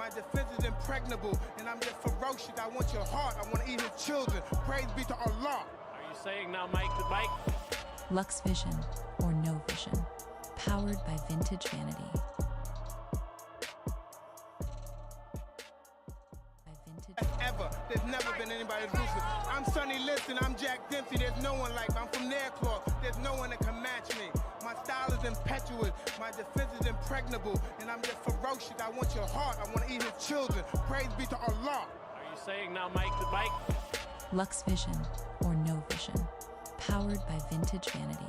My defense is impregnable, and I'm just ferocious. I want your heart. I want to eat his children. Praise be to Allah. Are you saying now, Mike, the bike? Lux Vision, or No Vision, powered by Vintage Vanity. Ever. There's never been anybody as ruthless. I'm Sonny Liston, I'm Jack Dempsey. There's no one like me. I'm from Nairclaw. There's no one that can match me. My style is impetuous. My defense is impregnable. And I'm just ferocious. I want your heart. I want to eat his children. Praise be to Allah. Are you saying now, Mike, the bike? Lux Vision, or No Vision, powered by Vintage Vanity.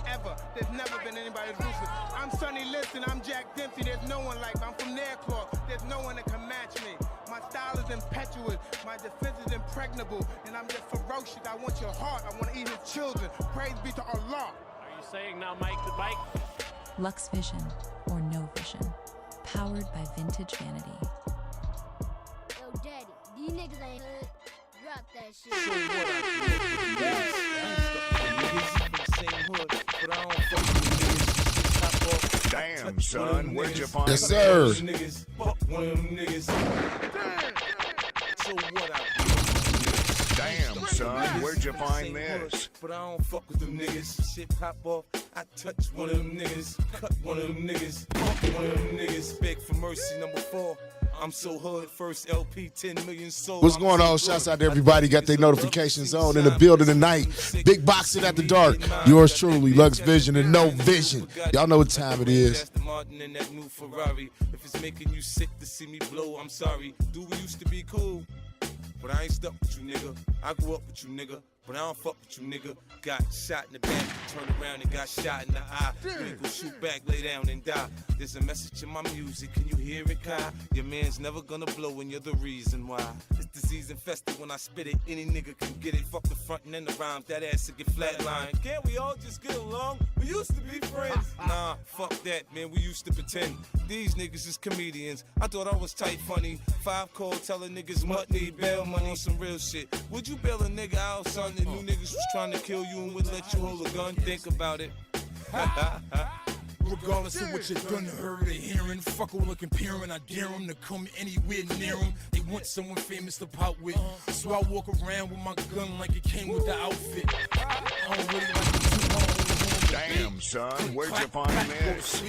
Ever. There's never been anybody as ruthless. I'm Sonny Liston, I'm Jack Dempsey. There's no one like me. I'm from Nairclaw. There's no one that can match me. My style is impetuous. My defense is impregnable. And I'm just ferocious. I want your heart. I want to eat his children. Praise be to Allah. Are you saying now, Mike, the bike? Lux Vision, or No Vision, powered by Vintage Vanity. Yo, Daddy, these niggas ain't hood. Drop that shit. So what Damn, son, where'd you find Yes, sir. Niggas, fuck one of them niggas. So what Damn, son, where'd you find this? But I don't fuck with them niggas. Shit pop off, I touch one of them niggas. Cut one of them niggas. Fuck one of them niggas. Beg for mercy, number 4. I'm so hood, first LP, 10 million sold. What's going on? Shouts out to everybody. Got their notifications on in the building tonight. Big Boxing at the Dark. Yours truly, Lux Vision and No Vision. Y'all know what time it is. Aston Martin and that new Ferrari. If it's making you sick to see me blow, I'm sorry. Dude, we used to be cool, but I ain't stuck with you, nigga. I grew up with you, nigga, but I don't fuck with you, nigga. Got shot in the back, turned around and got shot in the eye. Nigga, shoot back, lay down and die. There's a message in my music, can you hear it, Kai? Your man's never gonna blow and you're the reason why. This disease infested when I spit it, any nigga can get it. Fuck the front and the rhymes, that ass to get flatlined. Can't we all just get along? We used to be friends. Nah, fuck that, man, we used to pretend. These niggas is comedians, I thought I was tight funny. 5 call telling niggas what need bail money on some real shit. Would you bail a nigga out, son, that knew niggas was trying to kill you and would let you hold a gun? Think about it. Regardless of what you done, heard, or hearing, fuck all the comparing. I dare them to come anywhere near them. They want someone famous to pop with, so I walk around with my gun like it came with the outfit. I don't really like the Damn, son, where'd you find this?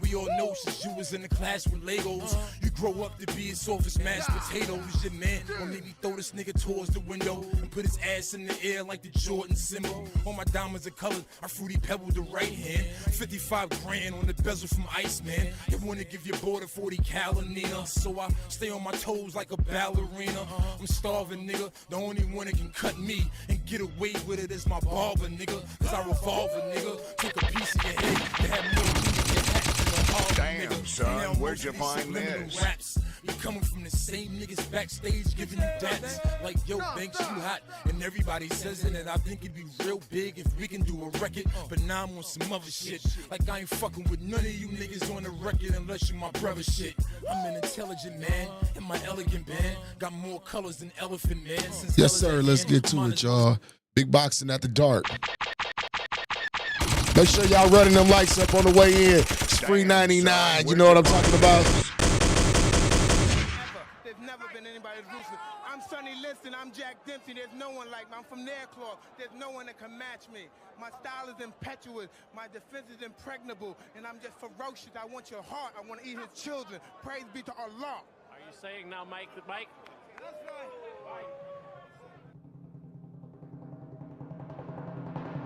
We all know since you was in the class with Legos, you grow up to be as soft as mashed potatoes. Your man will maybe throw this nigga towards the window and put his ass in the air like the Jordan symbol. All my diamonds are colored, I fruity pebble the right hand. 55 grand on the bezel from Iceman. They wanna give your boy the 40 cal Nina, so I stay on my toes like a ballerina. I'm starving, nigga. The only one that can cut me and get away with it is my barber, nigga. Cause I revolve a nigga. Take a piece of your head, you have more meat in your hat than a hog, Damn, nigga. son, Now where'd you most of find these subliminal this? Raps, you coming from the same niggas backstage giving you daps. Like, yo, Banks, you hot. And everybody says it, and I think it'd be real big if we can do a record. But now I'm on some other shit. Like, I ain't fucking with none of you niggas on the record unless you my brother shit. I'm an intelligent man, and my elegant band got more colors than Elephant Man. Since Yes, sir. Let's get to it, y'all. Big Boxing at the Dark. Make sure y'all running them lights up on the way in. It's free 99. You know what I'm talking about? There's never been anybody as ruthless. I'm Sonny Liston, I'm Jack Dempsey. There's no one like me. I'm from Nairclaw. There's no one that can match me. My style is impetuous. My defense is impregnable. And I'm just ferocious. I want your heart. I want to eat his children. Praise be to Allah. Are you saying now, Mike, the bike? That's right.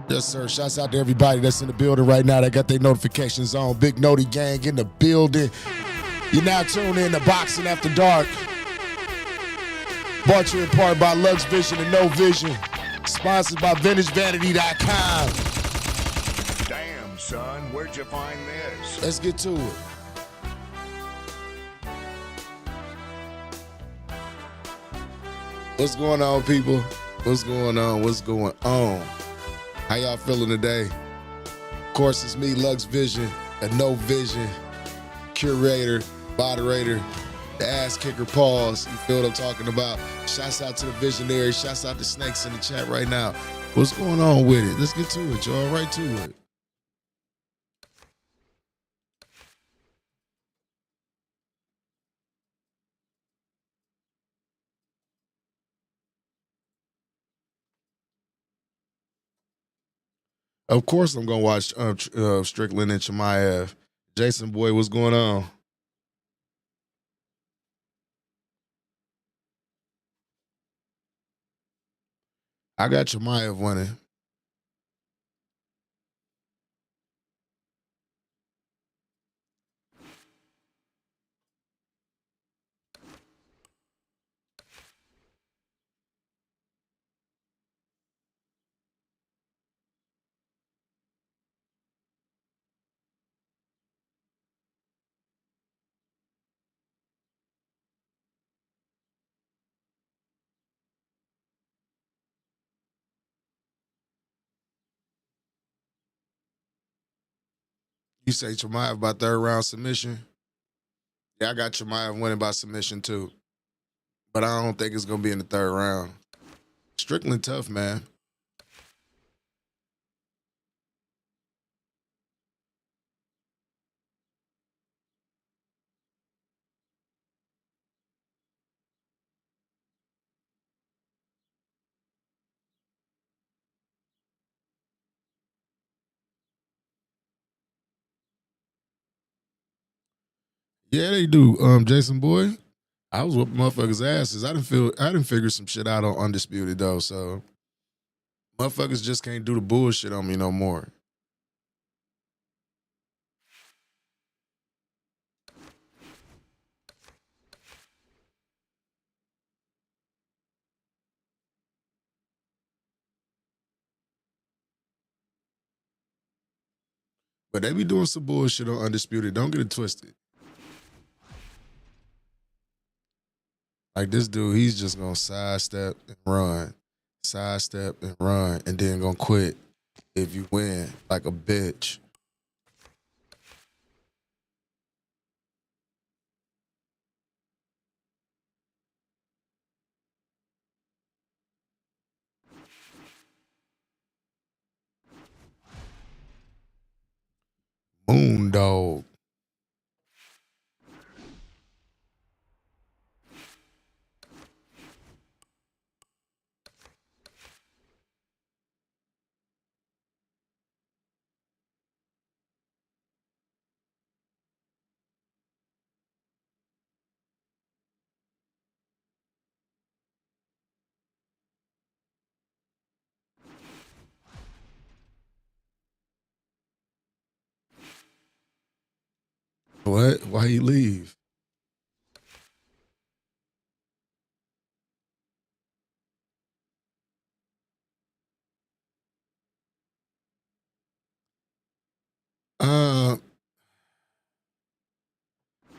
Yes, sir. Shouts out to everybody that's in the building right now that got their notifications on. Big Noti Gang in the building. You're now tuned in to Boxing After Dark. Brought to you in part by Lux Vision and No Vision. Sponsored by VintageVanity.com. Damn, son, where'd you find this? Let's get to it. What's going on, people? What's going on? What's going on? How y'all feeling today? Of course, it's me, Lux Vision, and No Vision, curator, moderator, the ass kicker pause. You feel what I'm talking about? Shouts out to the visionaries. Shouts out to Snakes in the chat right now. What's going on with it? Let's get to it, y'all. Right to it. Of course, I'm gonna watch Strickland and Chimaev. Jason Boy, what's going on? I got Chimaev winning. You say Chimaev by third round submission? Yeah, I got Chimaev winning by submission too. But I don't think it's gonna be in the third round. Strickland tough, man. Yeah, they do. Jason Boy, I was whooping motherfuckers' asses. I didn't figure some shit out on Undisputed though. So motherfuckers just can't do the bullshit on me no more. But they be doing some bullshit on Undisputed. Don't get it twisted. Like this dude, he's just gonna sidestep and run, and then gonna quit if you win like a bitch. Moondog. What? Why he leave?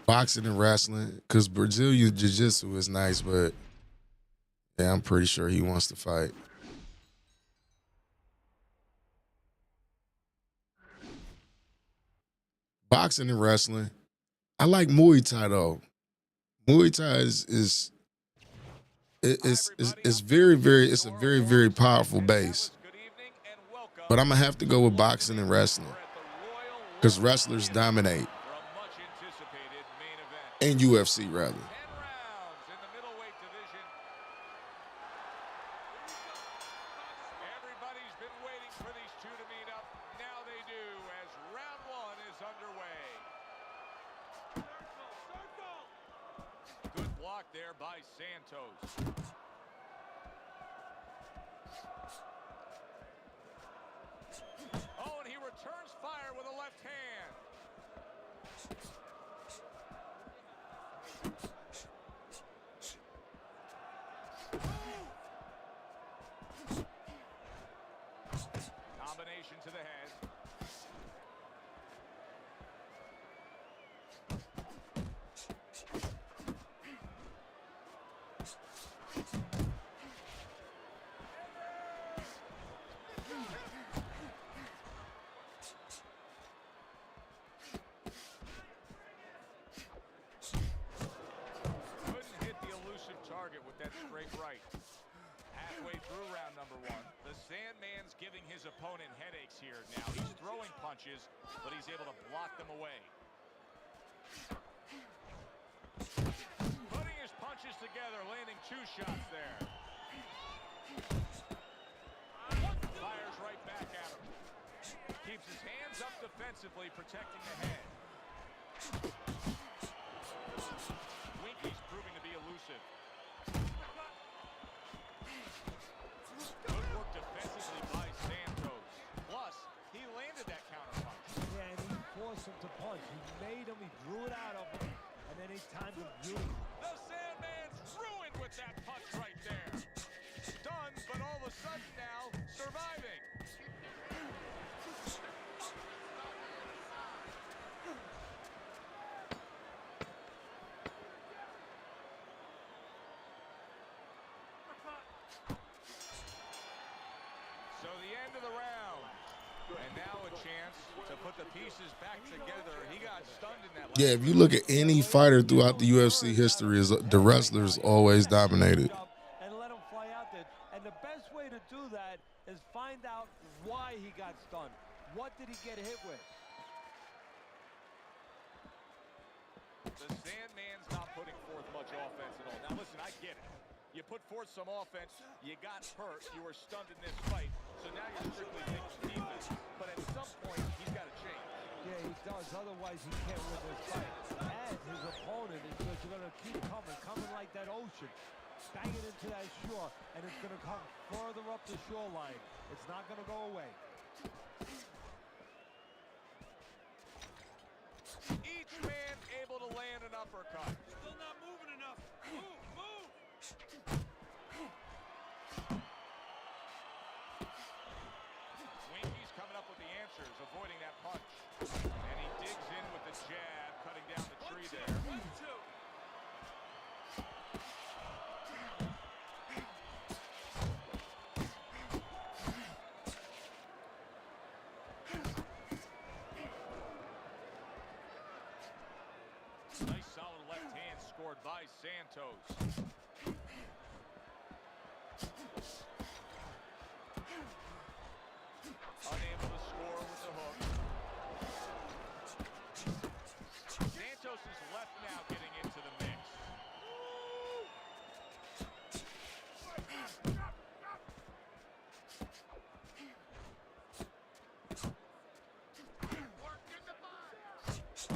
Boxing and wrestling, because Brazilian Jiu-Jitsu is nice, but yeah, I'm pretty sure he wants to fight. Boxing and wrestling. I like Muay Thai though. Muay Thai is very, it's a very, very powerful base. But I'm gonna have to go with boxing and wrestling because wrestlers dominate. And UFC rather. Everybody's been waiting for these two to meet up. Now they do as round one is underway. Good block there by Santos. Oh, and he returns fire with a left hand. Combination to the head. Couldn't hit the elusive target with that straight right. Halfway through round number one, the Sandman's giving his opponent headaches here now. He's throwing punches, but he's able to block them away. Putting his punches together, landing two shots there. Fires right back at him. defensively, protecting the head. Winky's proving to be elusive. Good work defensively by Santos. Plus, he landed that counter punch. Yeah, and he forced him to punch. He made him, he drew it out of him, and then he timed him beautifully. The Sandman's ruined with that punch right there. Stunned, but all of a sudden now, surviving. So the end of the round. And now a chance to put the pieces back together. He got stunned in that last Yeah, if you look at any fighter throughout the UFC history, the wrestlers always dominated. And let him fly out there. And the best way to do that is find out why he got stunned. What did he get hit with? The Sandman's not putting forth much offense at all. Now listen, I get it. You put forth some offense, you got hurt, you were stunned in this fight, so now you're strictly thinking defense. But at some point, he's got to change. Yeah, he does. Otherwise, he can't win this fight. And his opponent is just going to keep coming like that ocean, banging into that shore, and it's going to come further up the shoreline. It's not going to go away. Each man able to land an uppercut. Still not moving enough. Move. Winky's coming up with the answers, avoiding that punch. And he digs in with the jab, cutting down the tree there. 1, 2. Nice solid left hand scored by Santos. Unable to score with the hook. Santos is left now getting into the mix.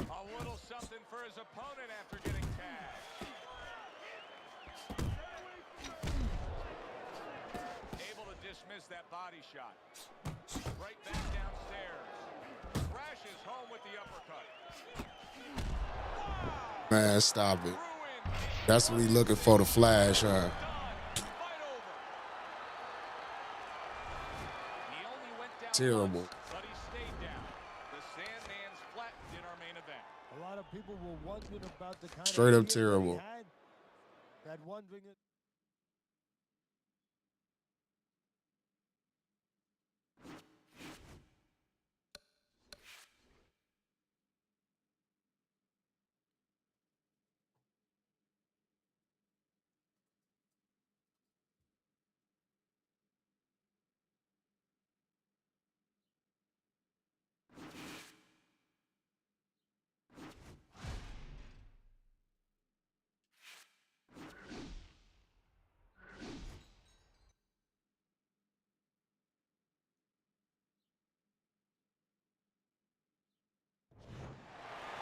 A little something for his opponent after getting tagged. Able to dismiss that body shot. Right back downstairs. Crashes home with the uppercut. Man, stop it. Ruined. That's what he looking for, the flash, huh? Done. Fight over. He only went down Terrible. once, but he stayed down. The Sandman's flattened in our main event. A lot of people were wondering about the kind Straight of up year that he terrible. had wondering it.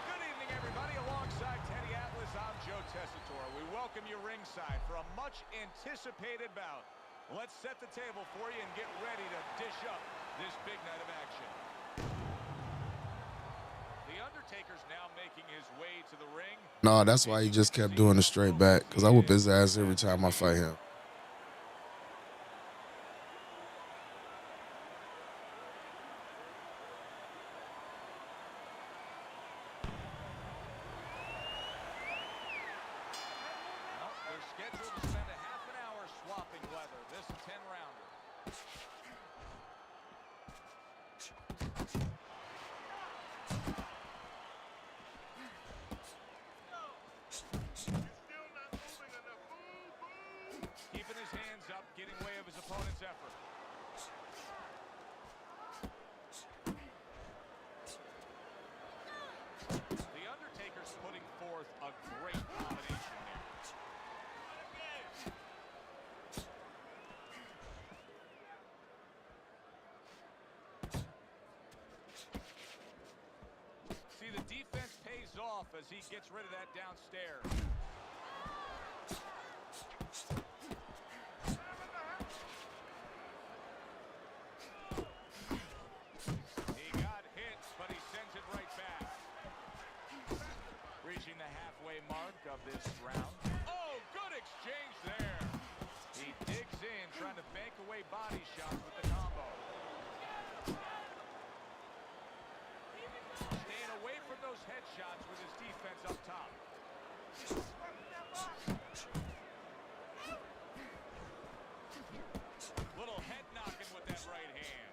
Good evening, everybody. Alongside Teddy Atlas, I'm Joe Tessitore. We welcome you ringside for a much-anticipated bout. Let's set the table for you and get ready to dish up this big night of action. The Undertaker's now making his way to the ring. No, that's why he just kept doing the straight back, because I whoop his ass every time I fight him. Well, they're scheduled to spend a half an hour swapping leather. This 10-rounder. Keeping his hands up, getting way of his opponent's effort. The Undertaker's putting forth a great combination here. defense pays off as he gets rid of that downstairs. He got hit, but he sends it right back. Reaching the halfway mark of this round. Oh, good exchange there. He digs in, trying to bank away body shots with the combo. Staying away from those headshots with his defense up top. Little head knocking with that right hand.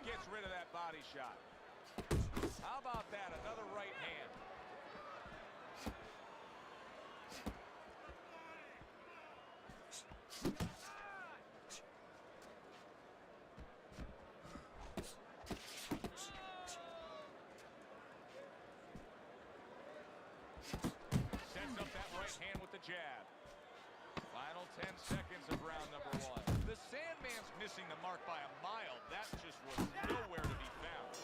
Gets rid of that body shot. How about that? Another right hand. Sets up that right hand with the jab. Final 10 seconds of round number 1. The Sandman's missing the mark by a mile. That just was nowhere to be found.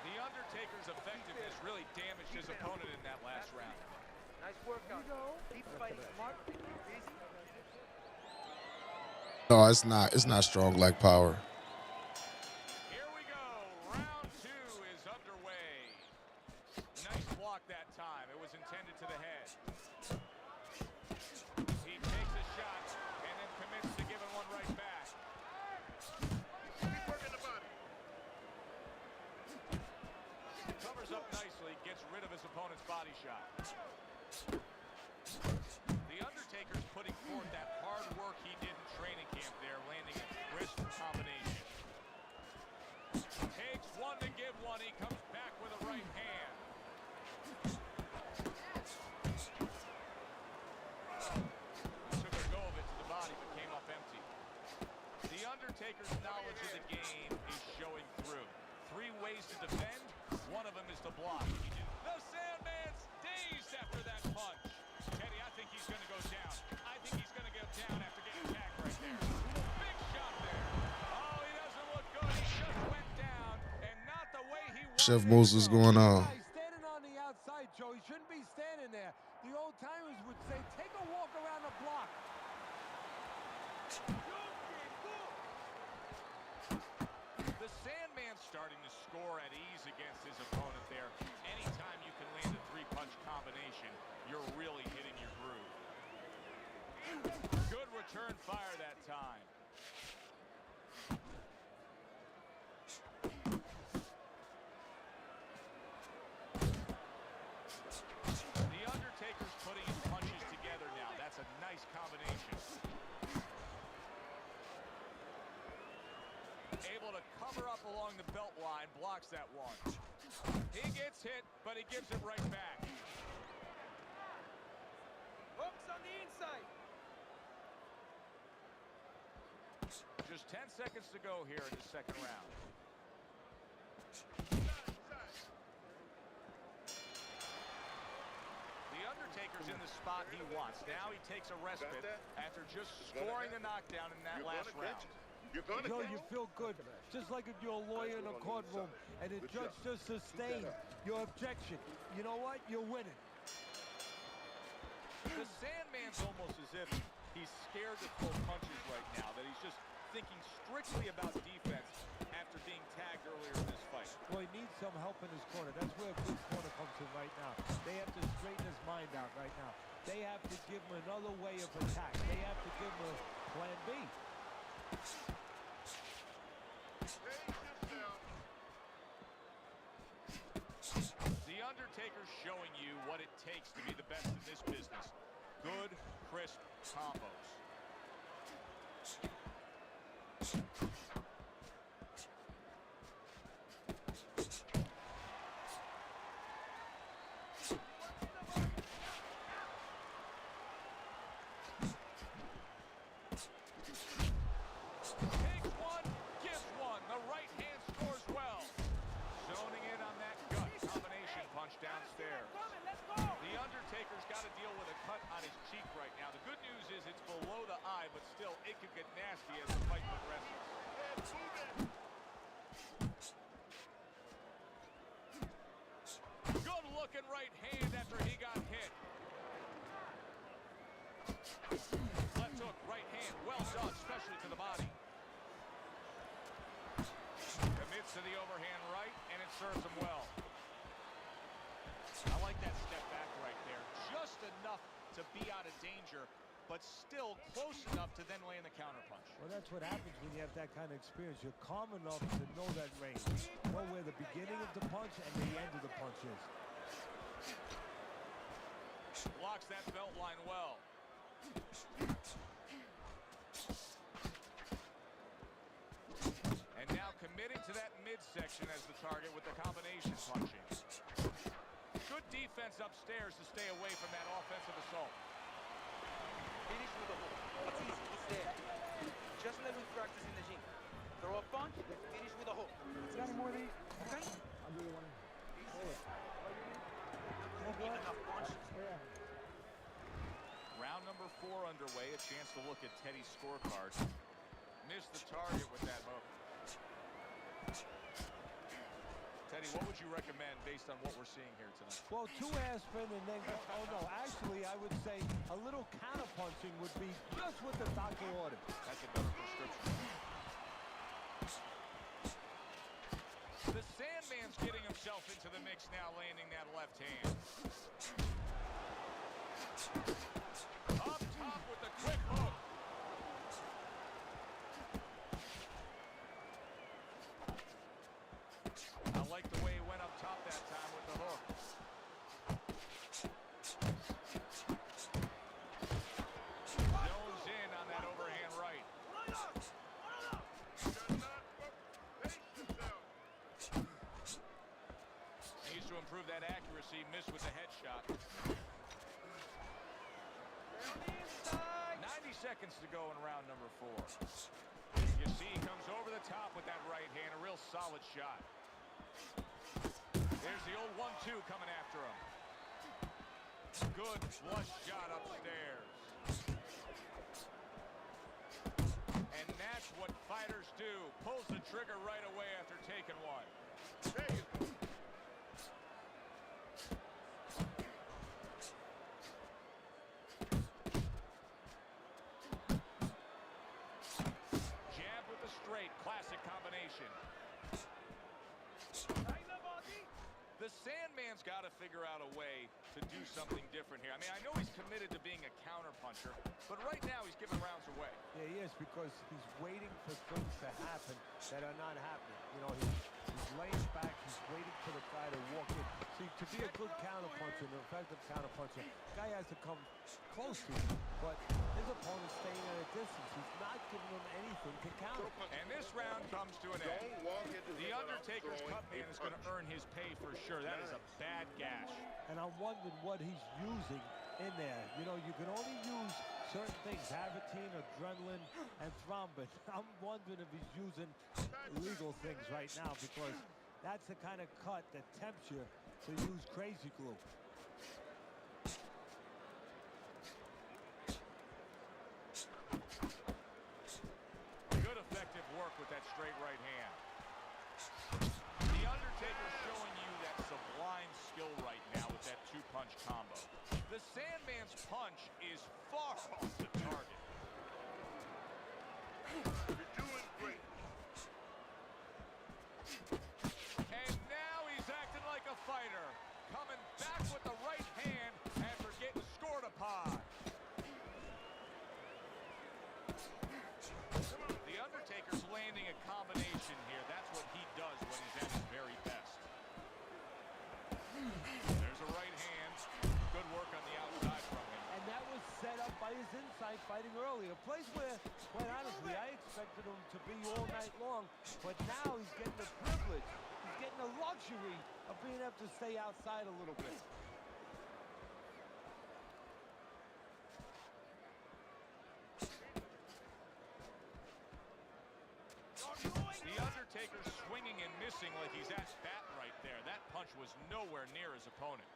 The Undertaker's effectiveness really damaged his opponent in that last round. Nice workout. Keep fighting smart. Easy. No, it's not. It's not strong like power. Here we go. Round 2 is underway. Nice block that time. It was intended to the head. He takes a shot and then commits to giving one right back. Keep working the body. Covers up nicely, gets rid of his opponent's body shot. The Undertaker's putting forth that hard work he did in training camp there, landing a crisp combination. Takes one to give one. He comes back with a right hand. Took a go of it to the body, but came up empty. The Undertaker's knowledge of the game is showing through. 3 ways to defend. One of them is to block. The Sandman's dazed after that punch. Teddy, I think he's going to go down. I think he's going to go down after getting tagged right there. Big shot there. Oh, he doesn't look good. He just went down, and not the way he wanted. Chef Moose, what's going on? He's standing on the outside, Joe. He shouldn't be standing there. The old timers would say, take a walk around the block. The Sandman's starting to score at ease against his opponent there. Anytime you can land a 3-punch combination, you're really hitting your groove. Good return fire that time. The Undertaker's putting his punches together now. That's a nice combination. Able to cover up along the belt line, blocks that one. He gets hit, but he gives it right back. Hooks on the inside. Just 10 seconds to go here in the second round. The Undertaker's in the spot he wants. Now he takes a respite after just scoring a knockdown in that last round. Joe, you feel good, just like if you're a lawyer in a courtroom and the judge just sustained your objection. You know what? You're winning. The Sandman's almost as if he's scared to pull punches right now, that he's just thinking strictly about defense after being tagged earlier in this fight. Well, he needs some help in his corner. That's where a good corner comes in right now. They have to straighten his mind out right now. They have to give him another way of attack. They have to give him a plan B. The Undertaker's showing you what it takes to be the best in this business. Good, crisp combos. Takes one, gives one. The right hand scores well. Zoning in on that gut combination punch downstairs. The Undertaker's got to deal with a cut on his cheek right now. The good news punches. It's below the eye, but still, it could get nasty as the fight progresses. Good-looking right hand after he got hit. Left hook, right hand, well done, especially to the body. Commits to the overhand right, and it serves him well. I like that step back right there. Just enough to be out of danger, but still close enough to then land the counterpunch. Well, that's what happens when you have that kind of experience. You're calm enough to know that range. Know where the beginning of the punch and the end of the punch is. Blocks that belt line well. And now committing to that midsection as the target with the combination punching. Good defense upstairs to stay away from that offensive assault. Finish with a hook. It's easy. It's there. Just like we practice in the gym. Throw a punch, finish with a hook. Got any more of these? Okay. I'll do one. Enough punch. Round number 4 underway. A chance to look at Teddy's scorecard. Missed the target with that hook. Teddy, what would you recommend based on what we're seeing here tonight? Well, 2 aspirin and then, oh no, actually I would say a little counterpunching would be just what the doctor ordered. That's a better prescription. The Sandman's getting himself into the mix now, landing that left hand. Up top with the quick hook. I like the way he went up top that time with the hook. Jones in on that overhand right. Needs to improve that accuracy. Missed with the headshot. 90 seconds to go in round number 4. You see he comes over the top with that right hand. A real solid shot. There's the old 1-2 coming after him. Good flush shot upstairs. And that's what fighters do. Pulls the trigger right away after taking one. Jab with the straight. Classic combination. The Sandman's got to figure out a way to do something different here. I mean, I know he's committed to being a counterpuncher, but right now he's giving rounds away. Yeah, he is, because he's waiting for things to happen that are not happening. You know, he's laying back, he's waiting for the guy to walk in. See, to be a good counterpuncher, an effective counterpuncher, the guy has to come close to him, but his opponent's staying at a distance. He's not giving him anything to counter. And this round comes to an end. The Undertaker's cut man is going to earn his pay for sure. That is a bad gash. And I'm wondering what he's using in there. You know, you can only use certain things, Havertine, adrenaline, and thrombin. I'm wondering if he's using illegal things right now, because that's the kind of cut that tempts you to use crazy glue. Good effective work with that straight right hand. The Undertaker showing you that sublime skill right now with that 2-punch combo. The Sandman's punch is far off the target. You're doing great. And now he's acting like a fighter. Coming back with the right hand after getting scored upon. The Undertaker's landing a combination here. That's what he does when he's at his very best. There's a right hand. Good work on the outside from him. And that was set up by his inside fighting earlier. A place where, quite honestly, I expected him to be all night long. But now he's getting the privilege. He's getting the luxury of being able to stay outside a little bit. The Undertaker swinging and missing like he's at bat right there. That punch was nowhere near his opponent.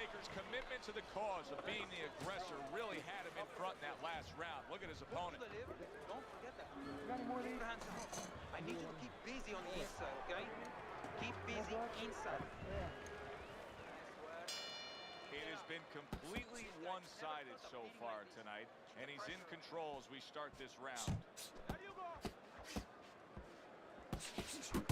Undertaker's commitment to the cause of being the aggressor really had him in front in that last round. Look at his opponent. Don't forget that. Put your hands up. I need you to keep busy on the inside, okay? Keep busy inside. It has been completely one-sided so far tonight, and he's in control as we start this round.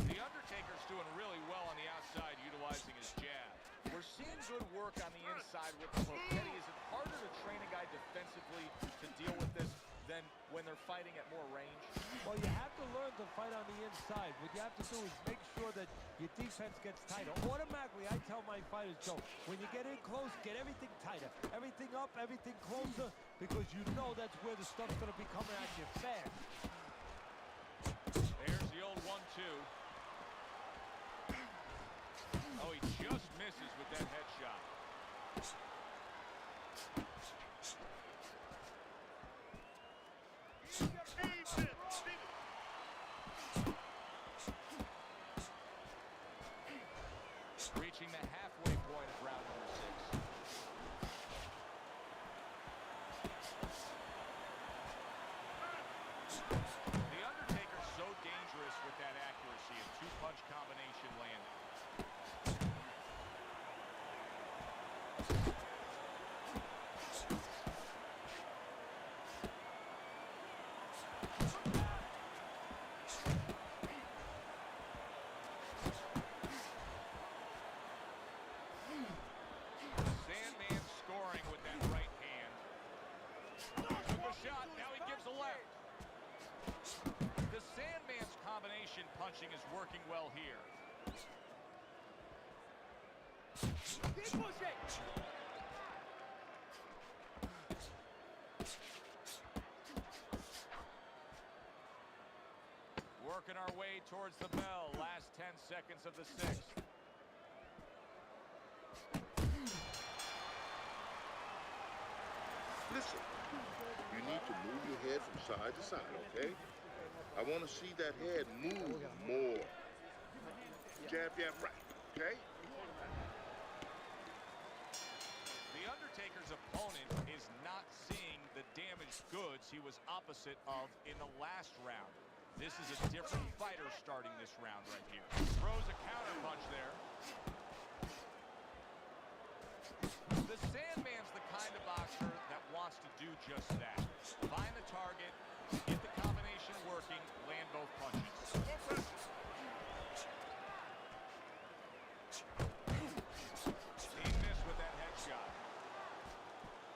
The Undertaker's doing really well on the outside, utilizing his jab. We're seeing good work on the inside with the hook. Eddie, is it harder to train a guy defensively to deal with this than when they're fighting at more range? Well, you have to learn to fight on the inside. What you have to do is make sure that your defense gets tighter. Automatically, I tell my fighters, Joe, when you get in close, get everything tighter. Everything up, everything closer, because you know that's where the stuff's going to be coming at you fast. There's the old 1-2. Oh, he just misses with that headshot. Reaching the halfway point of round number 6. The Undertaker's so dangerous with that accuracy and two-punch combination landing. Sandman scoring with that right hand. Took a shot, now he gives a left. The Sandman's combination punching is working well here. Keep pushing. Working our way towards the bell. Last 10 seconds of the 6th. Listen, you need to move your head from side to side, okay? I want to see that head move more. Jab, jab, right, okay? The Undertaker's opponent is not seeing the damaged goods he was opposite of in the last round. This is a different fighter starting this round right here. Throws a counter punch there. The Sandman's the kind of boxer that wants to do just that. Find the target, get the combination working, land both punches. He missed with that headshot.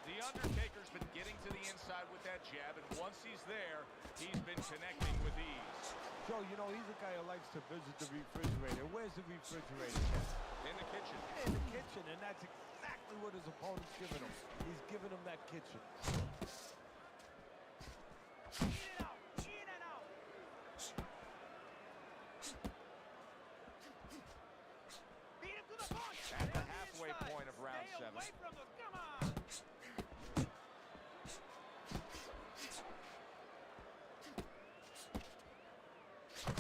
The Undertaker's been getting to the inside with that jab, and once he's there, he's been connecting with ease. Joe, you know, he's a guy who likes to visit the refrigerator. Where's the refrigerator, Ken? In the kitchen. In the kitchen, and that's exactly what his opponent's giving him. He's giving him that kitchen. At the halfway point of round 7.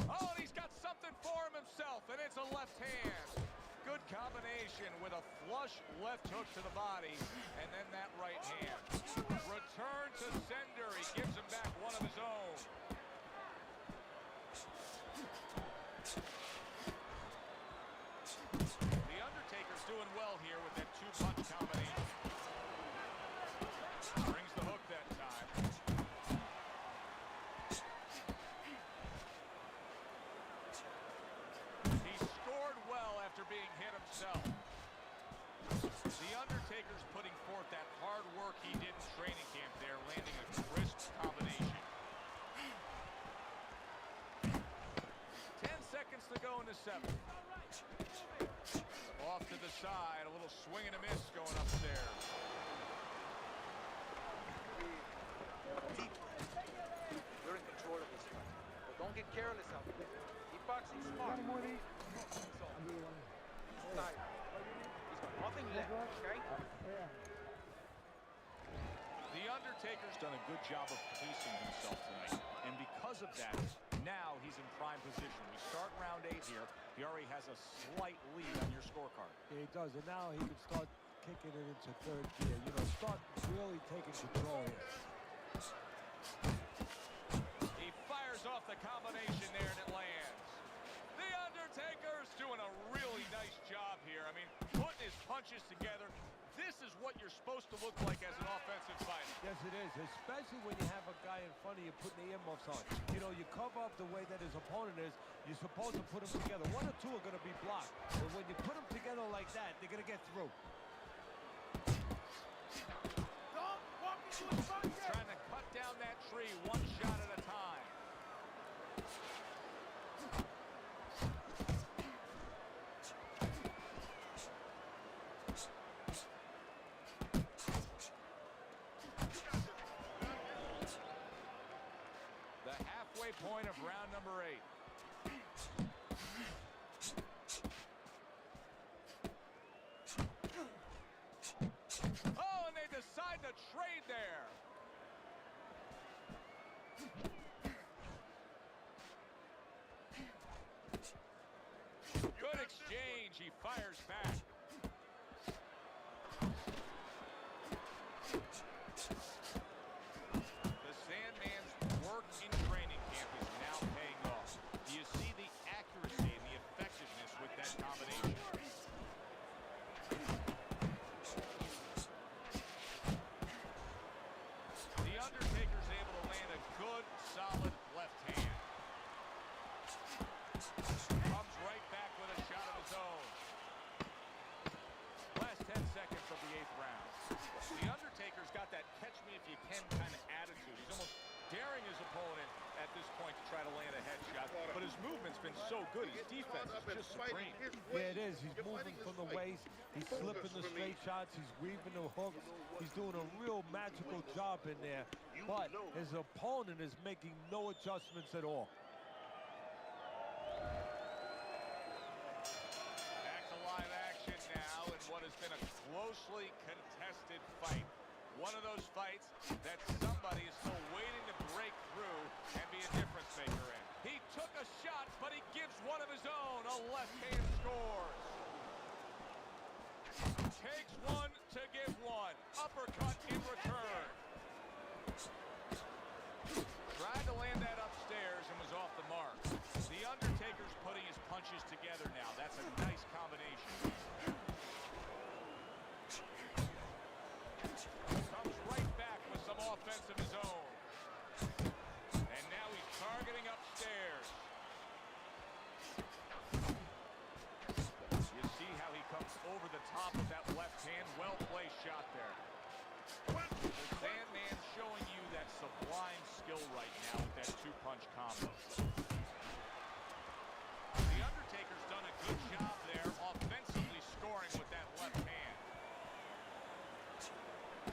Oh, and he's got something for himself, and it's a left hand. Good combination with a flush left hook to the body, and then that right hand. Return to sender. He gives him back one of his own. The Undertaker's doing well here with that two-punch combination. Brings the hook that time. He scored well after being hit himself. The Undertaker's putting forth that hard work he did in training camp there, landing a crisp combination. 10 seconds to go in the 7th. Off to the side, a little swing and a miss going upstairs. We're in control of this fight. But don't get careless out there. Keep boxing smart. So, he's tired. He's got nothing left, okay? The Undertaker's done a good job of pacing himself tonight. And because of that, now he's in prime position. We start round 8 here. He already has a slight lead on your scorecard. Yeah, he does, and now he can start kicking it into third gear. You know, start really taking control here. He fires off the combination there and it lands. The Undertaker's doing a really nice job here. I mean, putting his punches together. This is what you're supposed to look like as an offensive fighter. Yes, it is, especially when you have a guy in front of you putting the earmuffs on. You know, you cover up the way that his opponent is. You're supposed to put them together. One or two are going to be blocked. But when you put them together like that, they're going to get through. Trying to cut down that tree one shot at a time. The halfway point of round number 8. Oh, and they decide to trade there. Good exchange. He fires back. The Sandman's work in training camp is now paying off. Do you see the accuracy and the effectiveness with that combination? The Undertaker's able to land a good, solid left hand. Comes right back with a shot of his own. Last 10 seconds of the 8th round. The Undertaker's got that catch-me-if-you-can kind of attitude. He's almost daring his opponent at this point to try to land a headshot, but his movement's been so good. His defense is just supreme. Yeah, it is. He's moving from the waist. He's slipping the straight shots. He's weaving the hooks. He's doing a real magical job in there. But his opponent is making no adjustments at all. Back to live action now in what has been a closely contested fight. One of those fights that somebody is still waiting to break through and be a difference maker in. He took a shot, but he gives one of his own. A left hand scores. Takes one to give one. Uppercut in return. Tried to land that upstairs and was off the mark. The Undertaker's putting his punches together now. That's a nice combination. Comes right back with some offense of his own. And now he's targeting upstairs. You see how he comes over the top of that left hand. Well-placed shot there. The Sandman showing you that sublime skill right now with that two-punch combo. The Undertaker's done a good job there offensively scoring with that left hand.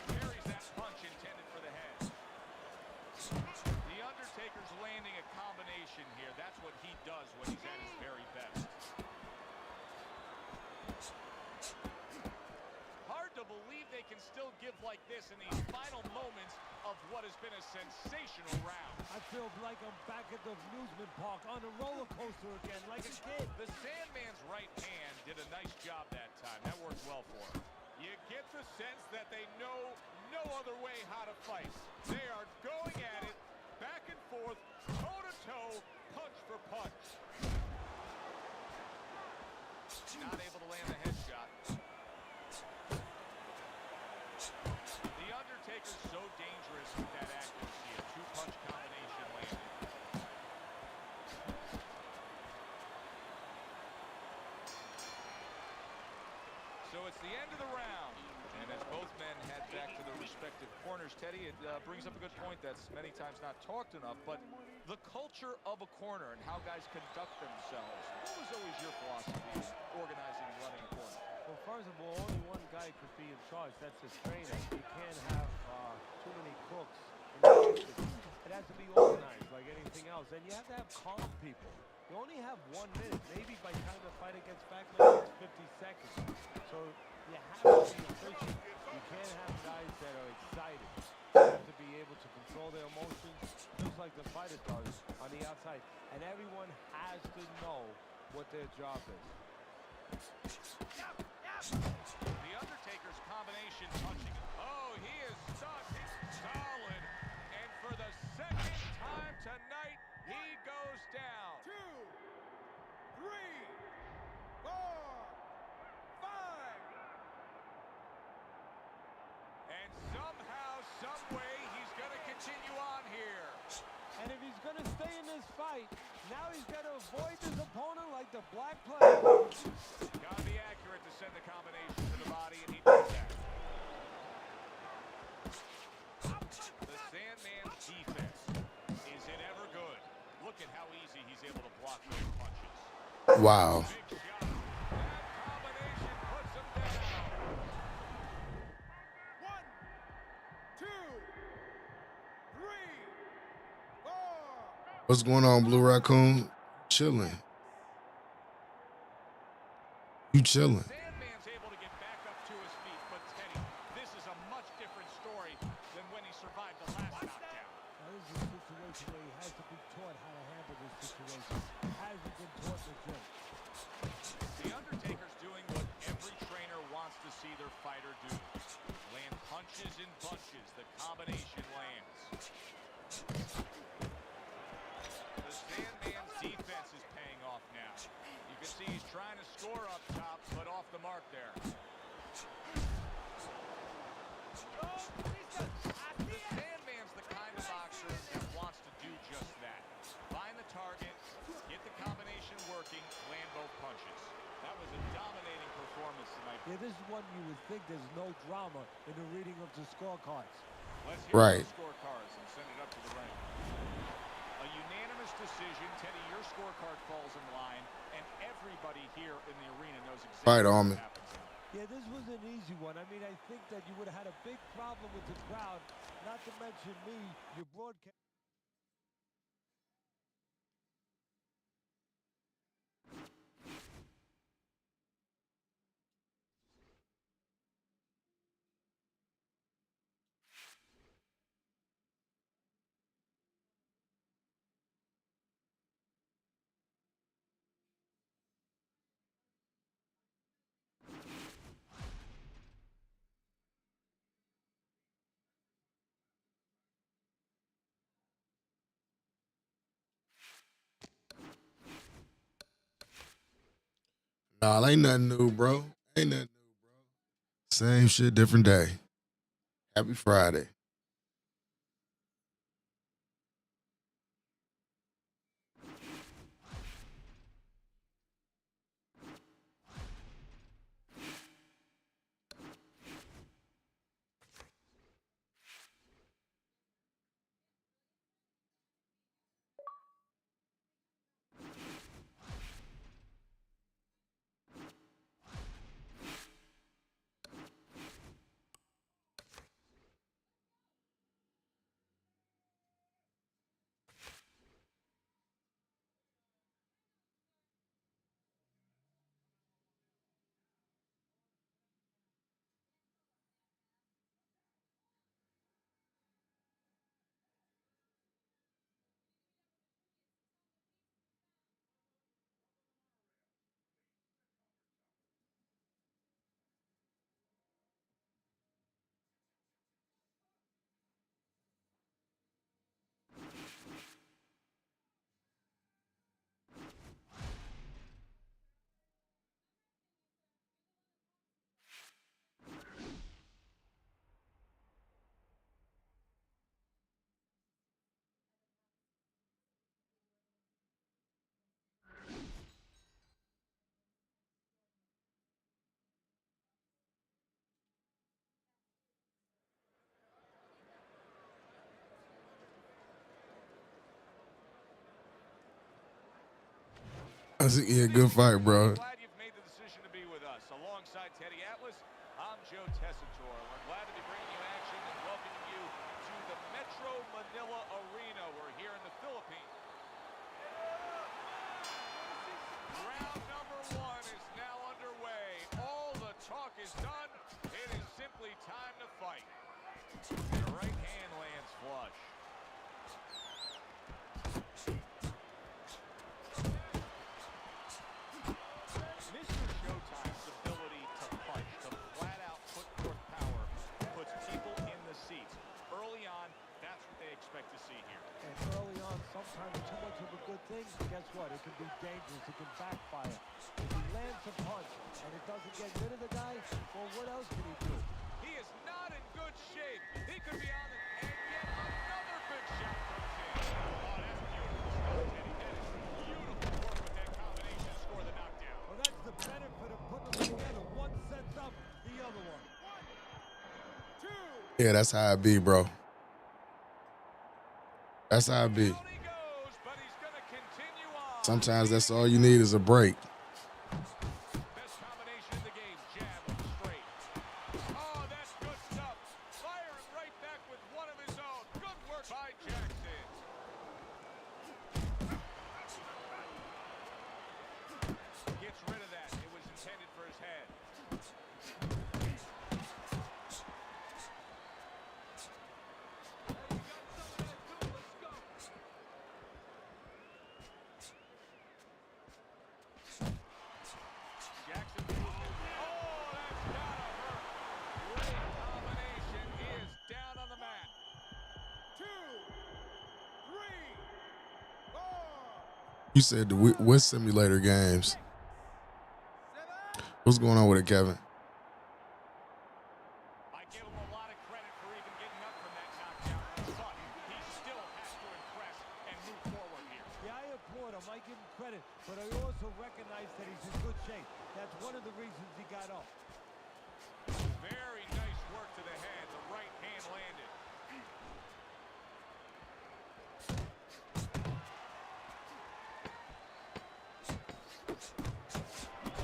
Carries that punch intended for the head. The Undertaker's landing a combination here. That's what he does when he's at his very best. Hard to believe they can still give like this in these final moments of what has been a sensational round. I feel like I'm back at the amusement park on a roller coaster again, like a kid. The Sandman's right hand did a nice job that time. That worked well for him. You get the sense that they know no other way how to fight. They are going at it, back and forth, toe-to-toe, punch for punch. Not able to land the headshot. The Undertaker's so dangerous with that accuracy. A two-punch combination landed. So it's the end of the round. And as both men head back to their respective corners, Teddy, it brings up a good point that's many times not talked enough, but the culture of a corner and how guys conduct themselves. What was always your philosophy in organizing and running a corner? Well, first of all, only one guy could be in charge. That's his trainer. You can't have too many cooks in the kitchen. It has to be organized like anything else. And you have to have calm people. You only have 1 minute. Maybe by the time the fighter gets back, maybe it's 50 seconds. So you have to be efficient. You can't have guys that are excited. You have to be able to control their emotions, just like the fighter does on the outside. And everyone has to know what their job is. The Undertaker's combination touching. Oh, he is stuck. He's solid. And for the second time tonight, he goes down. 2, 3, 4, 5. And somehow, someway, he's going to continue on here. And if he's going to stay in this fight, now he's got to avoid his opponent like the Black Plague. Got to be accurate to send the combination to the body, and he does that. The Sandman's defense, is it ever good? Look at how easy he's able to block those punches. Wow. Big shot. That combination puts him down. 1, 2, 3, 4. What's going on, Blue Raccoon? Chilling. You chilling. Sandman's able to get back up to his feet, but Teddy, this is a much different story than when he survived the last knockdown. Now, this is a situation where he has to be taught how to handle this situation. Hasn't been taught in the gym. The Undertaker's doing what every trainer wants to see their fighter do. Land punches in bunches. The combination lands. The Sandman's defense is paying off now. You can see he's trying to score up top, but off the mark there. The Sandman's the kind of boxer that wants to do just that. Find the target, get the combination working, land both punches. That was a dominating performance tonight. Yeah, this is one you would think there's no drama in the reading of the scorecards. Let's hear Right. those scorecards and send it up to the ring. A unanimous decision. Teddy, your scorecard falls in line, and everybody here in the arena knows exactly Fight, what Armin. happened tonight. Yeah, this was an easy one. I mean, I think that you would have had a big problem with the crowd, not to mention me, your broadcast. Nah, ain't nothing new, bro. Ain't nothing new, bro. Same shit, different day. Happy Friday. I said, yeah, good fight, bro. Glad you've made the decision to be with us. Alongside Teddy Atlas, I'm Joe Tessitore. We're glad to be bringing you action and welcoming you to the Metro Manila Arena. We're here in the Philippines. Round number 1 is now underway. All the talk is done. It is simply time to fight. The right hand lands flush. Mr. Showtime's ability to punch, to flat out put forth guess what? It can be dangerous. It can backfire. If he lands a punch and it doesn't get rid of the guy, well, what else can he do? He is not in good shape. He could be on it, and yet another big shot comes in. Oh, that's beautiful stuff, Teddy. That is beautiful work with that combination to score the knockdown. Well, that's the benefit of putting them together. One sets up the other one. Yeah, that's how it be, bro. That's how it be. Sometimes that's all you need is a break. Best combination in the game. Jab with the straight. Oh, that's good stuff. Firing right back with one of his own. Good work by Jackson. Gets rid of that. It was intended for his head. Jackson movement. Oh, that's gotta hurt. Great combination. He is down on the mat. 2, 3, 4. You said the Wit Simulator games. What's going on with it, Kevin? I give him a lot of credit for even getting up from that knockdown, but he still has to impress and move forward here. Yeah, I applaud him. I give him credit, but I also recognize that he's in good shape. That's one of the reasons he got up. Very nice work to the head. The right hand landed.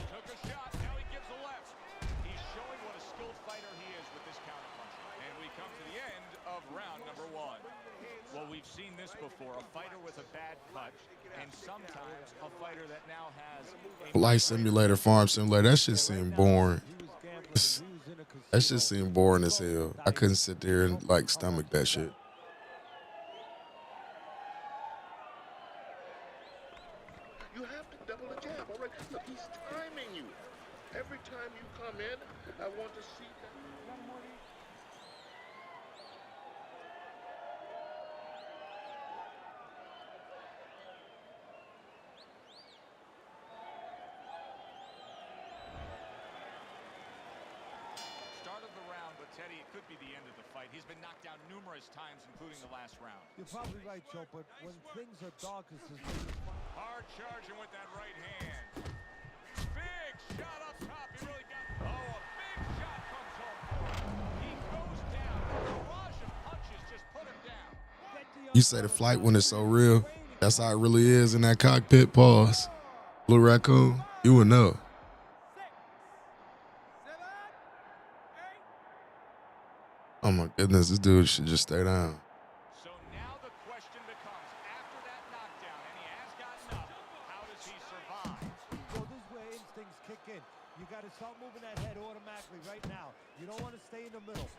Took a shot. Now he gives a left. He's showing what a skilled fighter he is with this counterpunch. And we come to the end of round number 1. Well, we've seen this before. A fighter with a bad cut, and sometimes a fighter that now has a Flight Simulator, Farm Simulator. That shit seemed boring. That shit seemed boring as hell. I couldn't sit there and like stomach that shit. You have to double the jab. All right, look, he's timing you. Every time you come in, I want to see that. Start of the round, but Teddy, it could be the end of the fight. He's been knocked down numerous times, including the last round. You're probably right, Joe, but when things are darkest as Hard charging with that right hand. Big shot up top. He really got. Oh, a big shot comes home for him. He goes down. A barrage of punches just put him down. You say the flight when it's so real. That's how it really is in that cockpit. Pause. Blue Raccoon, you would know. Oh my goodness, this dude should just stay down. So now the question becomes, after that knockdown, and he has gotten up, how does he survive? So this is where instincts kick in. You got to start moving that head automatically right now. You don't want to stay in the middle.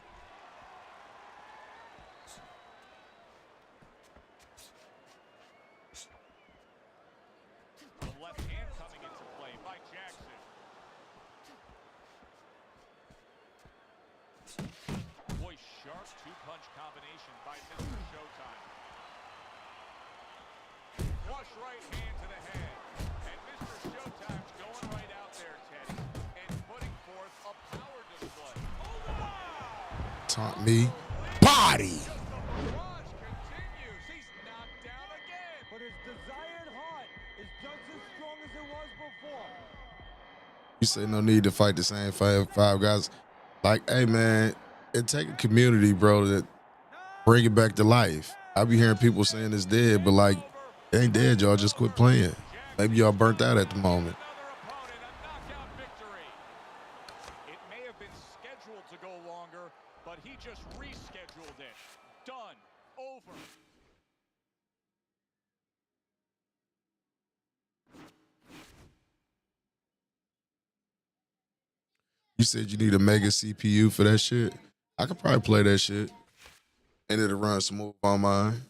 The left hand coming into play by Jackson. Boy, sharp two-punch combination by Mr. Showtime. Flush right hand to the head. And Mr. Showtime's going right out there, Teddy, and putting forth a power display. Taunt me. Body. The barrage continues. He's knocked down again. But his desired heart is just as strong as it was before. You say no need to fight the same five guys. Like, hey man, it take a community, bro, to bring it back to life. I be hearing people saying it's dead, but like, it ain't dead, y'all. Just quit playing. Maybe y'all burnt out at the moment. Another opponent, a knockout victory. It may have been scheduled to go longer, but he just rescheduled it. Done. Over. You said you need a mega CPU for that shit. I could probably play that shit, and it'll run smooth on mine.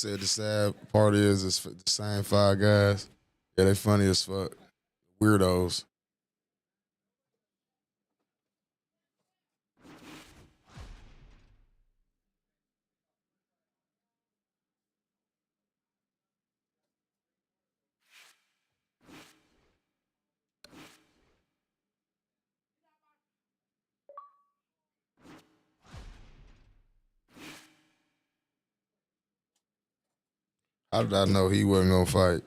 said the sad part is it's the same 5 guys. Yeah, they funny as fuck. Weirdos. How did I know he wasn't gonna fight?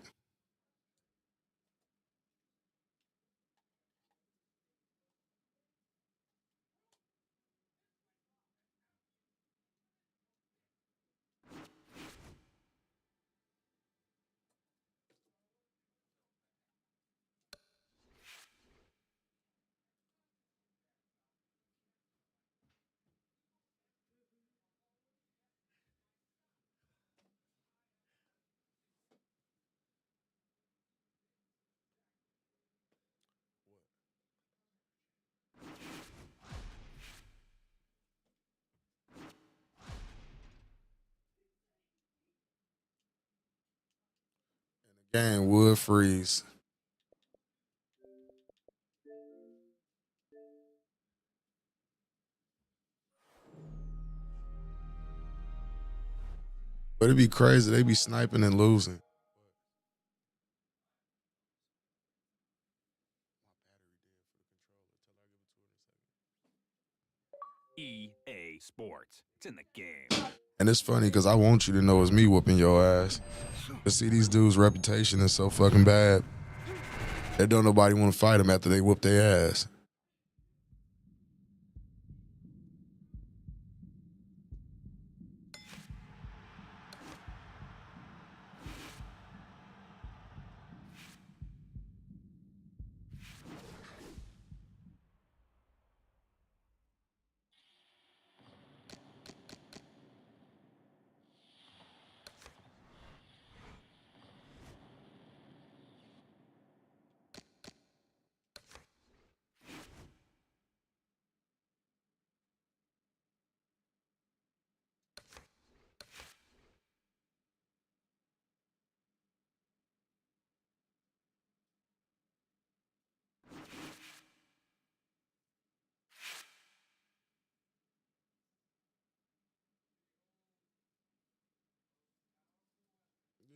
Game would freeze. But it'd be crazy. They be sniping and losing. EA Sports. It's in the game. And it's funny because I want you to know it's me whooping your ass. To see these dudes' reputation is so fucking bad. That don't nobody want to fight them after they whoop their ass.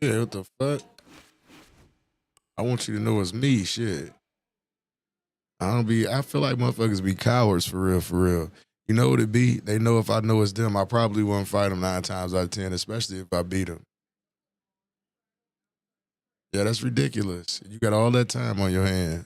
Yeah, what the fuck? I want you to know it's me, shit. I feel like motherfuckers be cowards for real, for real. You know what it be? They know if I know it's them, I probably won't fight them 9 times out of 10, especially if I beat them. Yeah, that's ridiculous. You got all that time on your hand.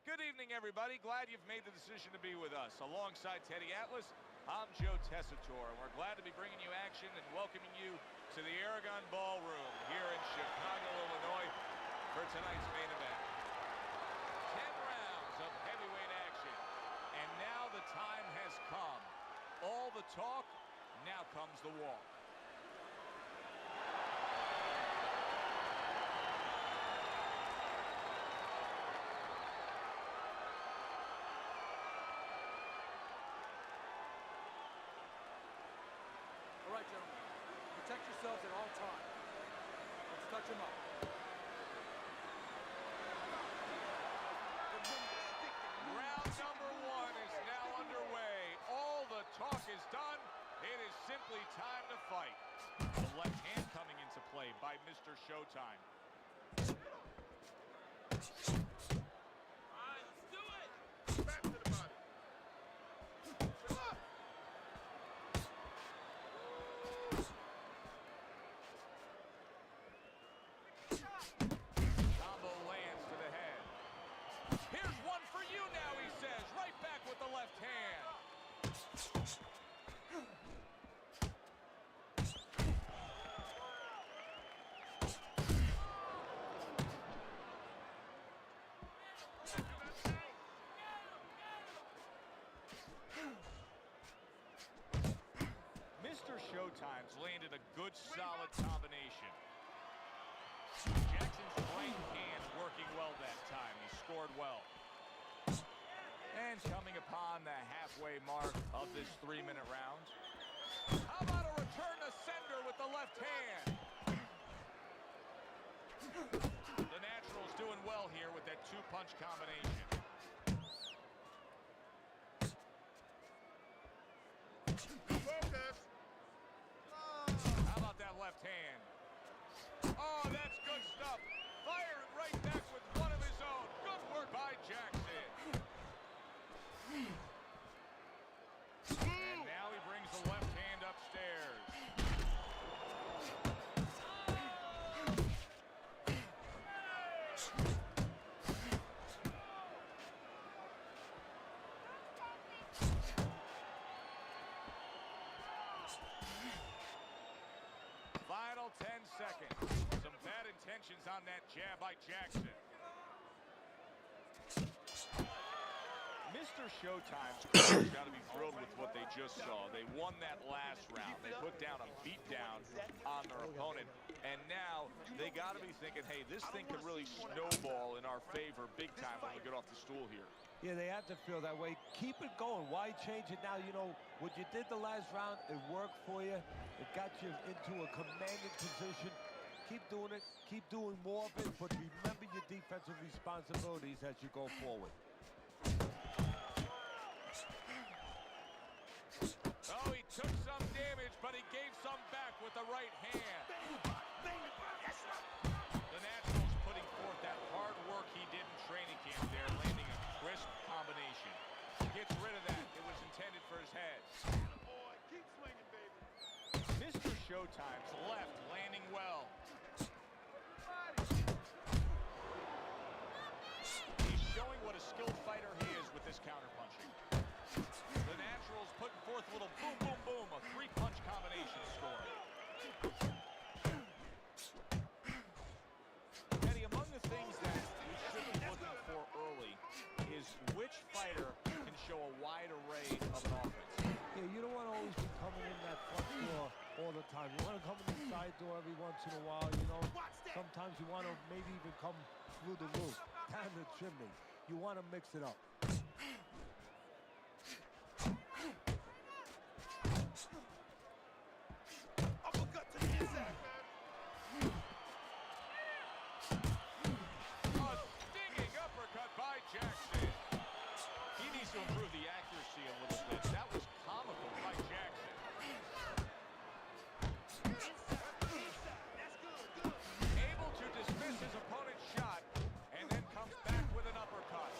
Good evening, everybody. Glad you've made the decision to be with us. Alongside Teddy Atlas, I'm Joe Tessitore, and we're glad to be bringing you action and welcoming you to the Aragon Ballroom here in Chicago, Illinois, for tonight's main event. 10 rounds of heavyweight action, and now the time has come. All the talk, now comes the walk. All right, gentlemen. Protect yourselves at all times. Let's touch them up. Round number 1 is now underway. All the talk is done. It is simply time to fight. The left hand coming into play by Mr. Showtime. Mr. Showtime's landed a good, solid combination. Jackson's right hand working well that time. He scored well. And coming upon the halfway mark of this 3-minute round. How about a return to sender with the left hand? The Naturals doing well here with that two-punch combination. Focus. How about that left hand? Oh, that's good stuff. Firing right back with one of his own. Good work by Jackson. And now he brings the left hand upstairs. Final 10 seconds. Some bad intentions on that jab by Jackson. Mr. Showtime's crowd's got to be thrilled with what they just saw. They won that last round. They put down a beatdown on their opponent. And now they got to be thinking, hey, this thing could really snowball in our favor big time when we get off the stool here. Yeah, they have to feel that way. Keep it going. Why change it now? You know, what you did the last round, it worked for you. It got you into a commanding position. Keep doing it. Keep doing more of it. But remember your defensive responsibilities as you go forward. Oh, he took some damage, but he gave some back with the right hand. The Naturals putting forth that hard work he did in training camp there, landing a crisp combination. Gets rid of that. It was intended for his head. Boy, keep swinging, baby. Mr. Showtime's left landing well. He's showing what a skilled fighter he is with this counterpunching. The Naturals putting forth a little boom, boom, boom, a three-punch combination score. Eddie, among the things that we should be looking for early is which fighter can show a wide array of an offense. Yeah, you don't want to always be coming in that front door all the time. You want to come in the side door every once in a while, you know. Sometimes you want to maybe even come through the roof, down the chimney. You want to mix it up. Uppercut to the inside, man. A stinging uppercut by Jackson. He needs to improve the accuracy a little bit. That was comical by Jackson. Able to dismiss his opponent's shot and then comes back with an uppercut.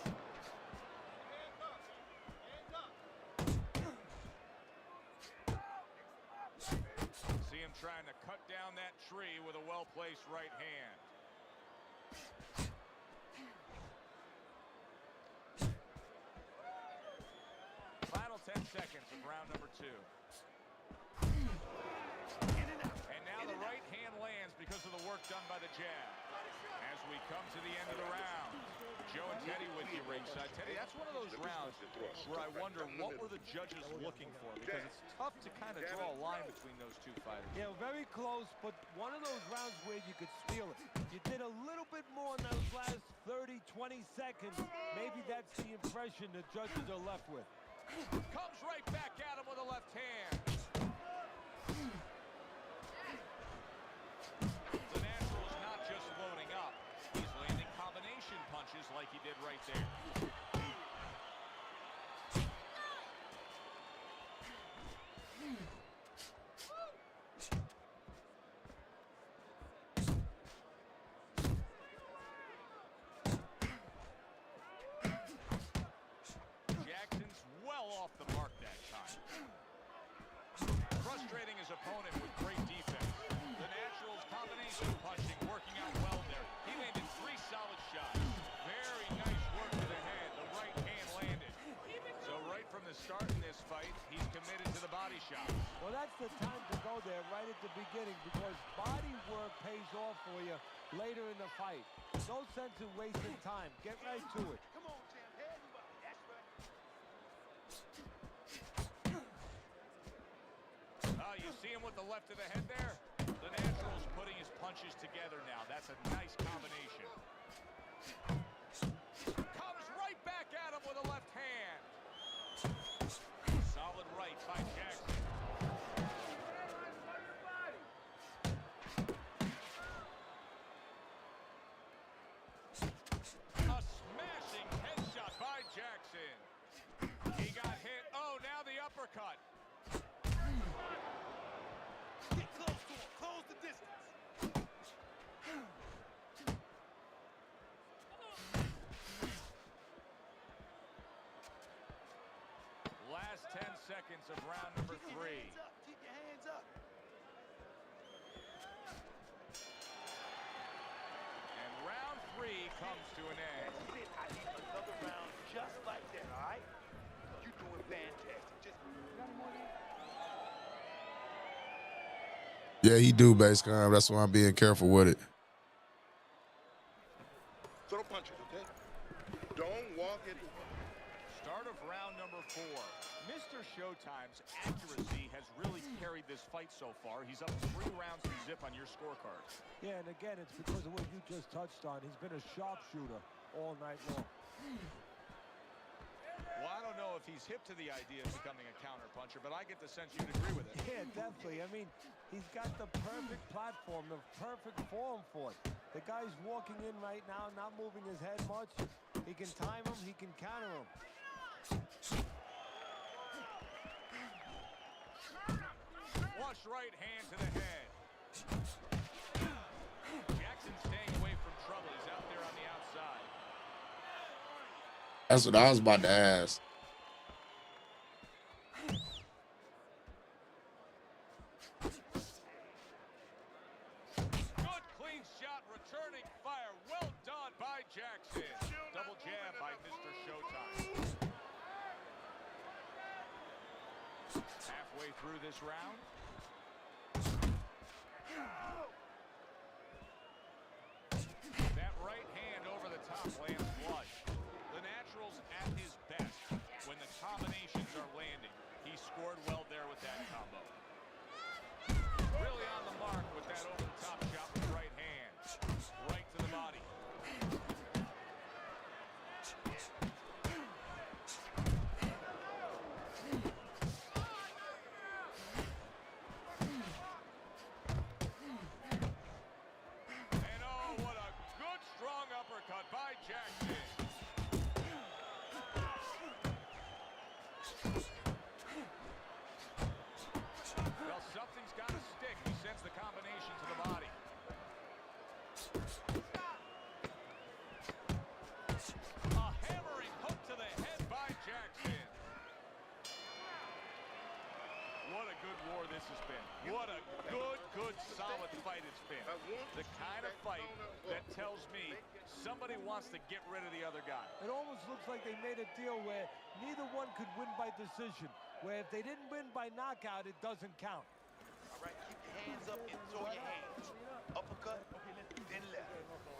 See him trying to cut down that tree with a well-placed right hand. Final 10 seconds of round number 2. And now the right hand lands because of the work done by the jab. As we come to the end of the round, Joe and Teddy with you ringside. Teddy, that's one of those rounds where I wonder what were the judges looking for, because it's tough to kind of draw a line between those two fighters. Yeah, very close, but one of those rounds where you could feel it. You did a little bit more in those last 30, 20 seconds. Maybe that's the impression the judges are left with. Comes right back at him with a left hand. The Natural's not just loading up. He's landing combination punches like he did right there. Jackson's well off the mark that time. Frustrating his opponent with great defense. The Natural's combination punching working out well there. He landed 3 solid shots. Very nice work to the head. The right hand landed. So right from the start in this fight, he's shots. Well, that's the time to go there right at the beginning because body work pays off for you later in the fight. No sense in wasting time. Get right to it. Come on, champ. Head and body. That's right. Oh, you see him with the left of the head there? The Natural's putting his punches together now. That's a nice combination. Comes right back at him with a left hand. Solid right by Jackson. A smashing headshot by Jackson. He got hit. Oh, now the uppercut. Get close to him. Close the distance. Last 10 seconds of round number 3. Keep your hands up. And round 3 comes to an end. That's it. I need another round just like that, all right? You're doing fantastic. Just Yeah, he do, Basecamp. That's why I'm being careful with it. Throw punches, okay? Don't walk into Start of round number 4. Mr. Showtime's accuracy has really carried this fight so far. He's up 3 rounds to zip on your scorecard. Yeah, and again, it's because of what you just touched on. He's been a sharpshooter all night long. Well, I don't know if he's hip to the idea of becoming a counterpuncher, but I get the sense you'd agree with it. Yeah, definitely. I mean, he's got the perfect platform, the perfect form for it. The guy's walking in right now, not moving his head much. He can time him, he can counter him. Flush right hand to the head. Jackson staying away from trouble. He's out there on the outside. That's what I was about to ask. Good clean shot, returning fire. Well done by Jackson. Double jab by Mr. Showtime. Halfway through this round. That right hand over the top lands flush. The Natural's at his best when the combinations are landing. He scored well there with that combo. Really on the mark with that over-the-top shot with the right hand. Right to the body. And oh, what a good, strong uppercut by Jackson. Well, something's got to stick. He sends the combination to the body. A hammering hook to the head by Jackson. What a good war this has been. What a good, solid fight it's been. The kind of fight that tells me somebody wants to get rid of the other guy. It almost looks like they made a deal where neither one could win by decision, where if they didn't win by knockout, it doesn't count. all right. Keep your hands up and throw your hands. Uppercut, then left.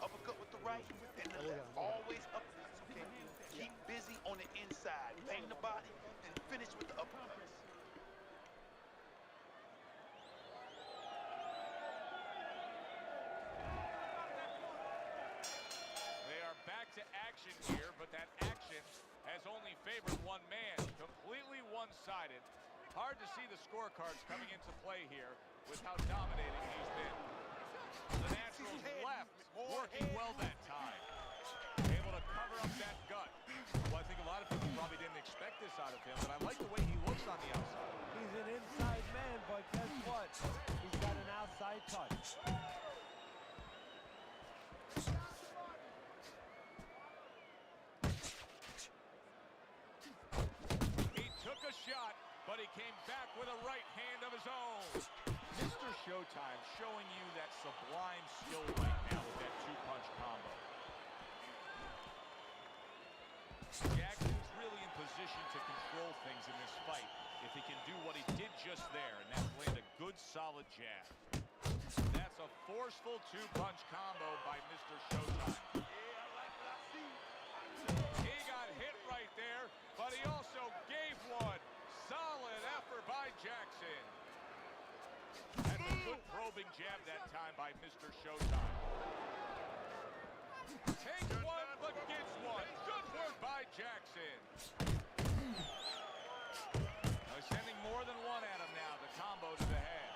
Uppercut with the right, then the left. Always up. Okay. Keep busy on the inside. Bang the body and finish with the uppercut. They are back to action here, but that action has only favored one man. Completely one-sided. Hard to see the scorecards coming into play here with how dominating he's been. The Natural's left, working well that time. Able to cover up that gut. Well, I think a lot of people probably didn't expect this out of him, but I like the way he looks on the outside. He's an inside man, but guess what? He's got an outside touch. He took a shot, but he came back with a right hand of his own. Mr. Showtime showing you that sublime skill right now with that two-punch combo. Jackson's really in position to control things in this fight if he can do what he did just there, and that's land a good, solid jab. That's a forceful two-punch combo by Mr. Showtime. He got hit right there, but he also gave one. Solid effort by Jackson. That's a good probing jab that time by Mr. Showtime. Takes one, but gets one. Good work by Jackson. Now he's sending more than one at him now. The combo to the head.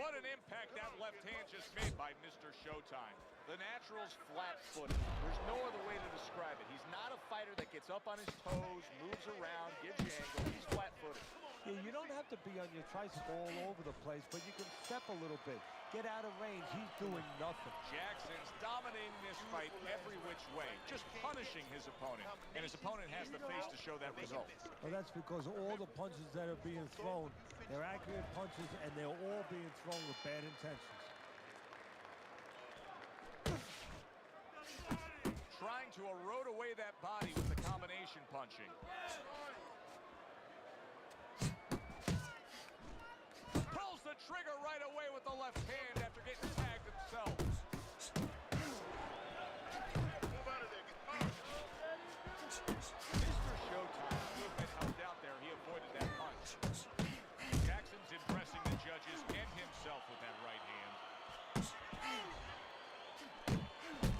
What an impact that left hand just made by Mr. Showtime. The Natural's flat-footed. There's no other way to describe it. He's not a fighter that gets up on his toes, moves around, gives you angle. He's flat-footed. Yeah, you don't have to be on your tricycle all over the place, but you can step a little bit. Get out of range. He's doing nothing. Jackson's dominating this fight every which way, just punishing his opponent. And his opponent has the face to show that result. Well, that's because all the punches that are being thrown, they're accurate punches, and they're all being thrown with bad intentions. Trying to erode away that body with the combination punching. Pulls the trigger right away with the left hand after getting tagged himself. Mr. Showtime, movement helped out there. He avoided that punch. Jackson's impressing the judges and himself with that right hand.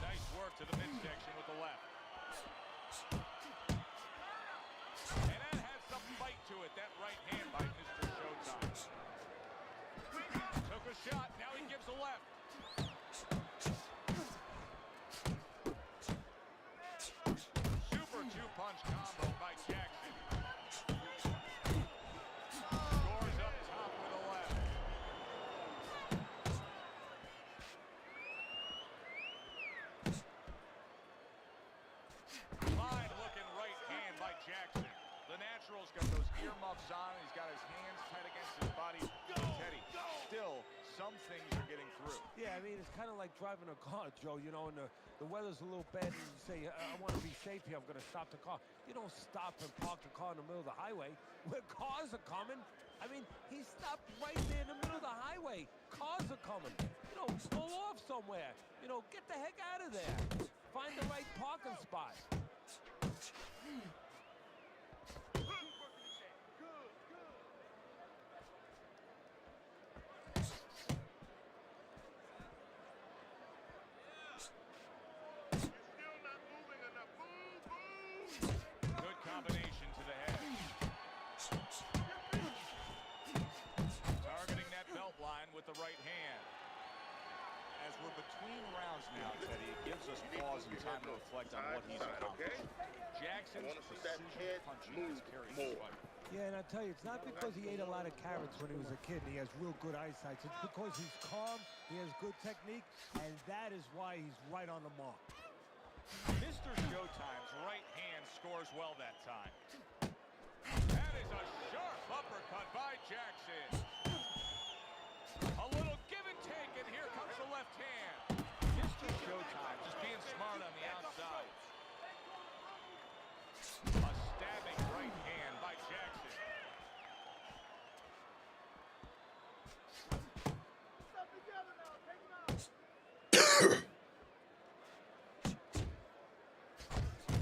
Nice work to the midsection with the left. And that has some fight to it, that right hand by Mr. Showtime. Took a shot, now he gives a left. Super two-punch combo by Jackson. Scores up top with a left. Fine-looking right hand by Jackson. The Natural's got those earmuffs on. He's got his hands tight against his body. Teddy, still, some things are getting through. Yeah, I mean, it's kind of like driving a car, Joe, you know, and the weather's a little bad, and you say, I want to be safe here, I'm going to stop the car. You don't stop and park the car in the middle of the highway where cars are coming. I mean, he stopped right there in the middle of the highway. Cars are coming. You know, pull off somewhere. You know, get the heck out of there. Find the right parking spot. Good combination to the head. Targeting that belt line with the right hand. As we're between rounds now, Teddy, it gives us pause and time to reflect on what he's accomplished. Jackson's precision punching has carried this fight. Yeah, and I tell you, it's not because he ate a lot of carrots when he was a kid and he has real good eyesight. It's because he's calm, he has good technique, and that is why he's right on the mark. Mr. Showtime's right hand scores well that time. That is a sharp uppercut by Jackson. A little give and take, and here comes the left hand. Mr. Showtime just being smart on the outside. A stabbing right hand by Jackson.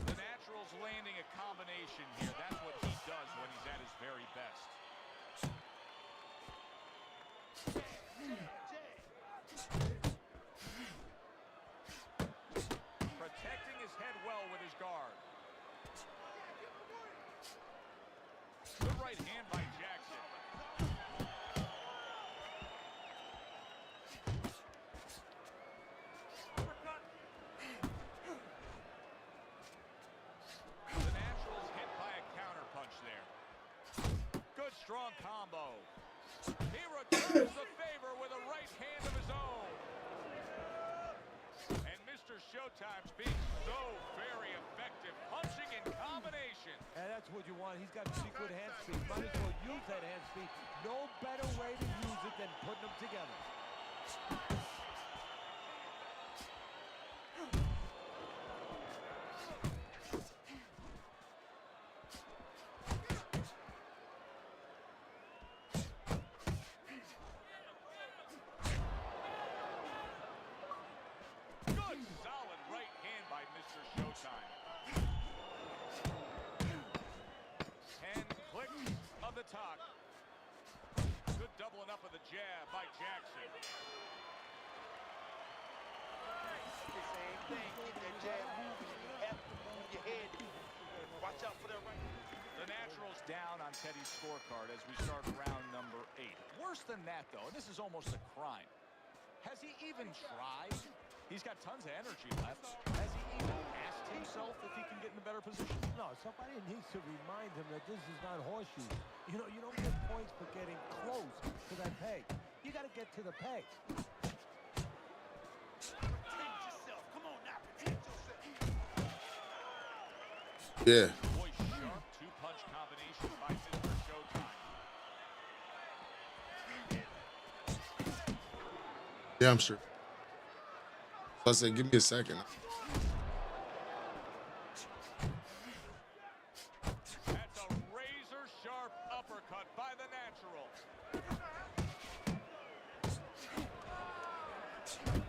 The Natural's landing a combination here. That's what he does when he's at his very best. Protecting his head well with his guard. Good right hand by Jackson. The Natural's hit by a counter punch there. Good strong combo. He returns the favor with a right hand of his own. Mr. Showtime's being so very effective, punching in combination. And that's what you want. He's got secret hand speed. Might as well use that hand speed. No better way to use it than putting them together. Good, solid right hand by Mr. Showtime. 10 clicks of the talk. Good doubling up of the jab by Jackson. The same thing. Keep that jab moving. You have to move your head. Watch out for that right. The Naturals down on Teddy's scorecard as we start round number 8. Worse than that, though, and this is almost a crime. Has he even tried? He's got tons of energy left. Has he even asked himself if he can get in a better position? No, somebody needs to remind him that this is not horseshoes. You know, you don't get points for getting close to that peg. You got to get to the peg. Protect yourself. Come on now. Protect yourself. Yeah. Boy, sharp two-punch combination by Mr. Showtime. Yeah, I'm sure. So I said, give me a second. That's a razor-sharp uppercut by the Natural.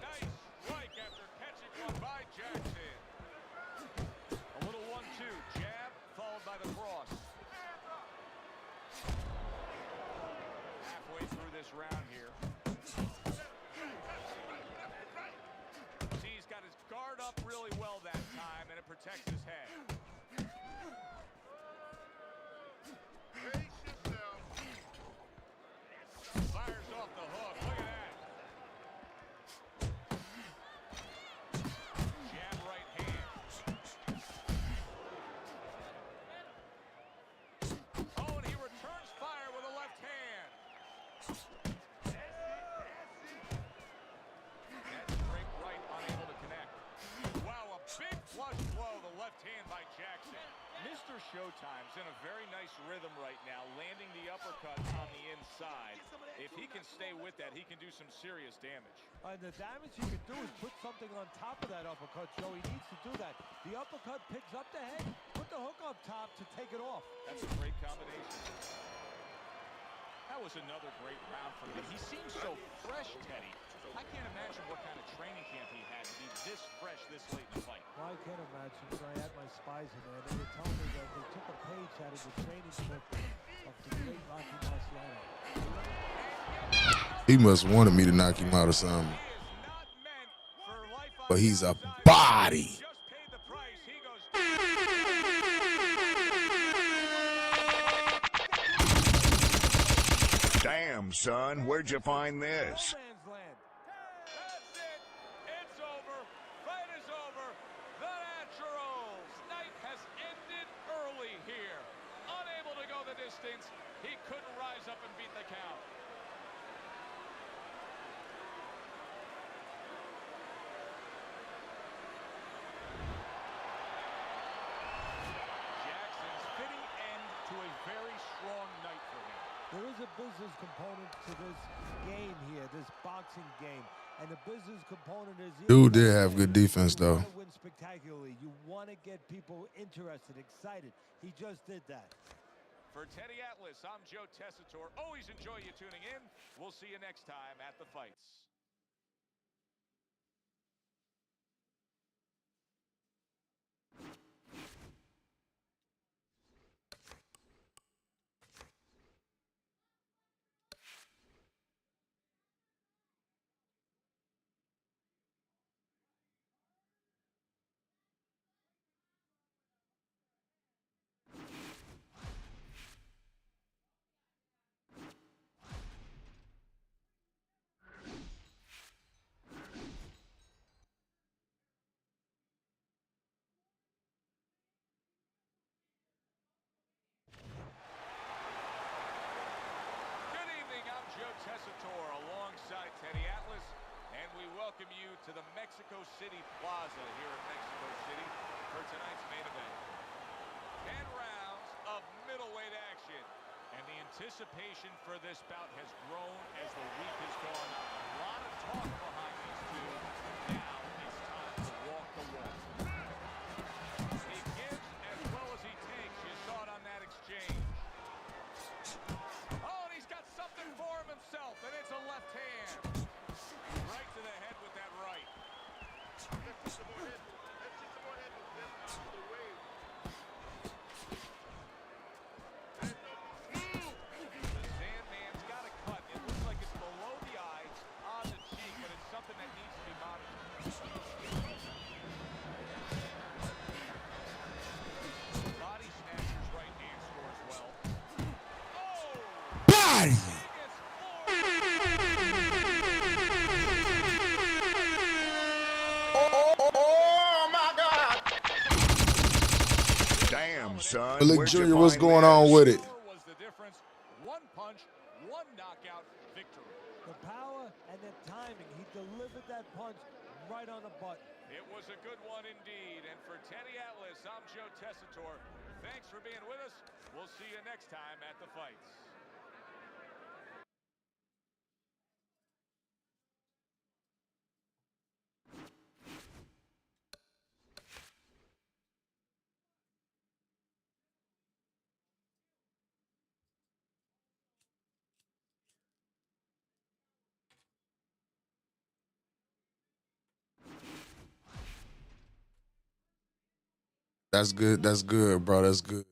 Nice strike after catching one by Jackson. A little 1-2 jab followed by the cross. Halfway through this round here. See, he's got his guard up really well that time, and it protects his head. Pace yourself. Fires off the hook. Look at that. Jab right hand. Oh, and he returns fire with a left hand. That straight right unable to connect. Wow, a big flush blow, the left hand by Jackson. Mr. Showtime's in a very nice rhythm right now, landing the uppercut on the inside. If he can stay with that, he can do some serious damage. And the damage he can do is put something on top of that uppercut, Joe. He needs to do that. The uppercut picks up the head, put the hook up top to take it off. That's a great combination. That was another great round for him. He seems so fresh, Teddy. I can't imagine what kind of training camp he had to be this fresh this late in the fight. Well, I can't imagine. So I had my spies in there. They were telling me that they took a page out of the training book of the great Rocky Marciano. He must wanted me to knock him out or something. He is not meant for life on But he's the a outside. body. Just paid the price. He goes. Damn, son, where'd you find this? No man's land. That's it. It's over. Fight is over. The Naturals. Night has ended early here. Unable to go the distance. He couldn't rise up and beat the count. Jackson's fitting end to a very strong night for him. There is a business component to this game here, this boxing game. And the business component is... Dude did have good defense, though. You want to win spectacularly. You want to get people interested, excited. He just did that. For Teddy Atlas, I'm Joe Tessitore. Always enjoy you tuning in. We'll see you next time at the fights. welcome you to the Mexico City Plaza here in Mexico City for tonight's main event. 10 rounds of middleweight action. And the anticipation for this bout has grown as the week has gone on. A lot of talk behind these two. Now it's time to walk the walk. He gives as well as he takes. You saw it on that exchange. Oh, and he's got something for him himself, and it's a left hand. Right to the head with that right. Let's see some more head. Let's see some more head movement out of the way. The Sandman's got a cut. It looks like it's below the eye, on the cheek, but it's something that needs to be monitored. Body snatchers right hand scores well. Oh! Body! Oh my God! Damn, son. Look, Where'd you Junior, what's find going this? on with it? Was the difference. One punch, one knockout victory. The power and the timing. He delivered that punch right on the button. It was a good one indeed. And for Teddy Atlas, I'm Joe Tessitore. Thanks for being with us. We'll see you next time at the fights. That's good. That's good, bro. That's good.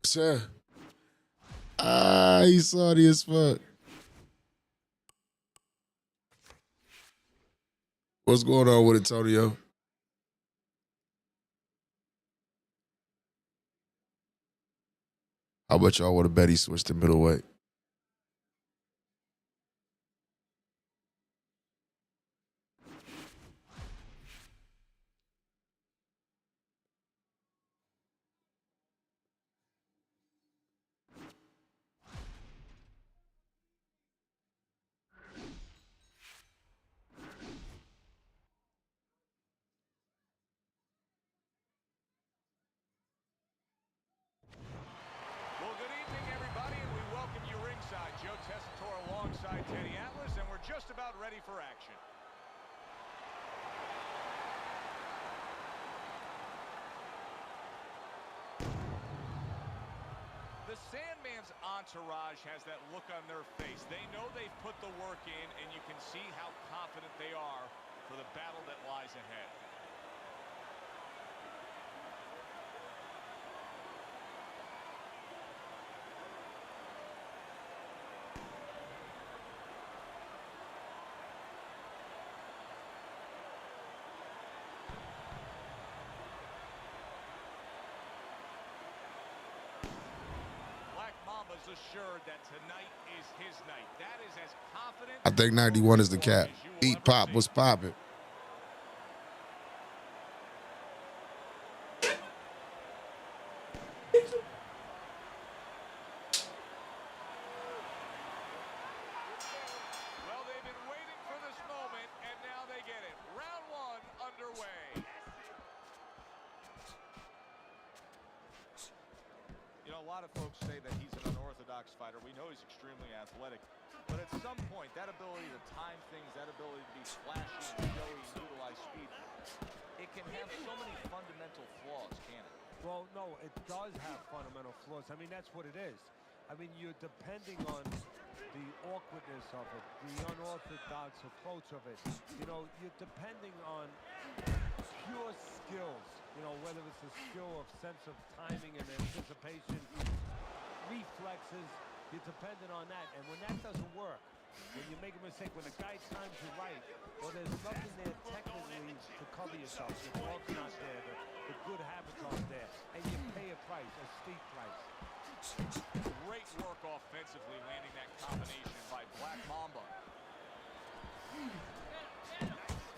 Sir. He's salty as fuck. What's going on with Antonio? How about y'all would have bet he switched to middleweight? Well, good evening, everybody, and we welcome you ringside. Joe Tessitore alongside Teddy Atlas, and we're just about ready for action. The Sandman's entourage has that look on their face. They know they've put the work in, and you can see how confident they are for the battle that lies ahead. Mama's assured that tonight is his night. That is as confident. I think 91 is the cap. Eat Pop was popping. Well, they've been waiting for this moment, and now they get it. Round one underway. You know, a lot of folks say that he's an unorthodox fighter. We know he's extremely athletic. But at some point, that ability to time things, that ability to be flashy and showy and utilize speed, it can have so many fundamental flaws, can it? Well, no, it does have fundamental flaws. I mean, that's what it is. I mean, you're depending on the awkwardness of it, the unorthodox approach of it. You know, you're depending on pure skills. You know, whether it's a skill of sense of timing and anticipation, reflexes, you're dependent on that. And when that doesn't work, when you make a mistake, when the guy times you right, well, there's nothing there technically to cover yourself. The ball's not there, the good habits aren't there, and you pay a price, a steep price. Great work offensively, landing that combination by Black Mamba.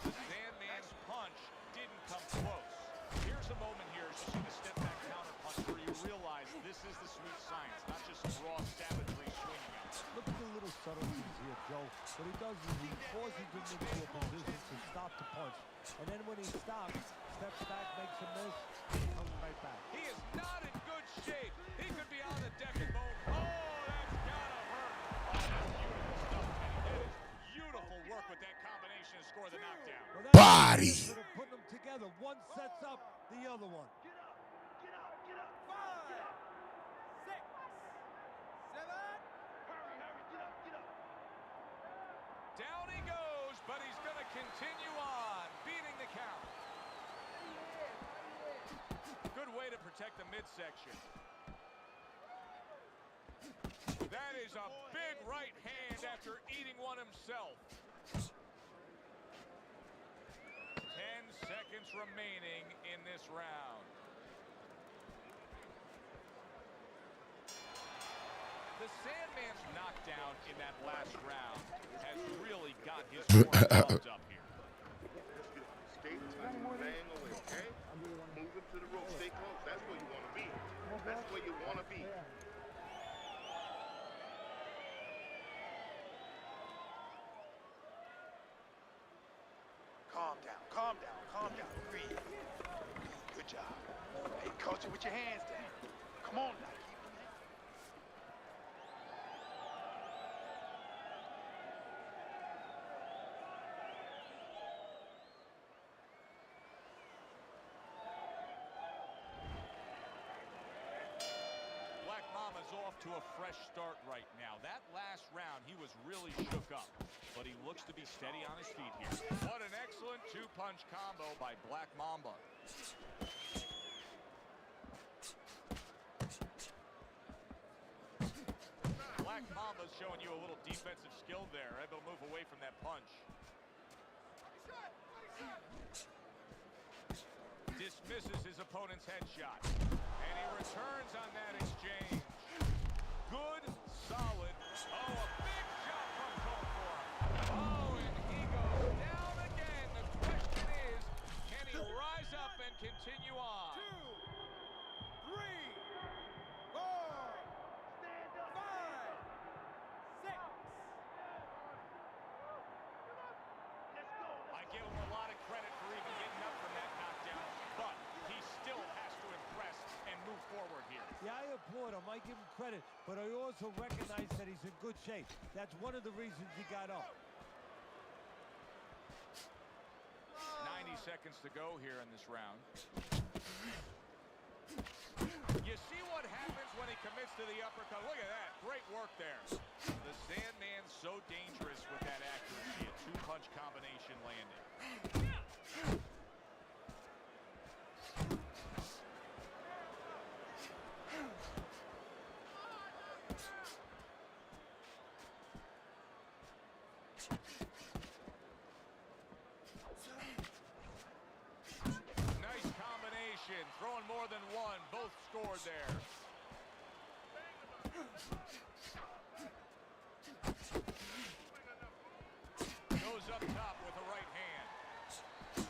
The Sandman's punch didn't come close. Here's a moment here as you see the step back counter punch where you realize this is the sweet science, not just raw savagery swinging out. Look at the little subtleties here, Joe. What he does is he forces him into a position to stop the punch. And then when he stops, steps back, makes a miss, and comes right back. He is not in good shape. He could be on the deck and bone. Oh, that's gotta hurt. Oh, that's beautiful stuff, Kenny. That is beautiful work with that combination to score the knockdown. Well, that's Body. sort of putting them together. One sets up the other one. Down he goes, but he's going to continue on, beating the count. Good way to protect the midsection. That is a big right hand after eating one himself. 10 seconds remaining in this round. The Sandman's knockdown in that last round has really got his corner pumped up here. Stay tight, bang away, okay? Move him to the rope, stay close. That's where you want to be. That's where you want to be. Calm down, breathe. Good job. Hey, coach it with your hands down. Come on now, keep them there. Black Mama's off to a fresh start right now. That last round, he was really shook up, but he looks to be steady on his feet here. What an excellent two-punch combo by Black Mamba. Black Mamba's showing you a little defensive skill there, able to move away from that punch. Dismisses his opponent's headshot, and he returns on that exchange. Good, solid. Oh, a big shot from Cole. Oh, and he goes down again. The question is, can he rise up and continue on? 2, 3, 4, 5, 6. I give him a lot of credit for even getting up from that knockdown, but he still has to impress and move forward here. Yeah, I applaud him. I give him credit, but I also recognize that he's in good shape. That's one of the reasons he got up. 90 seconds to go here in this round. You see what happens when he commits to the uppercut. Look at that. Great work there. The Sandman's so dangerous with that accuracy. A two-punch combination landing. Nice combination. Throwing more than one. Both scored there. Goes up top with a right hand. The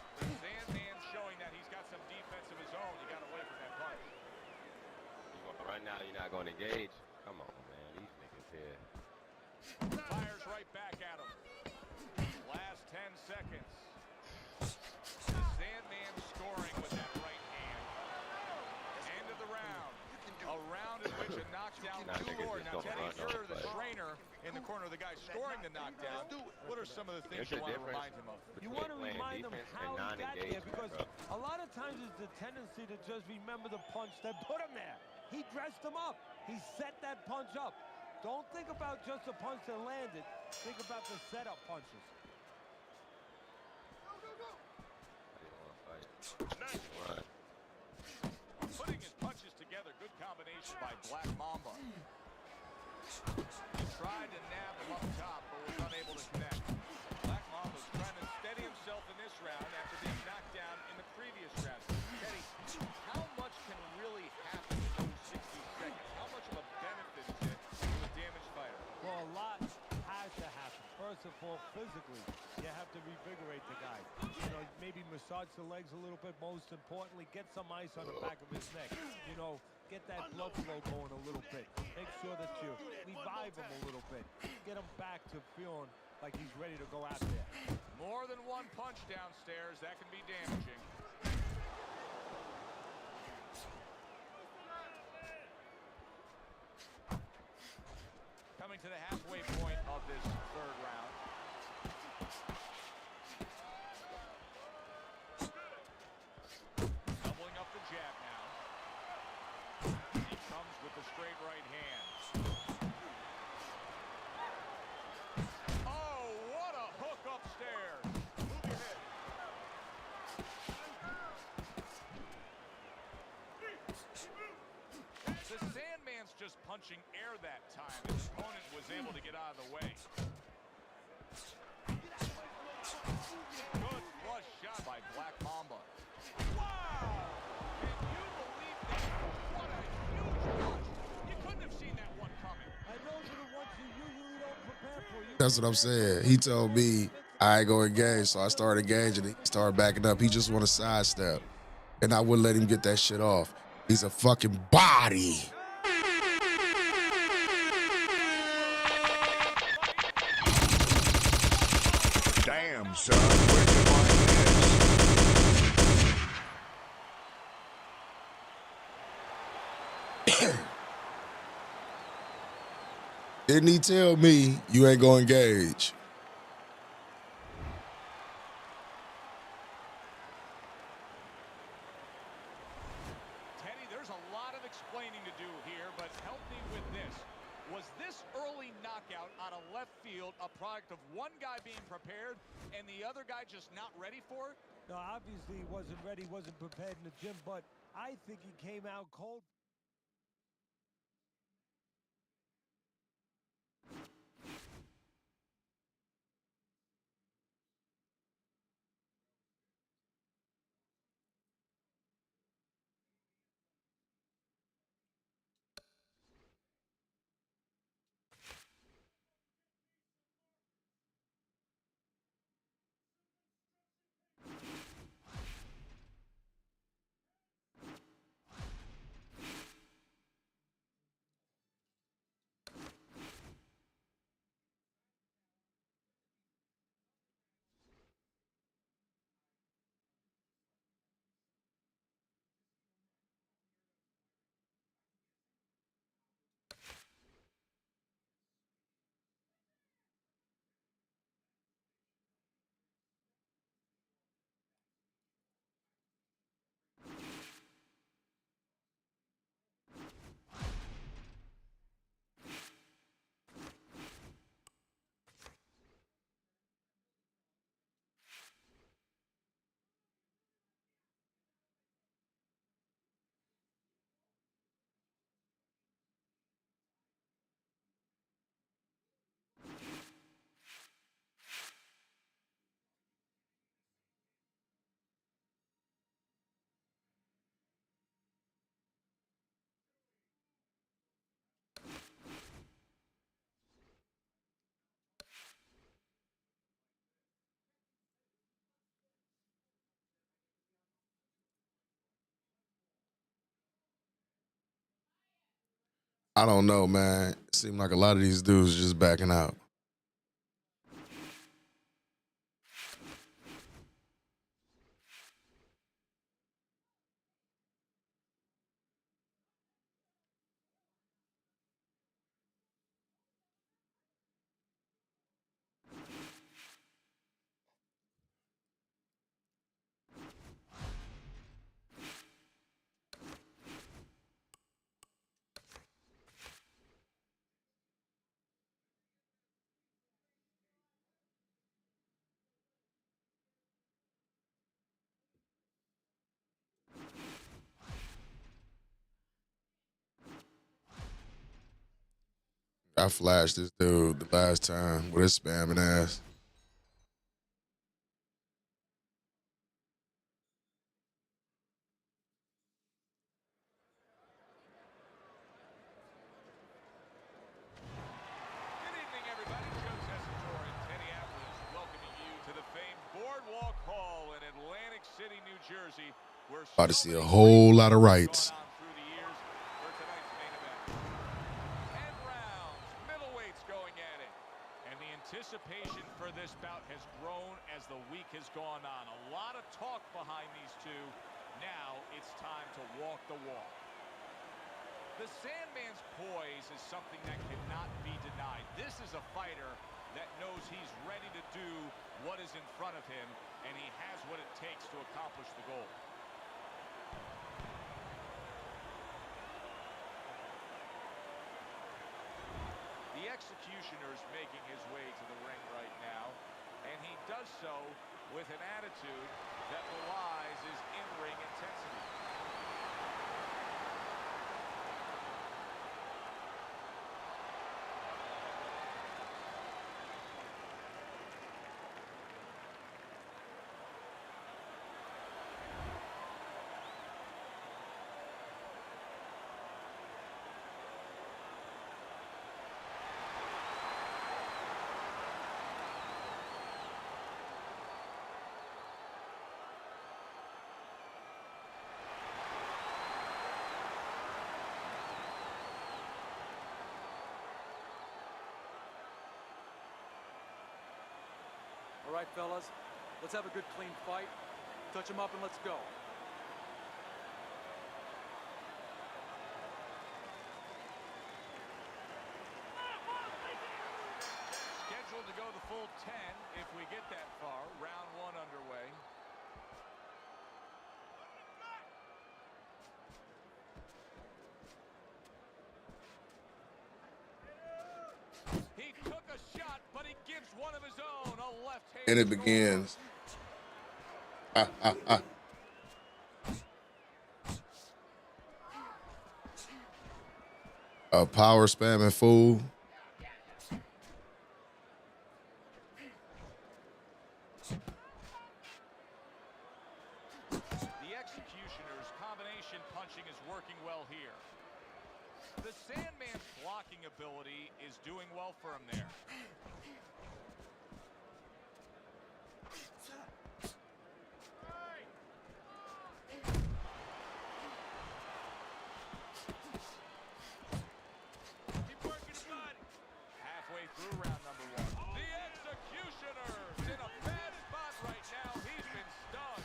Sandman showing that he's got some defense of his own. He got away from that punch. Right now, you're not going to engage. Come on, man. These niggas here. Fires right back at him. Last 10 seconds. The Sandman scoring with that right hand. End of the round. A round in which a knockdown scored. Now, Teddy, you're the trainer in the corner of the guy scoring the knockdown. What are some of the things you want to remind him of? You want to remind him how he got there, because a lot of times it's the tendency to just remember the punch that put him there. He dressed him up. He set that punch up. Don't think about just the punch that landed. Think about the setup punches. Right. Putting his punches together. Good combination by Black Mamba. He tried to nab him up top, but was unable to connect. Black Mamba's trying to steady himself in this round after being knocked down in the previous round. Teddy, how much can really happen in those 60 seconds? How much of a physically. You have to revigorate the guy. You know, maybe massage the legs a little bit. Most importantly, get some ice on the back of his neck. You know, get that blood flow going a little bit. Make sure that you revive him a little bit. Get him back to feeling like he's ready to go out there. More than one punch downstairs, that can be damaging. Coming to the halfway point of this third round. Doubling up the jab now. He comes with the straight right hand. Oh, what a hook upstairs. Move your head. The Sandman's just punching air that time. His opponent was able to get out of the way. Good flush shot by Black Mamba. Wow! Can you believe that? What a huge punch. You couldn't have seen that one coming. I know that the ones you usually don't prepare for. That's what I'm saying. He told me I ain't gonna engage, so I started engaging. He started backing up. He just want to sidestep, and I wouldn't let him get that shit off. He's a fucking body. Damn, son, where'd you find this? Didn't he tell me you ain't gonna engage? Teddy, there's a lot of explaining to do here, but help me with this. Was this early knockout out of left field a product of one guy being prepared and the other guy just not ready for it? No, obviously he wasn't ready, wasn't prepared in the gym, but I think he came out cold. I don't know, man. It seemed like a lot of these dudes just backing out. I flashed this dude the last time with his spamming ass. Good evening, everybody. Joe Tessitore and Teddy Atlas Boardwalk Hall in Atlantic City, New Jersey, where About to see a whole lot of rights. through the years for tonight's main event. 10 rounds, middleweights going at it. And the anticipation for this bout has grown as the week has gone on. A lot of talk behind these two. Now it's time to walk the walk. The Sandman's poise is something that cannot be denied. This is a fighter that knows he's ready to do what is in front of him, and he has what it takes to accomplish the goal. The executioner's making his way to the ring right now, and he does so with an attitude that belies his in-ring intensity. All right, fellas, let's have a good, clean fight. Touch them up and let's go. Scheduled to go the full 10 if we get that far. Round 1 underway. He took a shot, but he gives one of his own. A left hand. And it begins. A power spamming fool. The executioner's combination punching is working well here. The Sandman's blocking ability is doing well for him there. Halfway through round number 1. The executioner's in a bad spot right now. He's been stunned.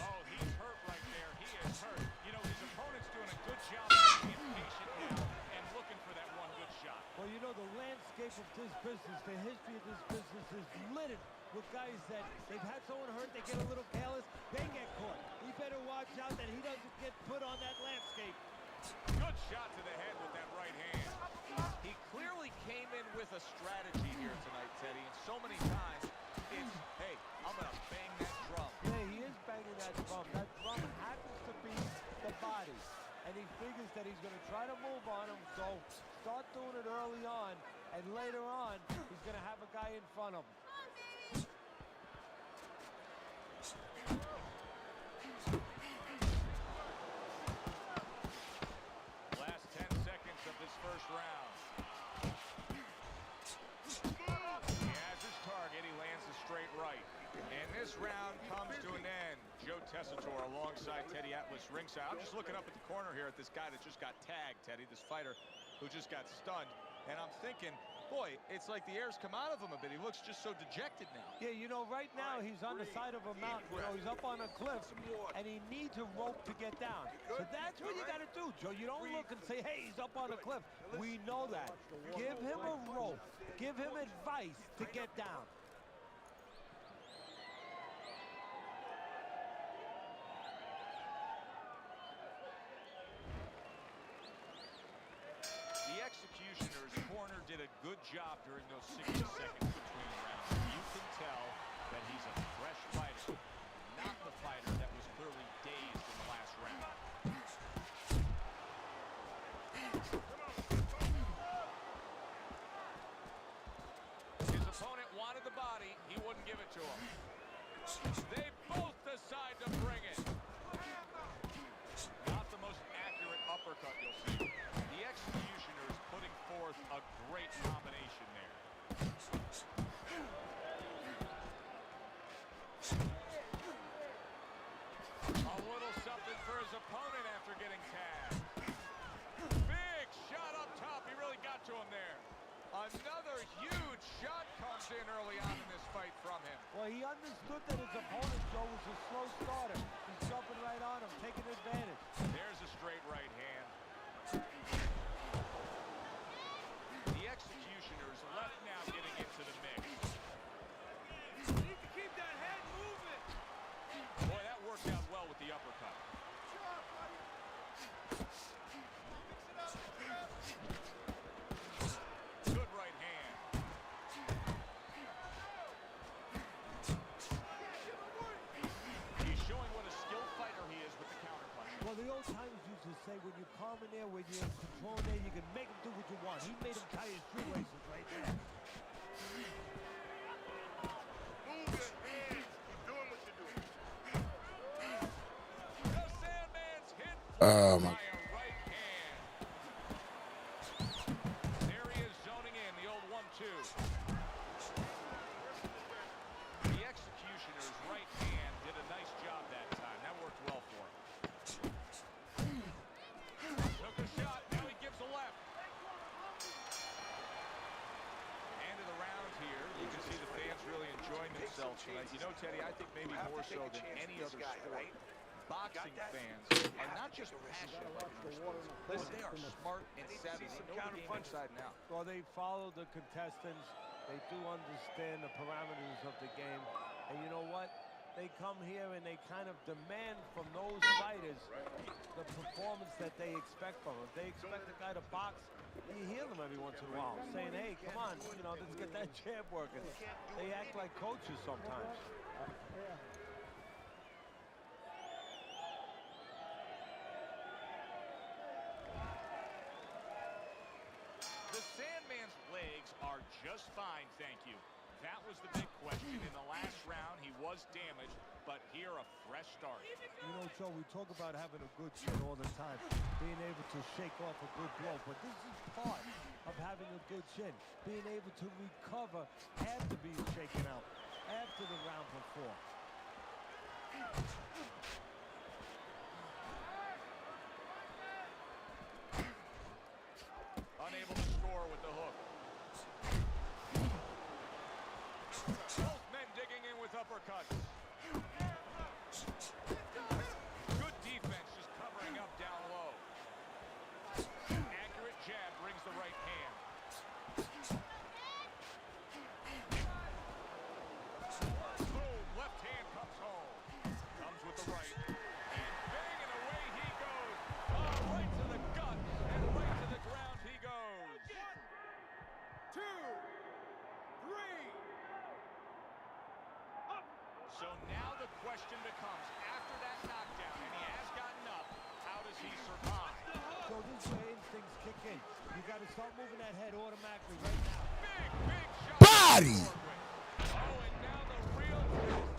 Oh, he's hurt right there. He is hurt. You know, his opponent's doing a good job of being patient now and looking for that one good shot. Well, you know, the landscape of this business, the history of this business is littered with guys that they've had someone hurt, they get a little careless, they get caught. He better watch out that he doesn't get put on that landscape. Good shot to the head with that right hand. He clearly came in with a strategy here tonight, Teddy, and so many times it's, hey, I'm going to bang that drum. Yeah, he is banging that drum. That drum happens to be the body. And he figures that he's going to try to move on him, so start doing it early on, and later on, he's going to have a guy in front of him. Last 10 seconds of this first round. He has his target. He lands a straight right. And this round comes to an end. Joe Tessitore alongside Teddy Atlas ringside. I'm just looking up at the corner here at this guy that just got tagged, Teddy, this fighter who just got stunned. And I'm thinking, boy, it's like the air's come out of him a bit. He looks just so dejected now. Yeah, you know, right now he's on the side of a mountain. You know, he's up on a cliff, and he needs a rope to get down. So that's what you got to do, Joe. You don't look and say, hey, he's up on a cliff. We know that. Give him a rope. Give him advice to get down. The executioner's corner did a good job during those 60 seconds between rounds. You can tell that he's a fresh fighter, not the fighter that was clearly dazed in the last round. His opponent wanted the body. He wouldn't give it to him. They both decide to bring it. Not the most accurate uppercut you'll see. The executioner is putting forth a great combination there. A little something for his opponent after getting tagged. Big shot up top. He really got to him there. Another huge shot comes in early on in this fight from him. Well, he understood that his opponent, Joe, was a slow starter. He's jumping right on him, taking advantage. There's a straight right hand. The executioners left now getting into the mix. You need to keep that head moving. Boy, that worked out well with the uppercut. Good right hand. He's showing what a skilled fighter he is with the counterpunch. Well, the old timers used to say, when you're calm in there, when you're in control in there, you can make him do what you want. He made him tie his shoelaces right there. Move your hands. Keep doing what you're doing. The Sandman's hit Oh my. by a right hand. There he is zoning in, the old 1-2. The executioner's right hand did a nice job that time. That worked well for him. Took a shot, now he gives a left. End of the round here. You can see the fans really enjoying themselves tonight. You know, Teddy, I think maybe more so than any other sport, boxing fans are not just passionate about their sports, but they are smart and savvy. They know the game inside and out. Well, they follow the contestants. They do understand the parameters of the game. And you know what? They come here and they kind of demand from those fighters the performance that they expect from them. If they expect a guy to box, you hear them every once in a while saying, hey, come on, you know, let's get that jab working. They act like coaches sometimes. The Sandman's legs are just fine, thank you. That was the big question. In the last round, he was damaged, but here a fresh start. You know, Joe, we talk about having a good chin all the time, being able to shake off a good blow, but this is part of having a good chin, being able to recover after being shaken out, after the round before. Unable to score with the hook. Both men digging in with uppercuts. Good defense, just covering up down low. Accurate jab brings the right hand. Boom, left hand comes home. Comes with the right. And bang, and away he goes. Oh, right to the gut, and right to the ground he goes. 2, 3. So now the question becomes, after that knockdown, and he has gotten up, how does he survive? So this is where instincts kick in. You got to start moving that head automatically right now. Big shot. Body! Oh, and now the real twist.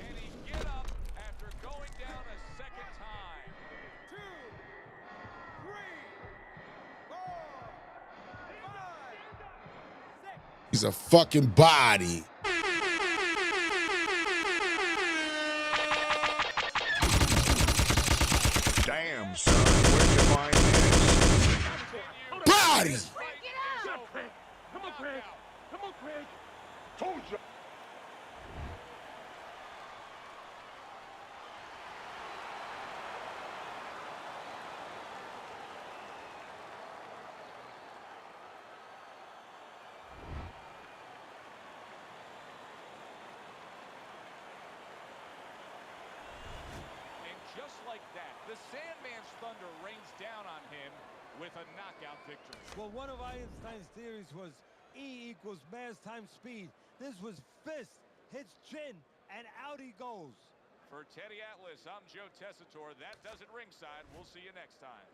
Can he get up after going down a second time? 2, 3, 4, 5, 6. He's a fucking body. Damn, son, where'd you find this? Body! Come on, Craig. Come on, Craig. Told you. And just like that, the Sandman's thunder rains down on him with a knockout victory. Well, one of Einstein's theories was E equals mass times speed. This was fist, hits chin, and out he goes. For Teddy Atlas, I'm Joe Tessitore. That does it ringside. We'll see you next time.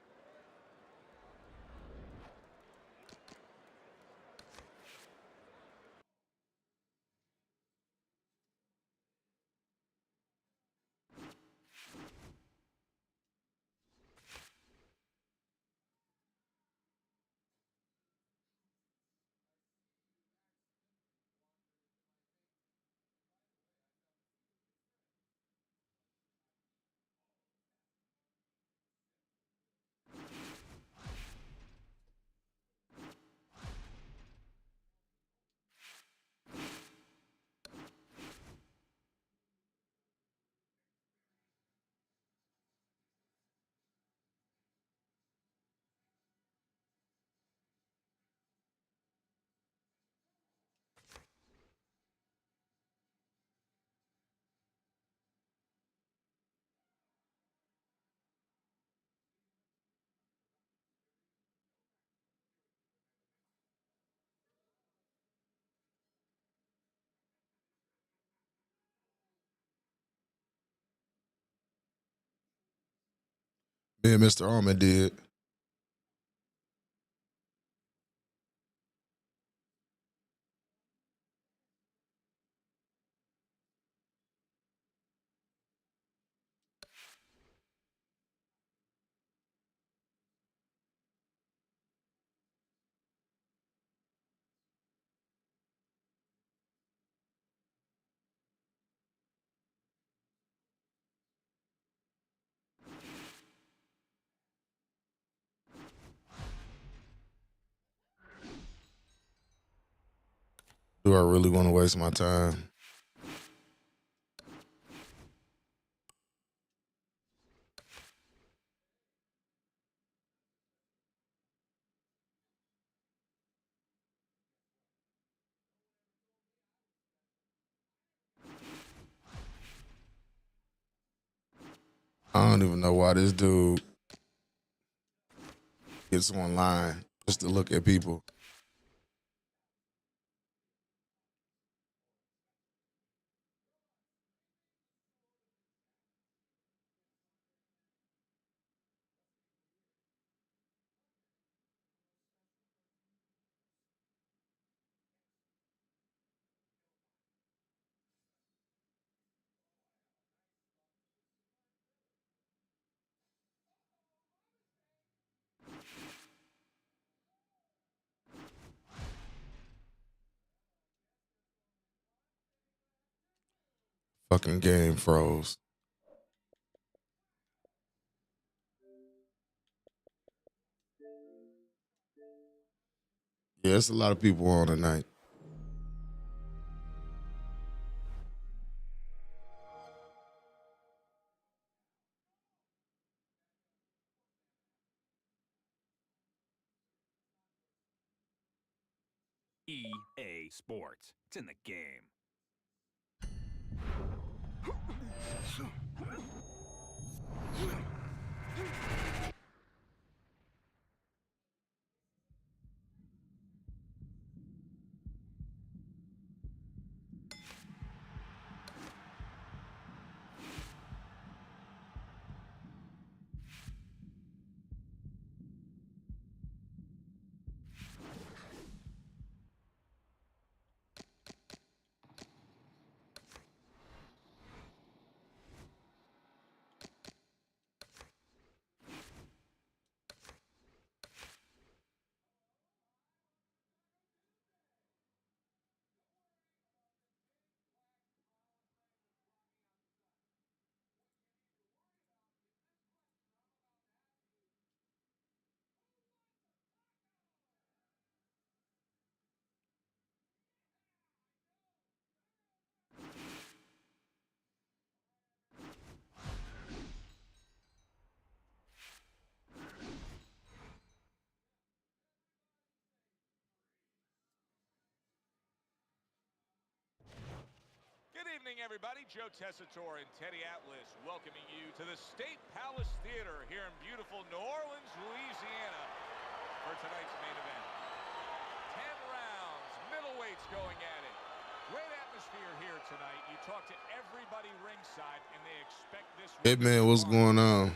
Me and Mr. Almond did. Do I really want to waste my time? I don't even know why this dude gets online just to look at people. Fucking game froze. Yeah, it's a lot of people on tonight. EA Sports. It's in the game. Good evening, everybody. Joe Tessitore and Teddy Atlas welcoming you to the State Palace Theater here in beautiful New Orleans, Louisiana for tonight's main event. 10 rounds, middleweights going at it. Great atmosphere here tonight. You talk to everybody ringside, and they expect this. Hey, man, what's going on?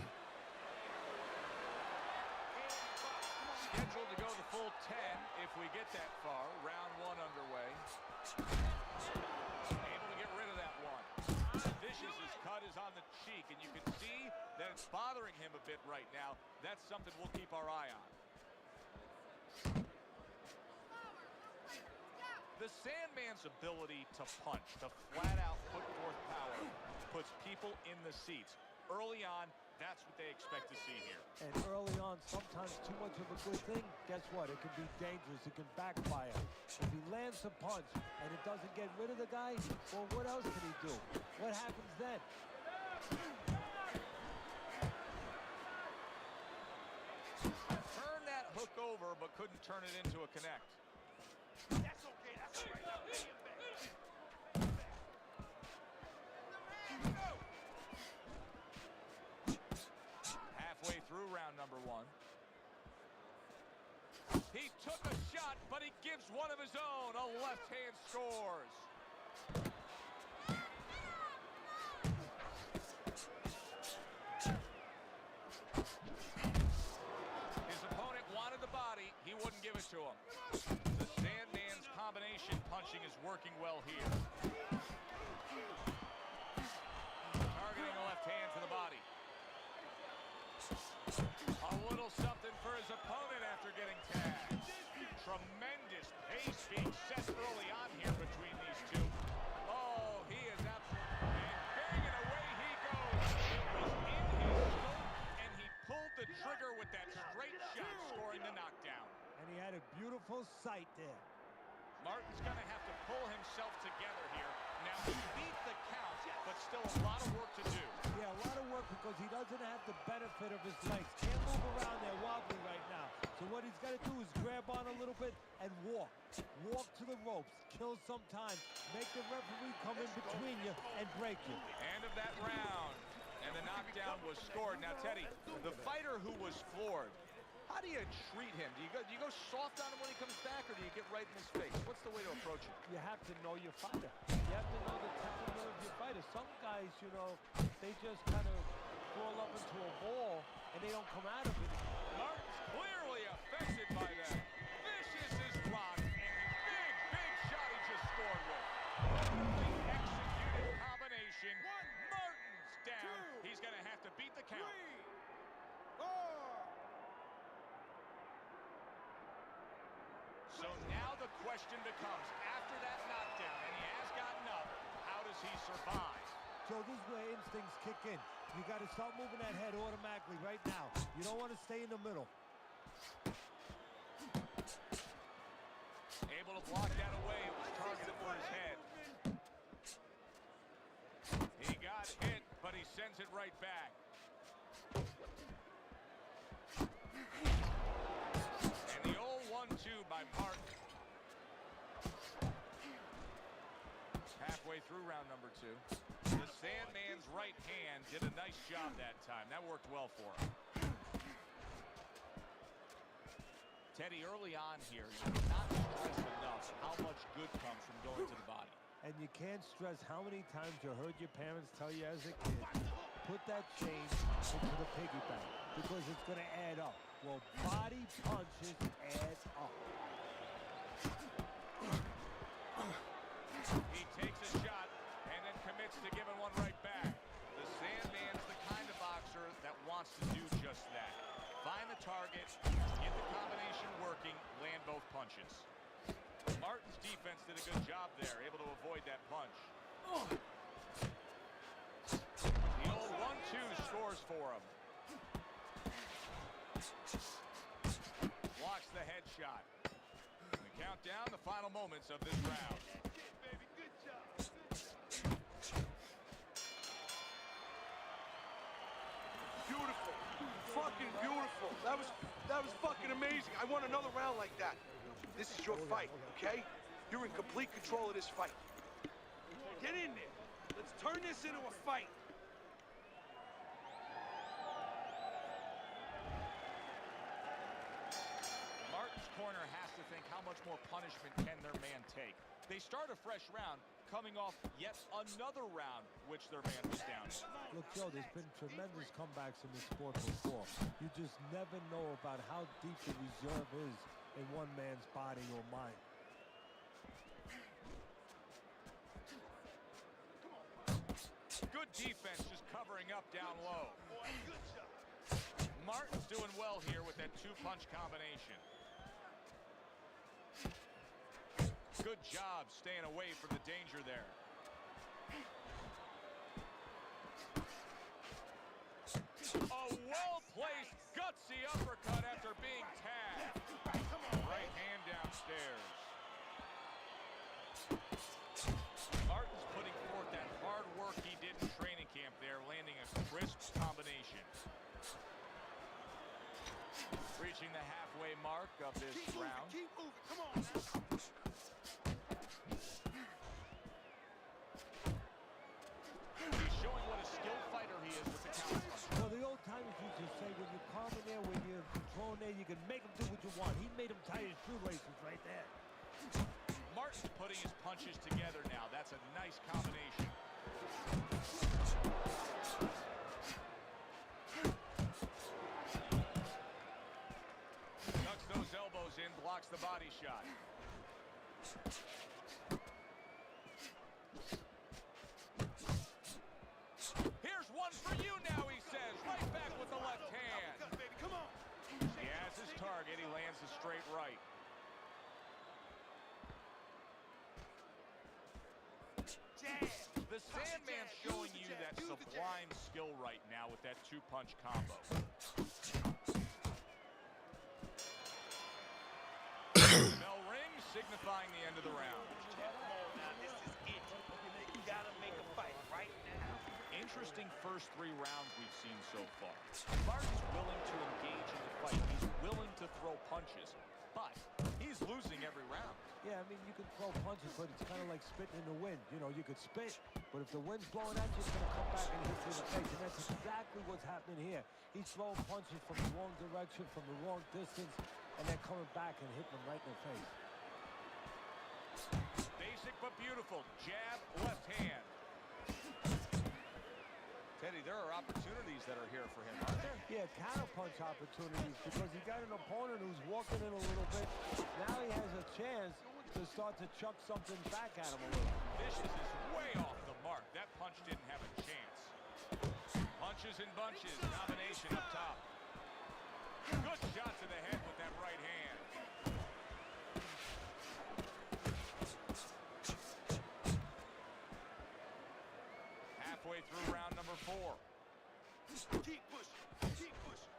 Scheduled to go the full 10 if we get that far. Round 1 underway. Able to get rid of that one. Vicious's cut is on the cheek, and you can see that it's bothering him a bit right now. That's something we'll keep our eye on. The Sandman's ability to punch, to flat out put forth power, puts people in the seats. Early on, that's what they expect to see here. And early on, sometimes too much of a good thing, guess what? It can be dangerous. It can backfire. If he lands a punch and it doesn't get rid of the guy, well, what else can he do? What happens then? Turn that hook over, but couldn't turn it into a connect. That's okay. That's all right. Halfway through round number 1. He took a shot, but he gives one of his own. A left hand scores. punching is working well here. Targeting the left hand to the body. A little something for his opponent after getting tagged. Tremendous pace being set early on here between these two. Oh, he is absolutely... And banging away he goes. It was in his throat, and he pulled the trigger with that straight shot, scoring the knockdown. And he had a beautiful sight there. Martin's going to have to pull himself together here. Now, he beat the count, but still a lot of work to do. Yeah, a lot of work because he doesn't have the benefit of his legs. Can't move around there wobbly right now. So what he's got to do is grab on a little bit and walk. Walk to the ropes. Kill some time. Make the referee come in between you and break you. End of that round. And the knockdown was scored. Now, Teddy, the fighter who was floored, how do you treat him? Do you go soft on him when he comes back, or do you get right in his face? What's the way to approach him? You have to know your fighter. You have to know the temperament of your fighter. Some guys, you know, they just kind of crawl up into a ball and they don't come out of it. Martin's clearly affected by that. Vicious is blocked, and big shot he just scored with. Perfectly executed combination. Martin's down. He's going to have to beat the count. 3, 4. So now the question becomes, after that knockdown, and he has gotten up, how does he survive? So this is where instincts kick in. You got to start moving that head automatically right now. You don't want to stay in the middle. Able to block that away. It was targeted for his head. He got hit, but he sends it right back. And the old 1-2 by Martin. Halfway through round number 2. The Sandman's right hand did a nice job that time. That worked well for him. Teddy, early on here, you cannot stress enough how much good comes from going to the body. And you can't stress how many times you heard your parents tell you as a kid, put that change into the piggy bank because it's going to add up. Well, body punches add up. He takes a shot and then commits to giving one right back. The Sandman's the kind of boxer that wants to do just that. Find the target, get the combination working, land both punches. Martin's defense did a good job there, able to avoid that punch. The old 1-2 scores for him. Blocks the headshot. The countdown, the final moments of this round. Baby, good job. Beautiful. Fucking beautiful. That was fucking amazing. I want another round like that. This is your fight, okay? You're in complete control of this fight. Get in there. Let's turn this into a fight. Martin's corner has to think, how much more punishment can their man take? They start a fresh round, coming off yet another round, which their man was down. Look, Joe, there's been tremendous comebacks in this sport before. You just never know about how deep the reserve is in one man's body or mind. Good defense, just covering up down low. Martin's doing well here with that 2-punch combination. Good job staying away from the danger there. A well-placed, gutsy uppercut after being tagged. Right hand downstairs. Martin's putting forth that hard work he did in training camp there, landing a crisp combination. Reaching the halfway mark of this round. Keep moving, come on now. He's showing what a skilled fighter he is with the counter punch. Well, the old timers used to say, when you're calm in there, when you're controlling there, you can make him do what you want. He made him tie his shoelaces right there. Martin's putting his punches together now. That's a nice combination. Tucks those elbows in, blocks the body shot. it. He lands a straight right. The Sandman's showing you that sublime skill right now with that two-punch combo. Bell ring signifying the end of the round. Come on now, this is it. You gotta make a fight right now. Interesting first 3 rounds we've seen so far. Martin's willing to engage in the fight. He's willing to throw punches, but he's losing every round. Yeah, I mean, you can throw punches, but it's kind of like spitting in the wind. You know, you could spit, but if the wind's blowing at you, it's going to come back and hit you in the face. And that's exactly what's happening here. He's throwing punches from the wrong direction, from the wrong distance, and they're coming back and hitting him right in the face. Basic but beautiful. Jab, left hand. Teddy, there are opportunities that are here for him, aren't there? Yeah, counterpunch opportunities, because he got an opponent who's walking in a little bit. Now he has a chance to start to chuck something back at him a little. Vicious is way off the mark. That punch didn't have a chance. Punches and bunches. Combination up top. Good shot to the head with that right hand. Halfway through round number 4. Keep pushing. Keep pushing.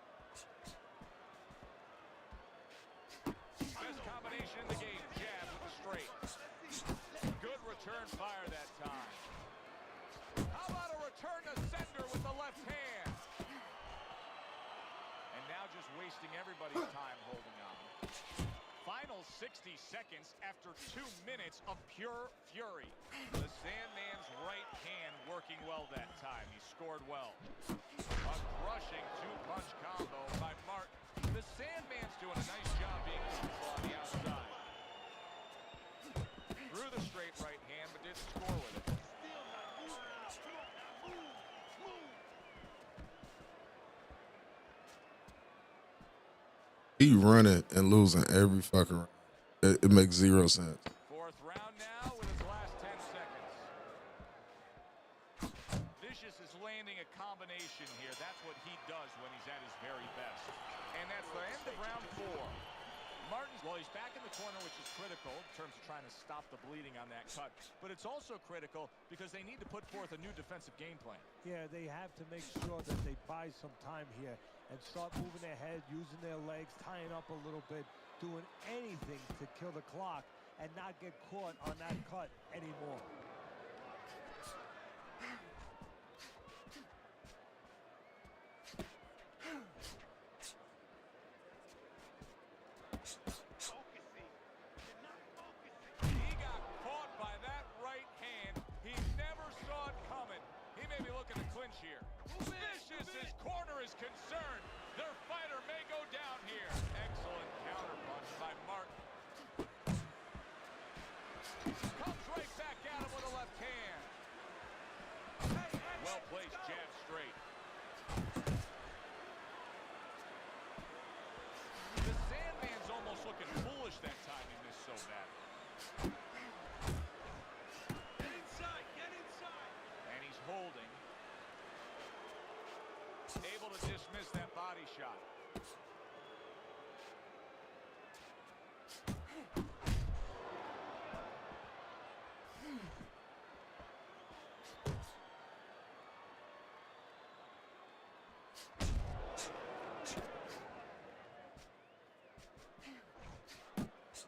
Best combination in the game. Jab with the straight. Good return fire that time. How about a return to sender with the left hand? And now just wasting everybody's time holding on. Final 60 seconds after 2 minutes of pure fury. The Sandman's right hand working well that time. He scored well. A crushing two-punch combo by Martin. The Sandman's doing a nice job being comfortable on the outside. Threw the straight right hand, but didn't score with it. Still not moving. Come on now, move. He running and losing every fucking round. It makes 0 sense. 4th round now with his last 10 seconds. Vicious is landing a combination here. That's what he does when he's at his very best. And that's the end of round 4. Martin's, well, he's back in the corner, which is critical in terms of trying to stop the bleeding on that cut. But it's also critical because they need to put forth a new defensive game plan. Yeah, they have to make sure that they buy some time here and start moving their head, using their legs, tying up a little bit, doing anything to kill the clock and not get caught on that cut anymore. He got caught by that right hand. He never saw it coming. He may be looking to clinch here. Vicious' corner is concerned. Their fighter may go down here. Excellent counterpunch by Martin. Comes right back at him with a left hand. Well placed jab straight. The Sandman's almost looking foolish that time he missed so bad. Get inside. Get inside. And he's holding. Able to dismiss that body shot.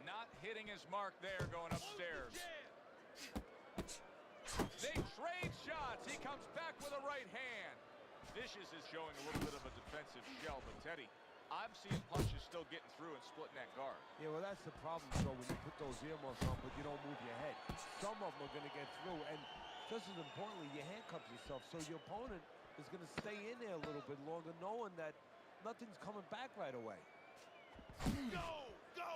Not hitting his mark there going upstairs. They trade shots. He comes back with a right hand. Vicious is showing a little bit of a defensive shell, but Teddy, I'm seeing punches still getting through and splitting that guard. Yeah, well, that's the problem, so when you put those earmuffs on, but you don't move your head. Some of them are going to get through, and just as importantly, you handcuff yourself, so your opponent is going to stay in there a little bit longer, knowing that nothing's coming back right away. Go. So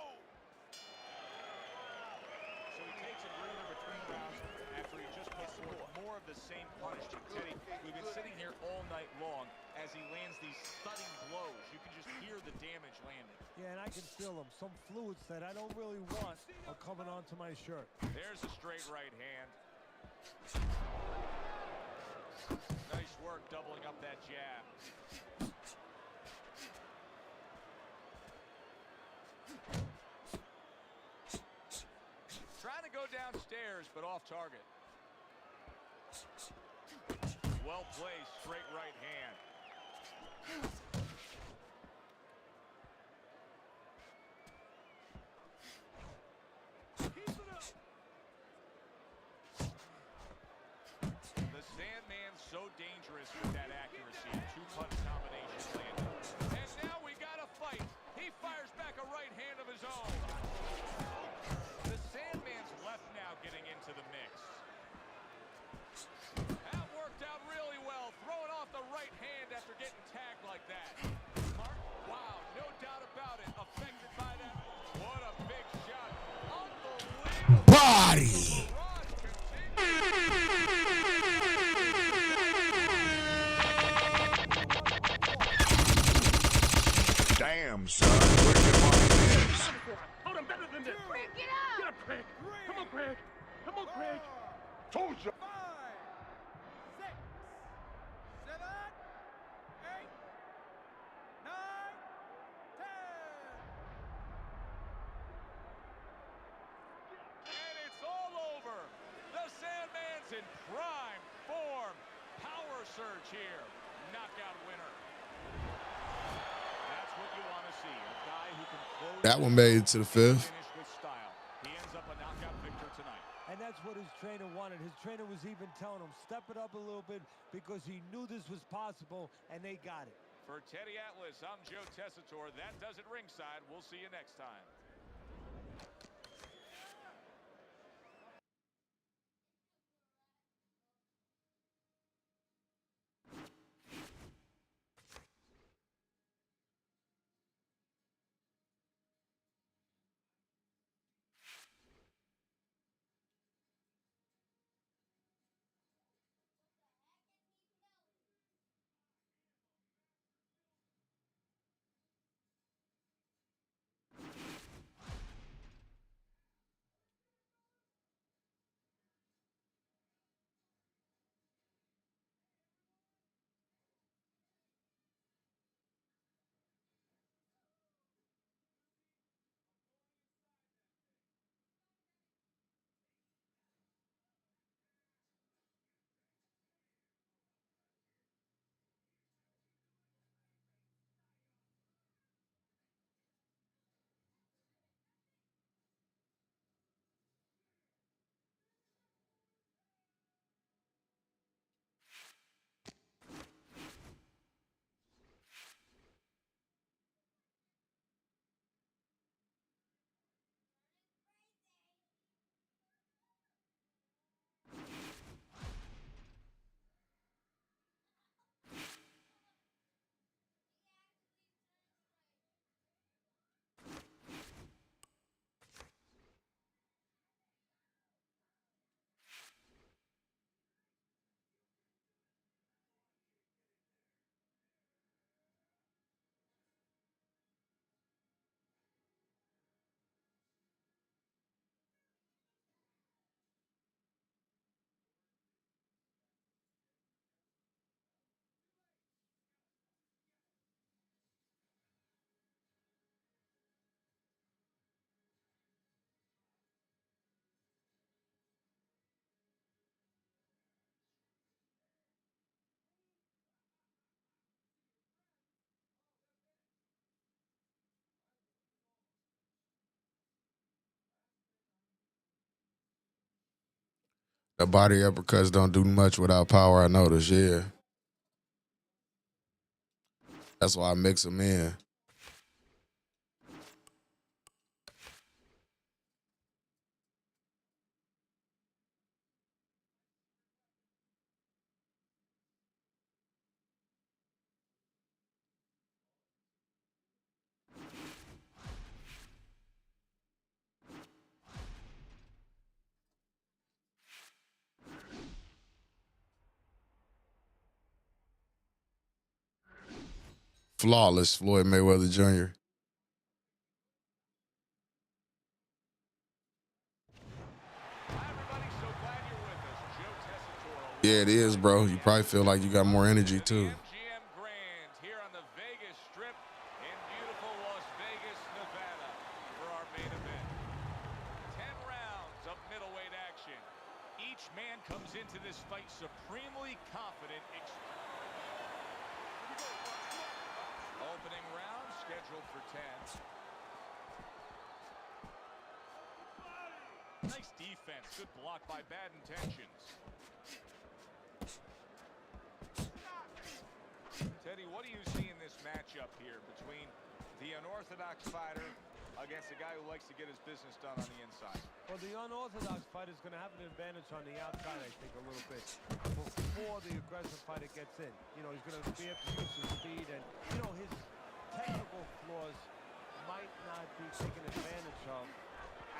he takes a breather between rounds after he just put forth more of the same punishment. Teddy, we've been sitting here all night long as he lands these stunning blows. You can just hear the damage landing. Yeah, and I can feel them. Some fluids that I don't really want are coming onto my shirt. There's a straight right hand. Nice work doubling up that jab. fires, but off target. Well placed, straight right hand. The Sandman's so dangerous with that accuracy. Two-punch combination landed. And now we got a fight. He fires back a right hand of his own. The Sandman's left now getting into the mix. That worked out really well. Throwing off the right hand after getting tagged like that. Wow, no doubt about it. Affected by that. What a big shot. Unbelievable. Body. Damn, son, where'd you find this? Hold him better than this. Greg, get up! Get up, Craig. Come on, Craig. Come on, Craig. Told you. 5, 6, 7, 8, 9, 10. And it's all over. The Sandman's in prime form. Power surge here. Knockout winner. That's what you want to see. A guy who can close. That one made it to the fifth. Finish with style. He ends up a knockout victor tonight. And that's what his trainer wanted. His trainer was even telling him, step it up a little bit, because he knew this was possible, and they got it. For Teddy Atlas, I'm Joe Tessitore. That does it ringside. We'll see you next time. The body uppercuts don't do much without power, I notice, yeah. That's why I mix them in. Flawless Floyd Mayweather Jr. Yeah, it is, bro. You probably feel like you got more energy, too. MGM Grand here on the Vegas Strip in beautiful Las Vegas, Nevada for our main event. 10 rounds of middleweight action. Extremely confident. Opening round scheduled for 10. Nice defense. Good block by Bad Intentions. Teddy, what do you see in this matchup here between the unorthodox fighter against a guy who likes to get his business done on the inside? Well, the unorthodox fighter is going to have an advantage on the outside, I think, a little bit before the aggressive fighter gets in. You know, he's going to be able to use his speed, and, you know, his technical flaws might not be taken advantage of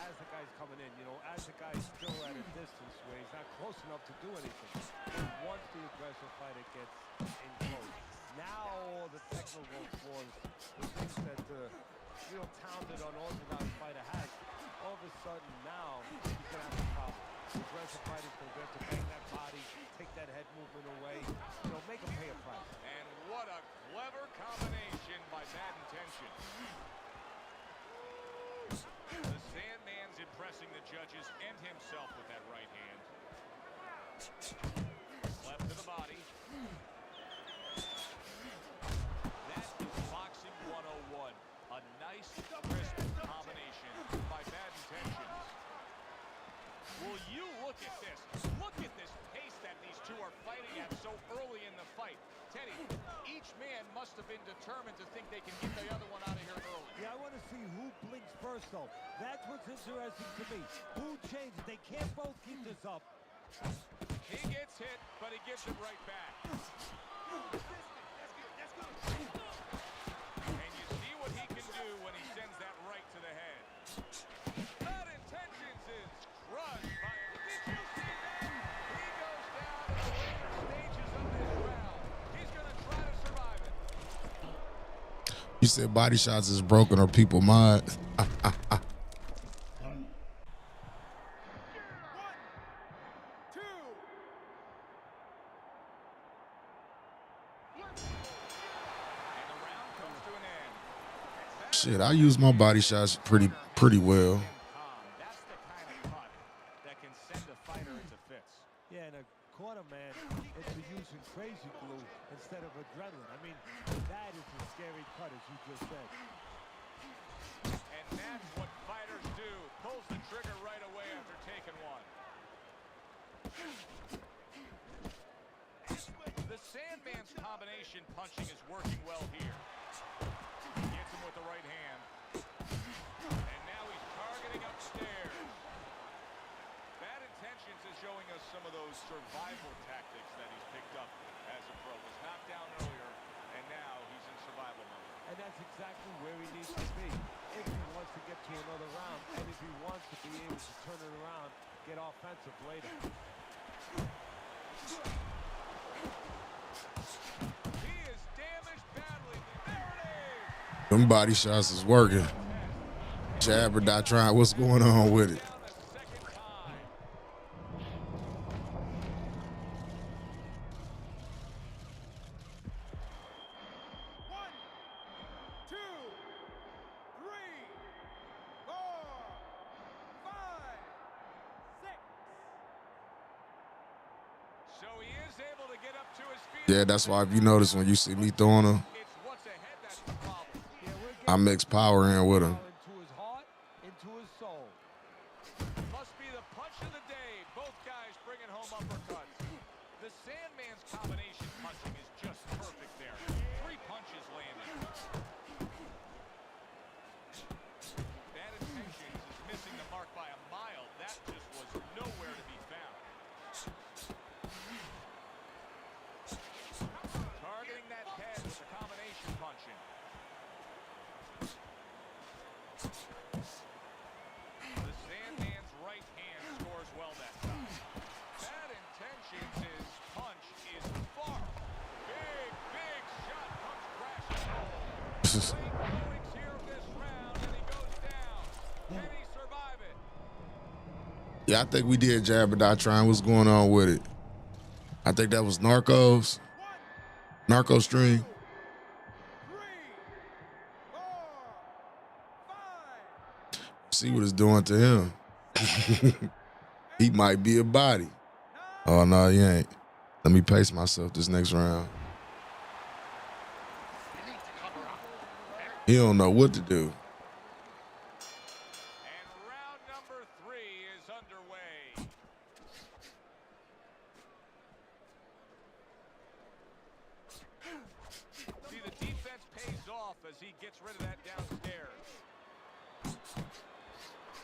as the guy's coming in. You know, as the guy's still at a distance where he's not close enough to do anything. But once the aggressive fighter gets in close, now all the technical flaws, the things that the real talented unorthodox fighter has, all of a sudden now he's going to have a problem. The aggressive fighter's going to have to bang that body, take that head movement away, you know, make him pay a price. And what a clever combination by Bad Intentions. The Sandman's impressing the judges and himself with that right hand. Left to the body. That is boxing 101. A nice, crisp combination by Bad Intentions. Will you look at this? Look at this pace that these two are fighting at so early in the fight. Teddy, each man must have been determined to think they can get the other one out of here early. Yeah, I want to see who blinks first, though. That's what's interesting to me. Who changes? They can't both keep this up. He gets hit, but he gives it right back. And you see what he can do when he sends that right to the head. Bad Intentions is crushed by it. Did you see that? He goes down in the later stages of this round. He's going to try to survive it. You said body shots is broken or people mind. Shit, I use my body shots pretty well. That's the kind of cut that can send a fighter into fits. Yeah, and a quarter man into using crazy glue instead of adrenaline. I mean, that is a scary cut, as you just said. And that's what fighters do. Pulls the trigger right away after taking one. The Sandman's combination punching is working well here. Gets him with the right hand. And now he's targeting upstairs. Bad Intentions is showing us some of those survival tactics that he's picked up as a pro. Was knocked down earlier, and now he's in survival mode. And that's exactly where he needs to be if he wants to get to another round, and if he wants to be able to turn it around, get offensive later. He is damaged badly. There it is! Them body shots is working. Jab or not trying. What's going on with it? So he is able to get up to his feet. Yeah, that's why if you notice when you see me throwing them, It's what's ahead that's the problem. I mix power in with them. Into his heart, into his soul. Must be the punch of the day. Both guys bringing home uppercuts. The Sandman's combination punching is just perfect there. 3 punches landing. Bad Intentions is missing the mark by a mile. That just was nowhere to be found. Targeting that head with the combination punching. The Sandman's right hand scores well that time. Bad Intentions' punch is far. Big shot comes crashing home. Late goings here of this round, and he goes down. Can he survive it? Yeah, I think we did jab or not trying. What's going on with it? I think that was Narcos. Narco Stream. See what it's doing to him. He might be a body. Oh, no, he ain't. Let me pace myself this next round. He don't know what to do. And round number 3 is underway. See, the defense pays off as he gets rid of that downstairs.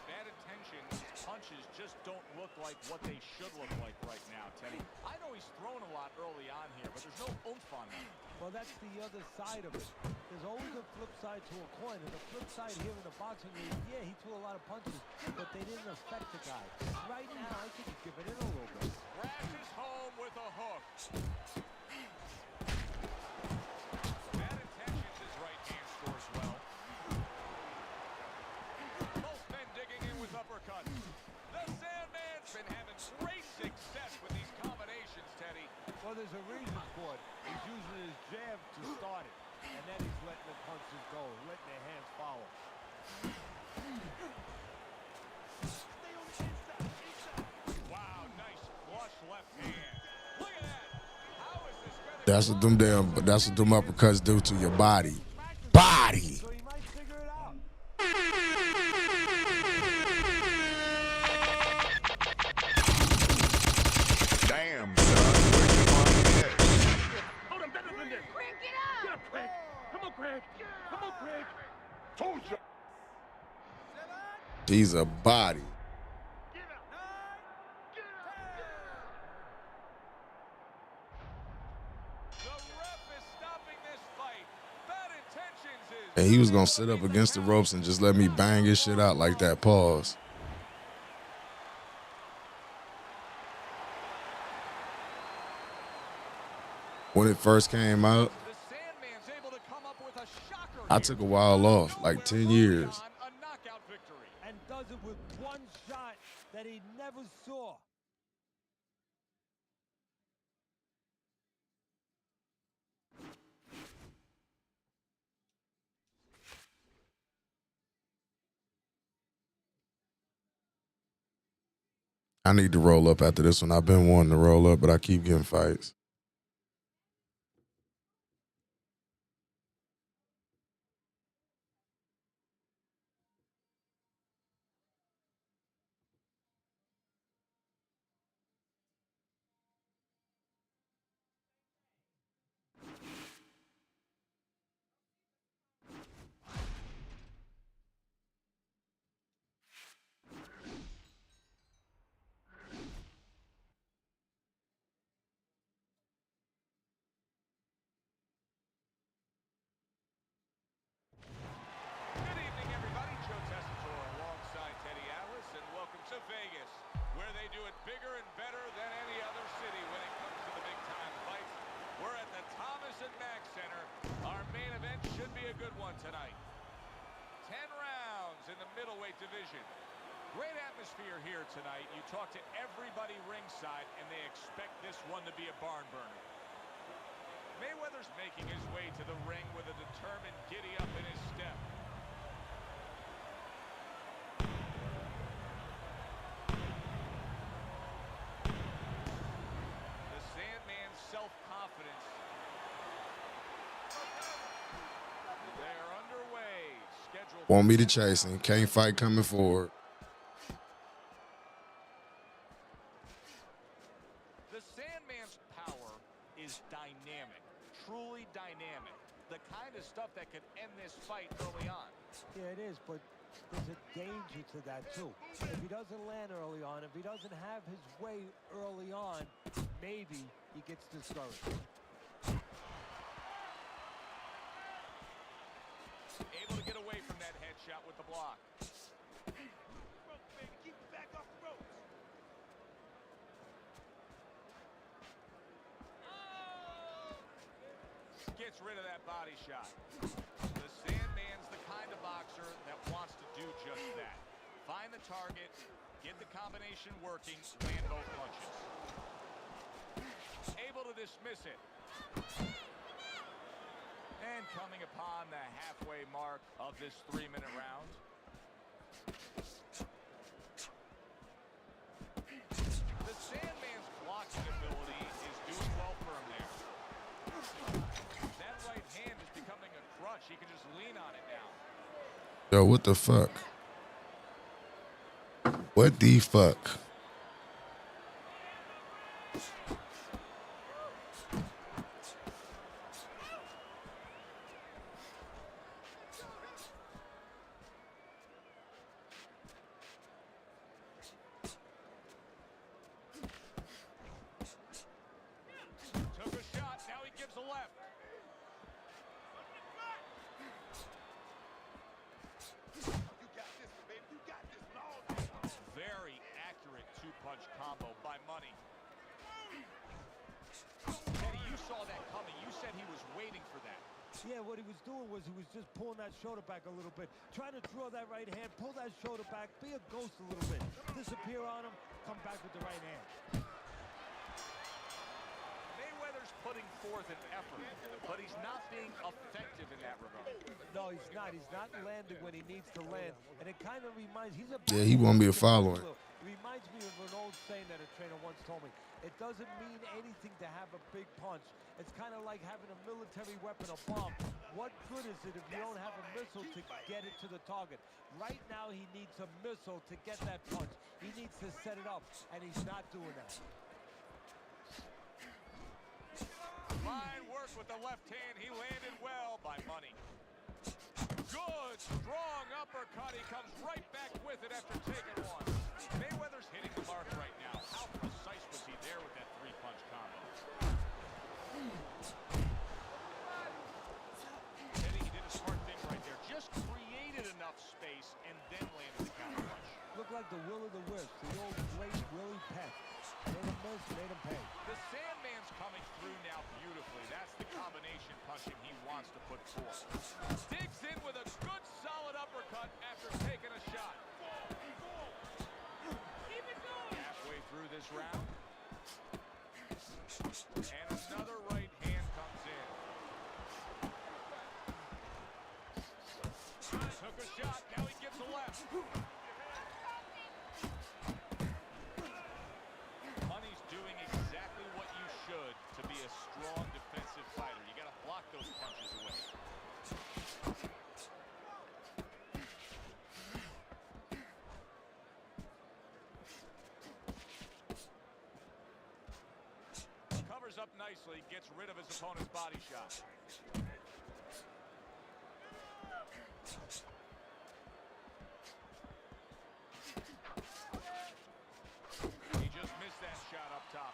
Bad intentions, punches just don't look like what they should look like right now, Teddy. I know he's thrown a lot early on here, but there's no oomph on him. Well, that's the other side of it. There's always a flip side to a coin, and the flip side here in the boxing ring, yeah, he threw a lot of punches, but they didn't affect the guy. Right now, I think he's giving in a little bit. Crashes home with a hook. Bad intentions, his right hand scores well. Both men digging in with uppercuts. The Sandman's been having great success with these combinations, Teddy. Well, there's a reason for it. He's using his jab to start it, and then he's letting the punches go, letting their hands follow. Wow, nice flush left hand. Look at that. How is this gonna That's what them uppercuts do to your body. Body. So he might figure it out. Damn, son, where'd you find this? Hold him better than this. Craig, get Get up! up, Craig. Come on, Craig. Come on, Craig. Told you. He's a body. The ref is stopping this fight. Bad intentions is. And he was gonna sit up against the ropes and just let me bang his shit out like that. Pause. When it first came out, The Sandman's able to come up with a shocker. I took a while off, like 10 years. A knockout victory. And does it with one shot that he never saw. I need to roll up after this one. I've been wanting to roll up, but I keep getting fights. Good evening, everybody. Joe Tessitore alongside Teddy Atlas, and welcome to Vegas, where they do it bigger and better than any other city when it comes to the big-time fights. We're at the Thomas and Mack Center. Our main event should be a good one tonight. 10 rounds in the middleweight division. Great atmosphere here tonight. You talk to everybody ringside, and they expect this one to be a barn burner. Mayweather's making his way to the ring with a determined giddy-up in his step. The Sandman's self-confidence. They are underway. Scheduled. Want me to chase him. Can't fight coming forward. The Sandman's power is dynamic, truly dynamic. The kind of stuff that could end this fight early on. Yeah, it is, but there's a danger to that, too. If he doesn't land early on, if he doesn't have his way early on, maybe he gets discouraged. Able to get away from that headshot with the block. Gets rid of that body shot. The Sandman's the kind of boxer that wants to do just that. Find the target, get the combination working, land both punches. Able to dismiss it. And coming upon the halfway mark of this 3-minute round. The Sandman's blocking ability is doing Yo, what the fuck? What the fuck? Took a shot, now he gives a left. Very accurate two-punch combo by Money. Teddy, you saw that coming. You said he was waiting for that. Yeah, what he was doing was he was just pulling that shoulder back a little bit, trying to draw that right hand, pull that shoulder back, be a ghost a little bit, disappear on him, come back with the right hand. Mayweather's putting forth an effort, but he's not being effective in that regard. No, he's not. He's not landing when he needs to land, and it kind of reminds. Yeah, he won't be a follower. It reminds me of an old saying that a trainer once told me. It doesn't mean anything to have a big punch. It's kind of like having a military weapon, a bomb. What good is it if you don't have a missile to get it to the target? Right now, he needs a missile to get that punch. He needs to set it up, and he's not doing that. Fine work with the left hand. He landed well by Money. Good, strong uppercut. He comes right back with it after taking one. Mayweather's hitting the mark right now. How precise was he there with that three-punch combo? Teddy, he did a smart thing right there. Just created enough space and then landed the counter punch. Looked like the will of the wisp, the old great Willie Peck. Made him miss, made him pay. The Sandman's coming through now beautifully. That's the combination punching he wants to put forth. Digs in with a good solid uppercut after taking a shot. Halfway through this round. And another right hand comes in. Took a shot, now he gets a left. Money's doing exactly what you should to be a strong defensive fighter. You got to block those punches away. Covers up nicely, gets rid of his opponent's body shot. He just missed that shot up top.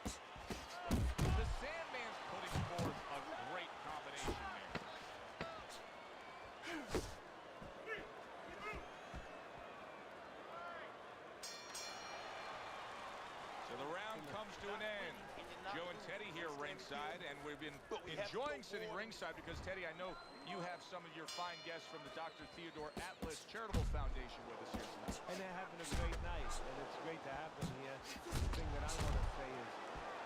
The Sandman's putting forth a great combination there. So the round comes to an end. Joe and Teddy here ringside, and we've been enjoying sitting ringside because, Teddy, I know you have some of your fine guests from the Dr. Theodore Atlas Charitable Foundation with us here tonight. And they're having a great night, and it's great to have them here. The thing that I want to say is,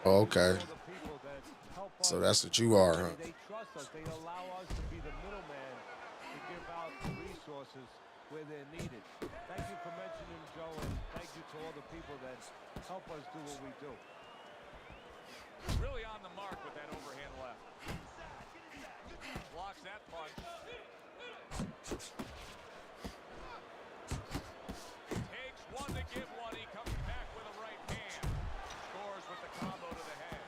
Oh, okay. all the people that help us, So that's what you are, huh? They trust us. They allow us to be the middleman to give out the resources where they're needed. Thank you for mentioning Joe, and thank you to all the people that help us do what we do. Really on the mark with that overhand left. Blocks that punch. Takes one to give one. He comes back with a right hand. Scores with the combo to the head.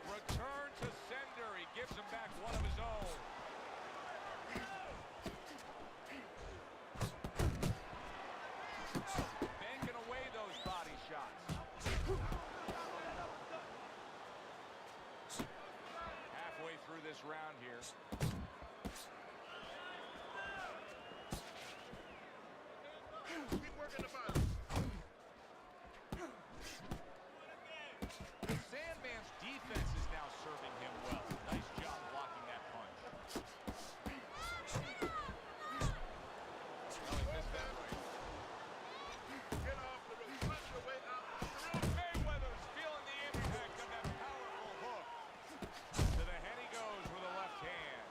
Return to sender. He gives him back one of his own. Banking away those body shots. Halfway through this round here. The Sandman's defense is now serving him well. Nice job blocking that punch. Oh, he missed that right. Mayweather's feeling the impact of that powerful hook. To the head he goes with a left hand.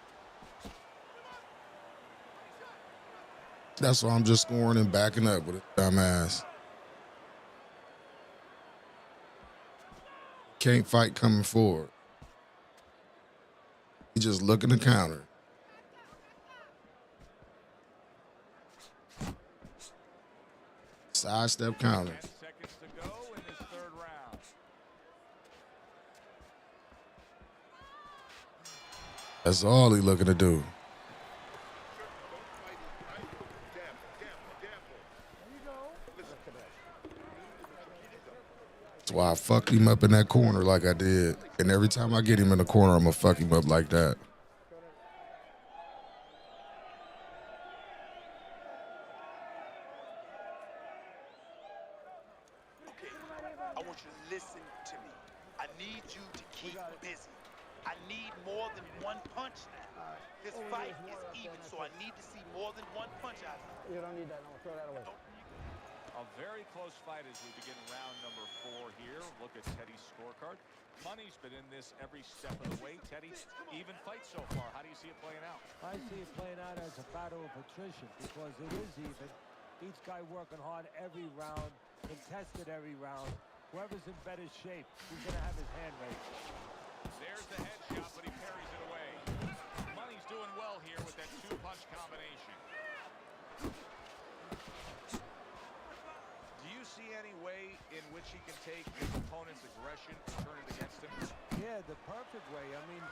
That's why I'm just scoring and backing up with a dumbass. Can't fight coming forward. He just looking to counter. Sidestep counter. 10 seconds to go in this third round. That's all he looking to do. That's why I fucked him up in that corner like I did. And every time I get him in the corner, I'm going to fuck him up like that. Okay, I want you to listen to me. I need you to keep busy. I need more than one punch now. This fight is even, so I need to see more than one punch out of you. You don't need that. No, throw that away. A very close fight as we begin round number 4 here. Look at Teddy's scorecard. Money's been in this every step of the way. Teddy, even fight so far. How do you see it playing out? I see it playing out as a battle of attrition because it is even. Each guy working hard every round, contested every round. Whoever's in better shape, he's going to have his hand raised. There's the headshot, but he parries it away. Money's doing well here with that 2-punch combination. Do you see any way in which he can take his opponent's aggression and turn it against him? Yeah, the perfect way. I mean,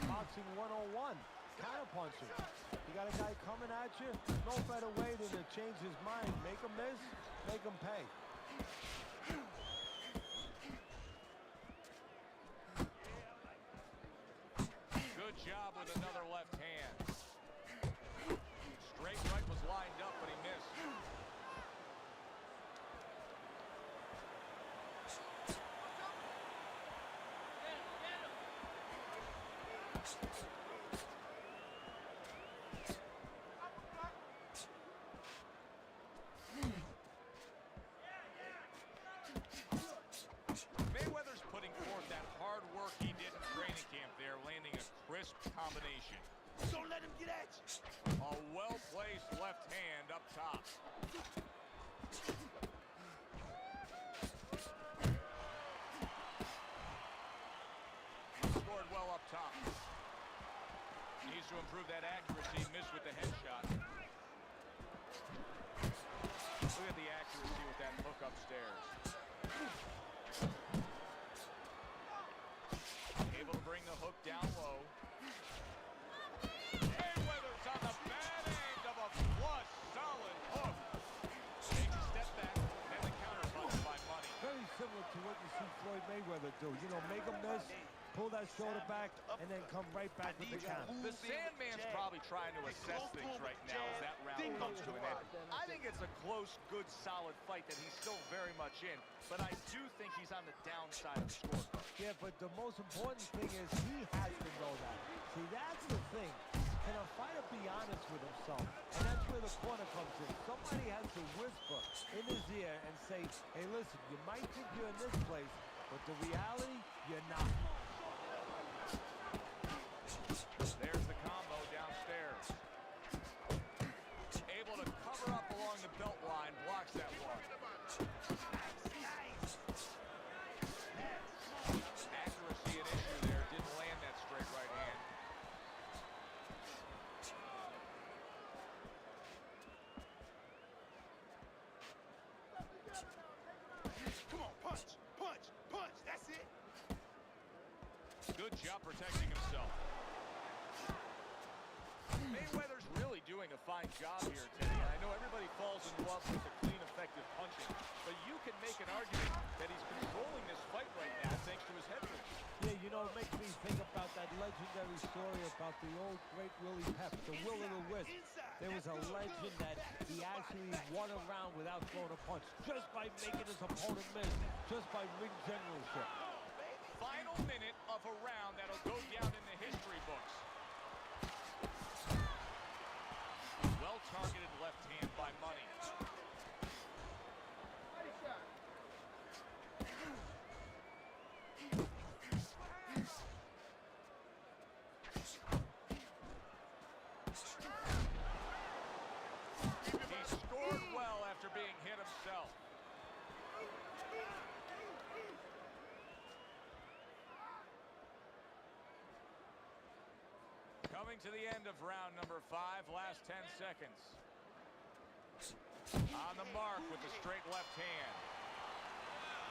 boxing 101, counterpunching. You got a guy coming at you, no better way than to change his mind. Make him miss, make him pay. Good job with another left hand. Straight right was lined up, but he missed. Mayweather's putting forth that hard work he did in training camp there, landing a crisp combination. Don't let him get at you. A well-placed left hand up top. Scored well up top. Needs to improve that accuracy. Missed with the headshot. Look at the accuracy with that hook upstairs. Able to bring the hook down low. Mayweather's on the bad end of a flush, solid hook. Takes a step back, and the counter punch by Money. Very similar to what you see Floyd Mayweather do. You know, make him miss, pull that shoulder back, and then come right back with the counter. The Sandman's probably trying to assess things right now as that round comes to an end. I think it's a close, good, solid fight that he's still very much in, but I do think he's on the downside of the scorecard. Yeah, but the most important thing is he has to know that. See, that's the thing. Can a fighter be honest with himself? And that's where the corner comes in. Somebody has to whisper in his ear and say, hey, listen, you might think you're in this place, but the reality, you're not. There's the combo downstairs. Able to cover up along the belt line, blocks that one. Accuracy an issue there, didn't land that straight right hand. Come on, punch, punch, punch. That's it. Good job protecting himself. Mayweather's really doing a fine job here, Teddy. And I know everybody falls in love with the clean, effective punching, but you can make an argument that he's controlling this fight right now thanks to his headroom. Yeah, you know, it makes me think about that legendary story about the old great Willie Pep, the will of the wisp. There was a legend that he actually won a round without throwing a punch, just by making his opponent miss, just by ring generalship. Final minute of a round that'll go down in the history books. Well-targeted left hand by Money. He scored well after being hit himself. Coming to the end of round number 5, last 10 seconds. On the mark with the straight left hand.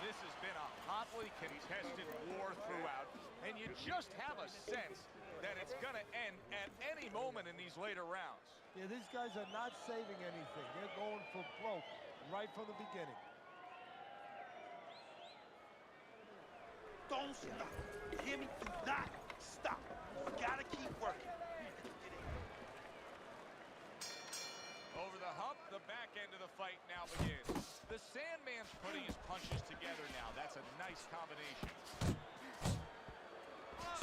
This has been a hotly contested war throughout, and you just have a sense that it's going to end at any moment in these later rounds. Yeah, these guys are not saving anything. They're going for broke right from the beginning. Don't stop. Hear me? Do not stop. You gotta keep working. Over the hump, the back end of the fight now begins. The Sandman's putting his punches together now. That's a nice combination.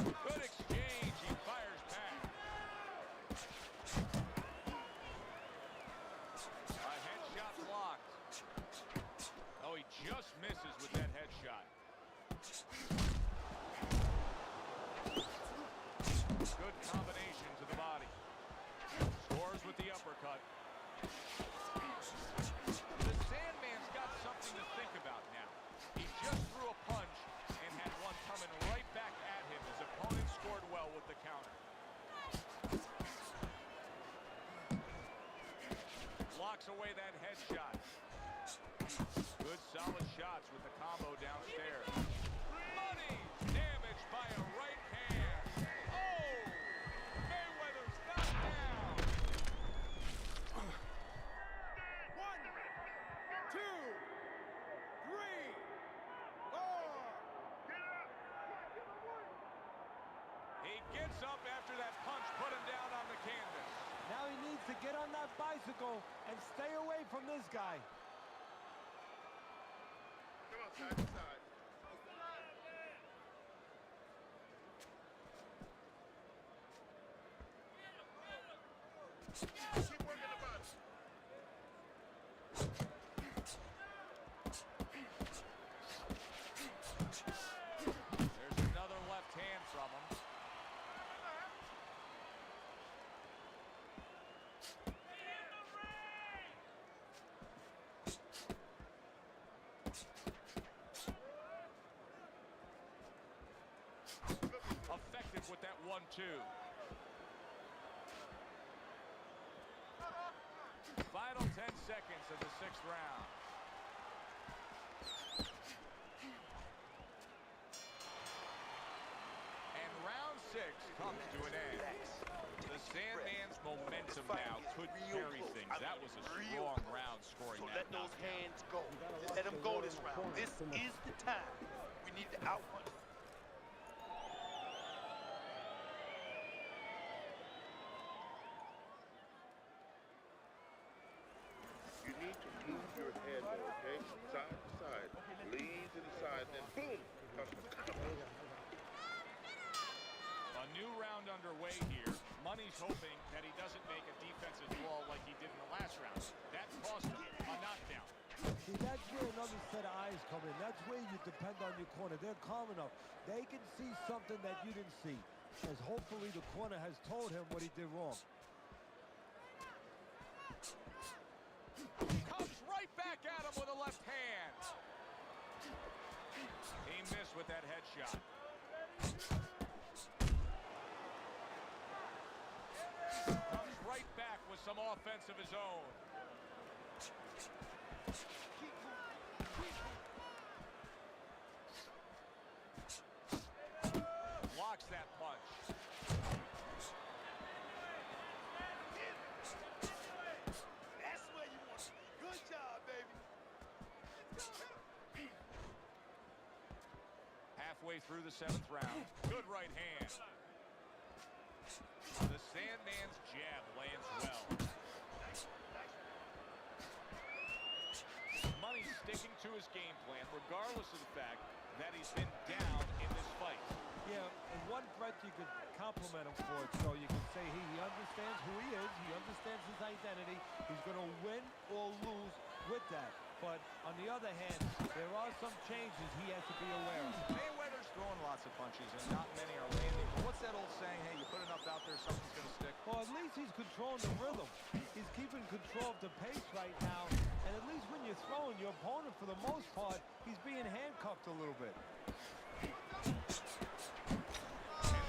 Good exchange. He fires back. A headshot blocked. Oh, he just misses with that headshot. Good combination to the body. Scores with the uppercut. The Sandman's got something to think about now. He just threw a punch and had one coming right back at him. His opponent scored well with the counter. Blocks away that headshot. Good solid shots with the combo downstairs. Money damaged by a right hand. Oh! Mayweather's knocked down. 1, 2, 3, 4. He gets up after that punch put him down on the canvas. Now he needs to get on that bicycle and stay away from this guy. Come on, side to side. Keep working the body. There's another left hand from him. Effective with that 1-2. Final 10 seconds of the 6th round. And round 6 comes to an end. The Sandman's momentum now could carry things. That was a strong round scoring So that let those knockout. hands go. Let them go this round. This is the time. We need to outpunch. You need to move your head, okay? Side to side. Lean to the side, then boom! A new round underway here. Money's hoping that he doesn't make a defensive draw like he did in the last round. That cost him a knockdown. See, that's where another set of eyes come in. That's where you depend on your corner. They're calm enough. They can see something that you didn't see, as hopefully the corner has told him what he did wrong. Comes right back at him with a left hand. He missed with that headshot. Comes right back with some offense of his own. Blocks that punch. That's where you want to be. Good job, baby. Halfway through the 7th round. Good right hand. The Sandman's jab lands well. Money's sticking to his game plan, regardless of the fact that he's been down in this fight. Yeah, in one breath you could compliment him for it. So you can say he understands who he is. He understands his identity. He's going to win or lose with that. But on the other hand, there are some changes he has to be aware of. Mayweather's throwing lots of punches, and not many are landing. But what's that old saying? Hey, you put enough out there, something's going to stick. Well, at least he's controlling the rhythm. He's keeping control of the pace right now. And at least when you're throwing, your opponent, for the most part, he's being handcuffed a little bit. And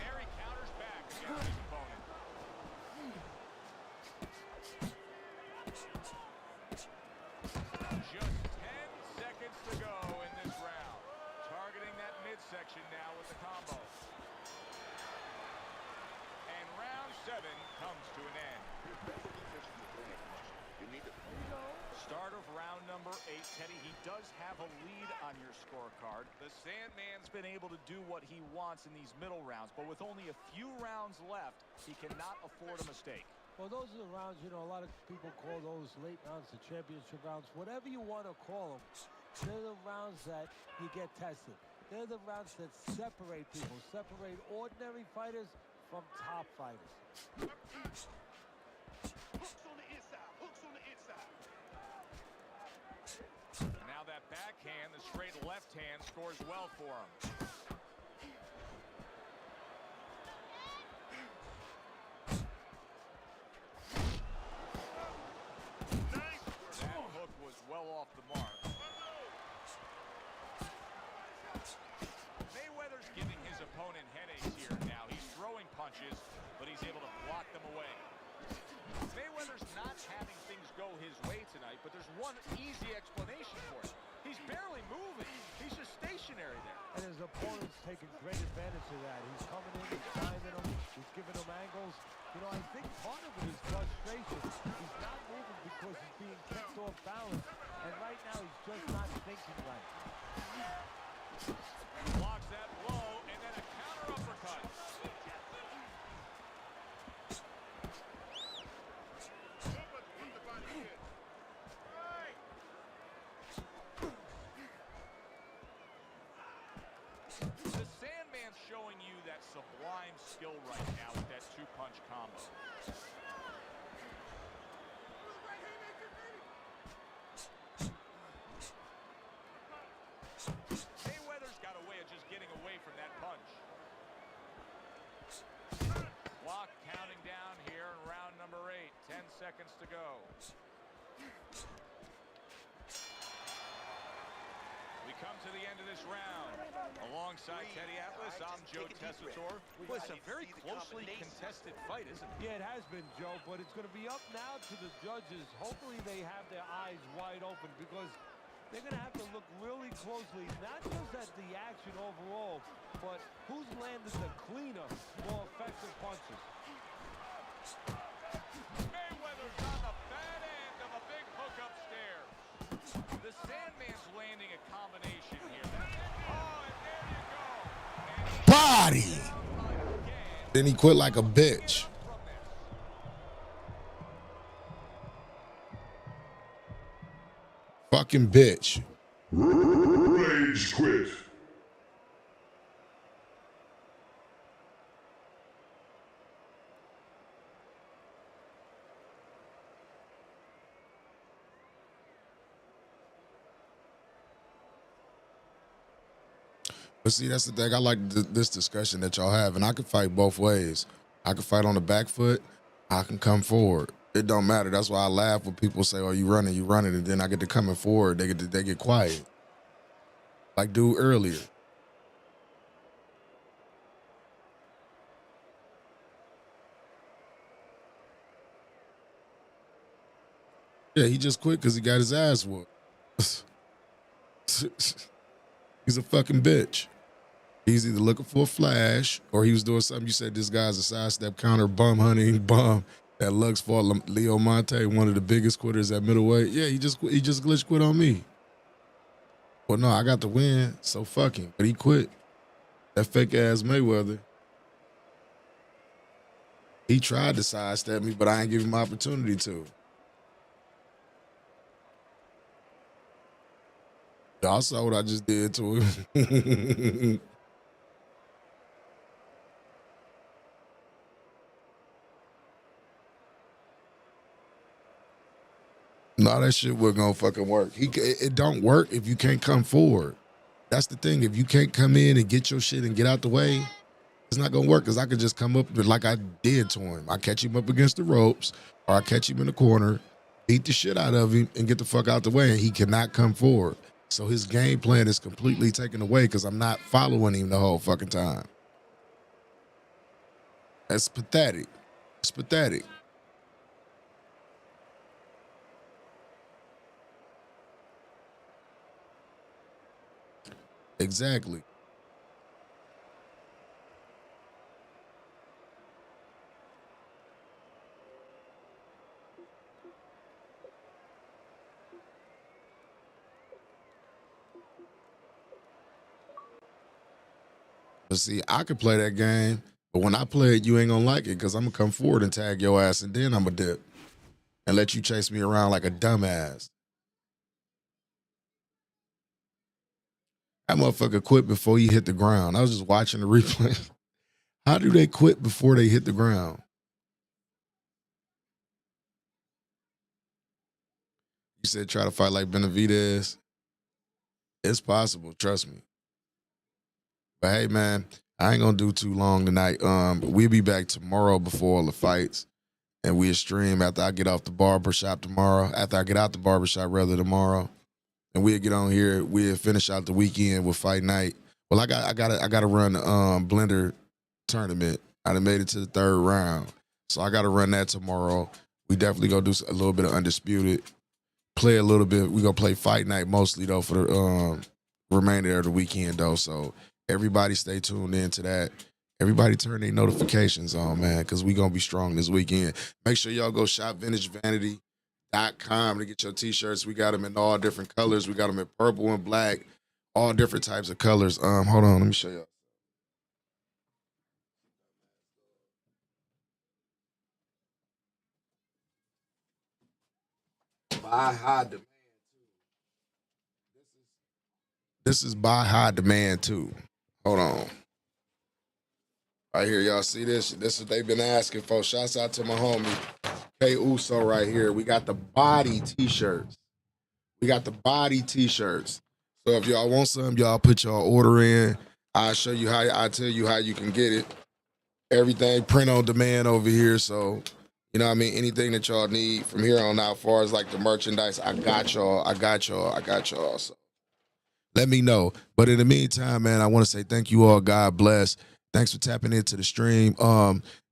there he counters back against his opponent. comes to an end. Start of round number 8, Teddy. He does have a lead on your scorecard. The Sandman's been able to do what he wants in these middle rounds, but with only a few rounds left, he cannot afford a mistake. Well, those are the rounds, you know, a lot of people call those late rounds the championship rounds. Whatever you want to call them, they're the rounds that you get tested. They're the rounds that separate people, separate ordinary fighters from top fighters. Hooks on the inside. Hooks on the inside. Now that backhand, the straight left hand, scores well for him. That hook was well off the mark. Mayweather's giving his opponent headaches here now. He's throwing punches, but he's able to block them away. Mayweather's not having things go his way tonight, but there's one easy explanation for it. He's barely moving. He's just stationary there. And his opponent's taking great advantage of that. He's coming in, he's timing him, he's giving him angles. You know, I think part of it is frustration. He's not moving because he's being kept off balance. And right now, he's just not thinking right. He blocks that blow, and then a counter uppercut. The Sandman's showing you that sublime skill right now with that two-punch combo. Mayweather's got a way of just getting away from that punch. Clock counting down here in round number 8. 10 seconds to go. We come to the end of this round. Alongside Teddy Atlas, I'm Joe Tessitore. Well, it's a very closely contested fight, isn't it? Yeah, it has been, Joe, but it's going to be up now to the judges. Hopefully they have their eyes wide open because they're going to have to look really closely, not just at the action overall, but who's landed the cleaner, more effective punches. Mayweather's on the bad end of a big hook upstairs. The Sandman's landing a combination here. Oh, and there you go. Body. Then he quit like a bitch. Fucking bitch. Rage quit. But see, that's the thing. I like this discussion that y'all have, and I can fight both ways. I can fight on the back foot. I can come forward. It don't matter. That's why I laugh when people say, "Oh, you running," and then I get to coming forward. They get quiet. Like dude earlier. Yeah, he just quit because he got his ass whooped. He's a fucking bitch. He's either looking for a flash or he was doing something. You said this guy's a sidestep counter bum hunting bum that looks for Leo Monte, one of the biggest quitters at middleweight. Yeah, he just glitch quit on me. Well, no, I got the win, so fuck him. But he quit. That fake ass Mayweather. He tried to sidestep me, but I ain't give him opportunity to. Y'all saw what I just did to him. No, that shit wasn't gonna fucking work. It don't work if you can't come forward. That's the thing. If you can't come in and get your shit and get out the way, it's not gonna work. Cause I could just come up like I did to him. I catch him up against the ropes, or I catch him in the corner, beat the shit out of him, and get the fuck out the way, and he cannot come forward. So his game plan is completely taken away because I'm not following him the whole fucking time. That's pathetic. It's pathetic. Exactly. But see, I could play that game, but when I play it, you ain't gonna like it because I'm gonna come forward and tag your ass, and then I'm gonna dip and let you chase me around like a dumbass. That motherfucker quit before he hit the ground. I was just watching the replay. How do they quit before they hit the ground? You said try to fight like Benavidez. It's possible, trust me. But hey, man, I ain't gonna do too long tonight. We'll be back tomorrow before all the fights, and we'll stream after I get off the barbershop tomorrow. After I get out the barbershop, rather, tomorrow, and we'll get on here. We'll finish out the weekend with fight night. Well, I gotta run the blender tournament. I done made it to the 3rd round, so I gotta run that tomorrow. We definitely gonna do a little bit of Undisputed. Play a little bit. We gonna play fight night mostly though for the remainder of the weekend though. So everybody stay tuned in to that. Everybody turn their notifications on, man, because we gonna be strong this weekend. Make sure y'all go shop VintageVanity.com to get your t-shirts. We got them in all different colors. We got them in purple and black, all different types of colors. Hold on, let me show y'all. Buy high demand. This is buy high demand too. Hold on. Right here, y'all see this? This is what they've been asking for. Shouts out to my homie K Uso right here. We got the body t-shirts. We got the body t-shirts. So if y'all want some, y'all put y'all order in. I'll show you how. I'll tell you how you can get it. Everything print on demand over here. So you know what I mean? Anything that y'all need from here on out, as far as like the merchandise, I got y'all. So let me know. But in the meantime, man, I want to say thank you all. God bless. Thanks for tapping into the stream.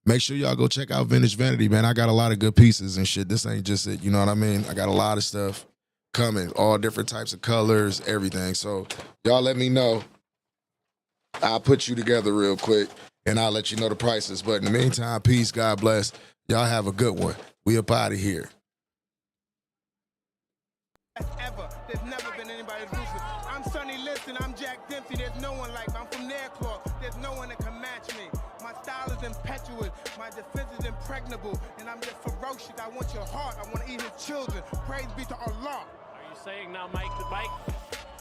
Make sure y'all go check out Vintage Vanity, man. I got a lot of good pieces and shit. This ain't just it. You know what I mean? I got a lot of stuff coming, all different types of colors, everything. So y'all let me know. I'll put you together real quick and I'll let you know the prices. But in the meantime, peace. God bless. Y'all have a good one. We up out of here. Ever. There's never been anybody ruthless. I'm Sonny Liston. I'm Jack Dempsey. There's no one like me. I'm from Nairclaw. There's no one that can match me. My style is impetuous. My defense is impregnable. And I'm just ferocious. I want your heart. I want to eat his children. Praise be to Allah. Are you saying now Mike the Bike?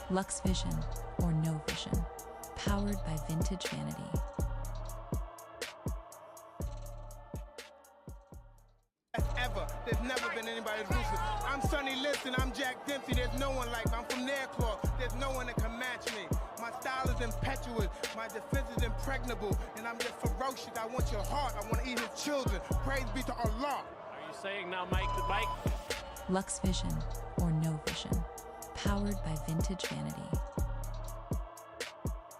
Lux Vision or No Vision. Powered by Vintage Vanity. Ever. There's never been anybody ruthless. I'm Sonny Liston. I'm Jack Dempsey. There's no one like me. I'm from Nairclaw. There's no one that can match me. My style is impetuous. My defense is impregnable. And I'm just ferocious. I want your heart. I want to eat his children. Praise be to Allah. Are you saying now Mike the Bike? Lux Vision or No Vision. Powered by Vintage Vanity.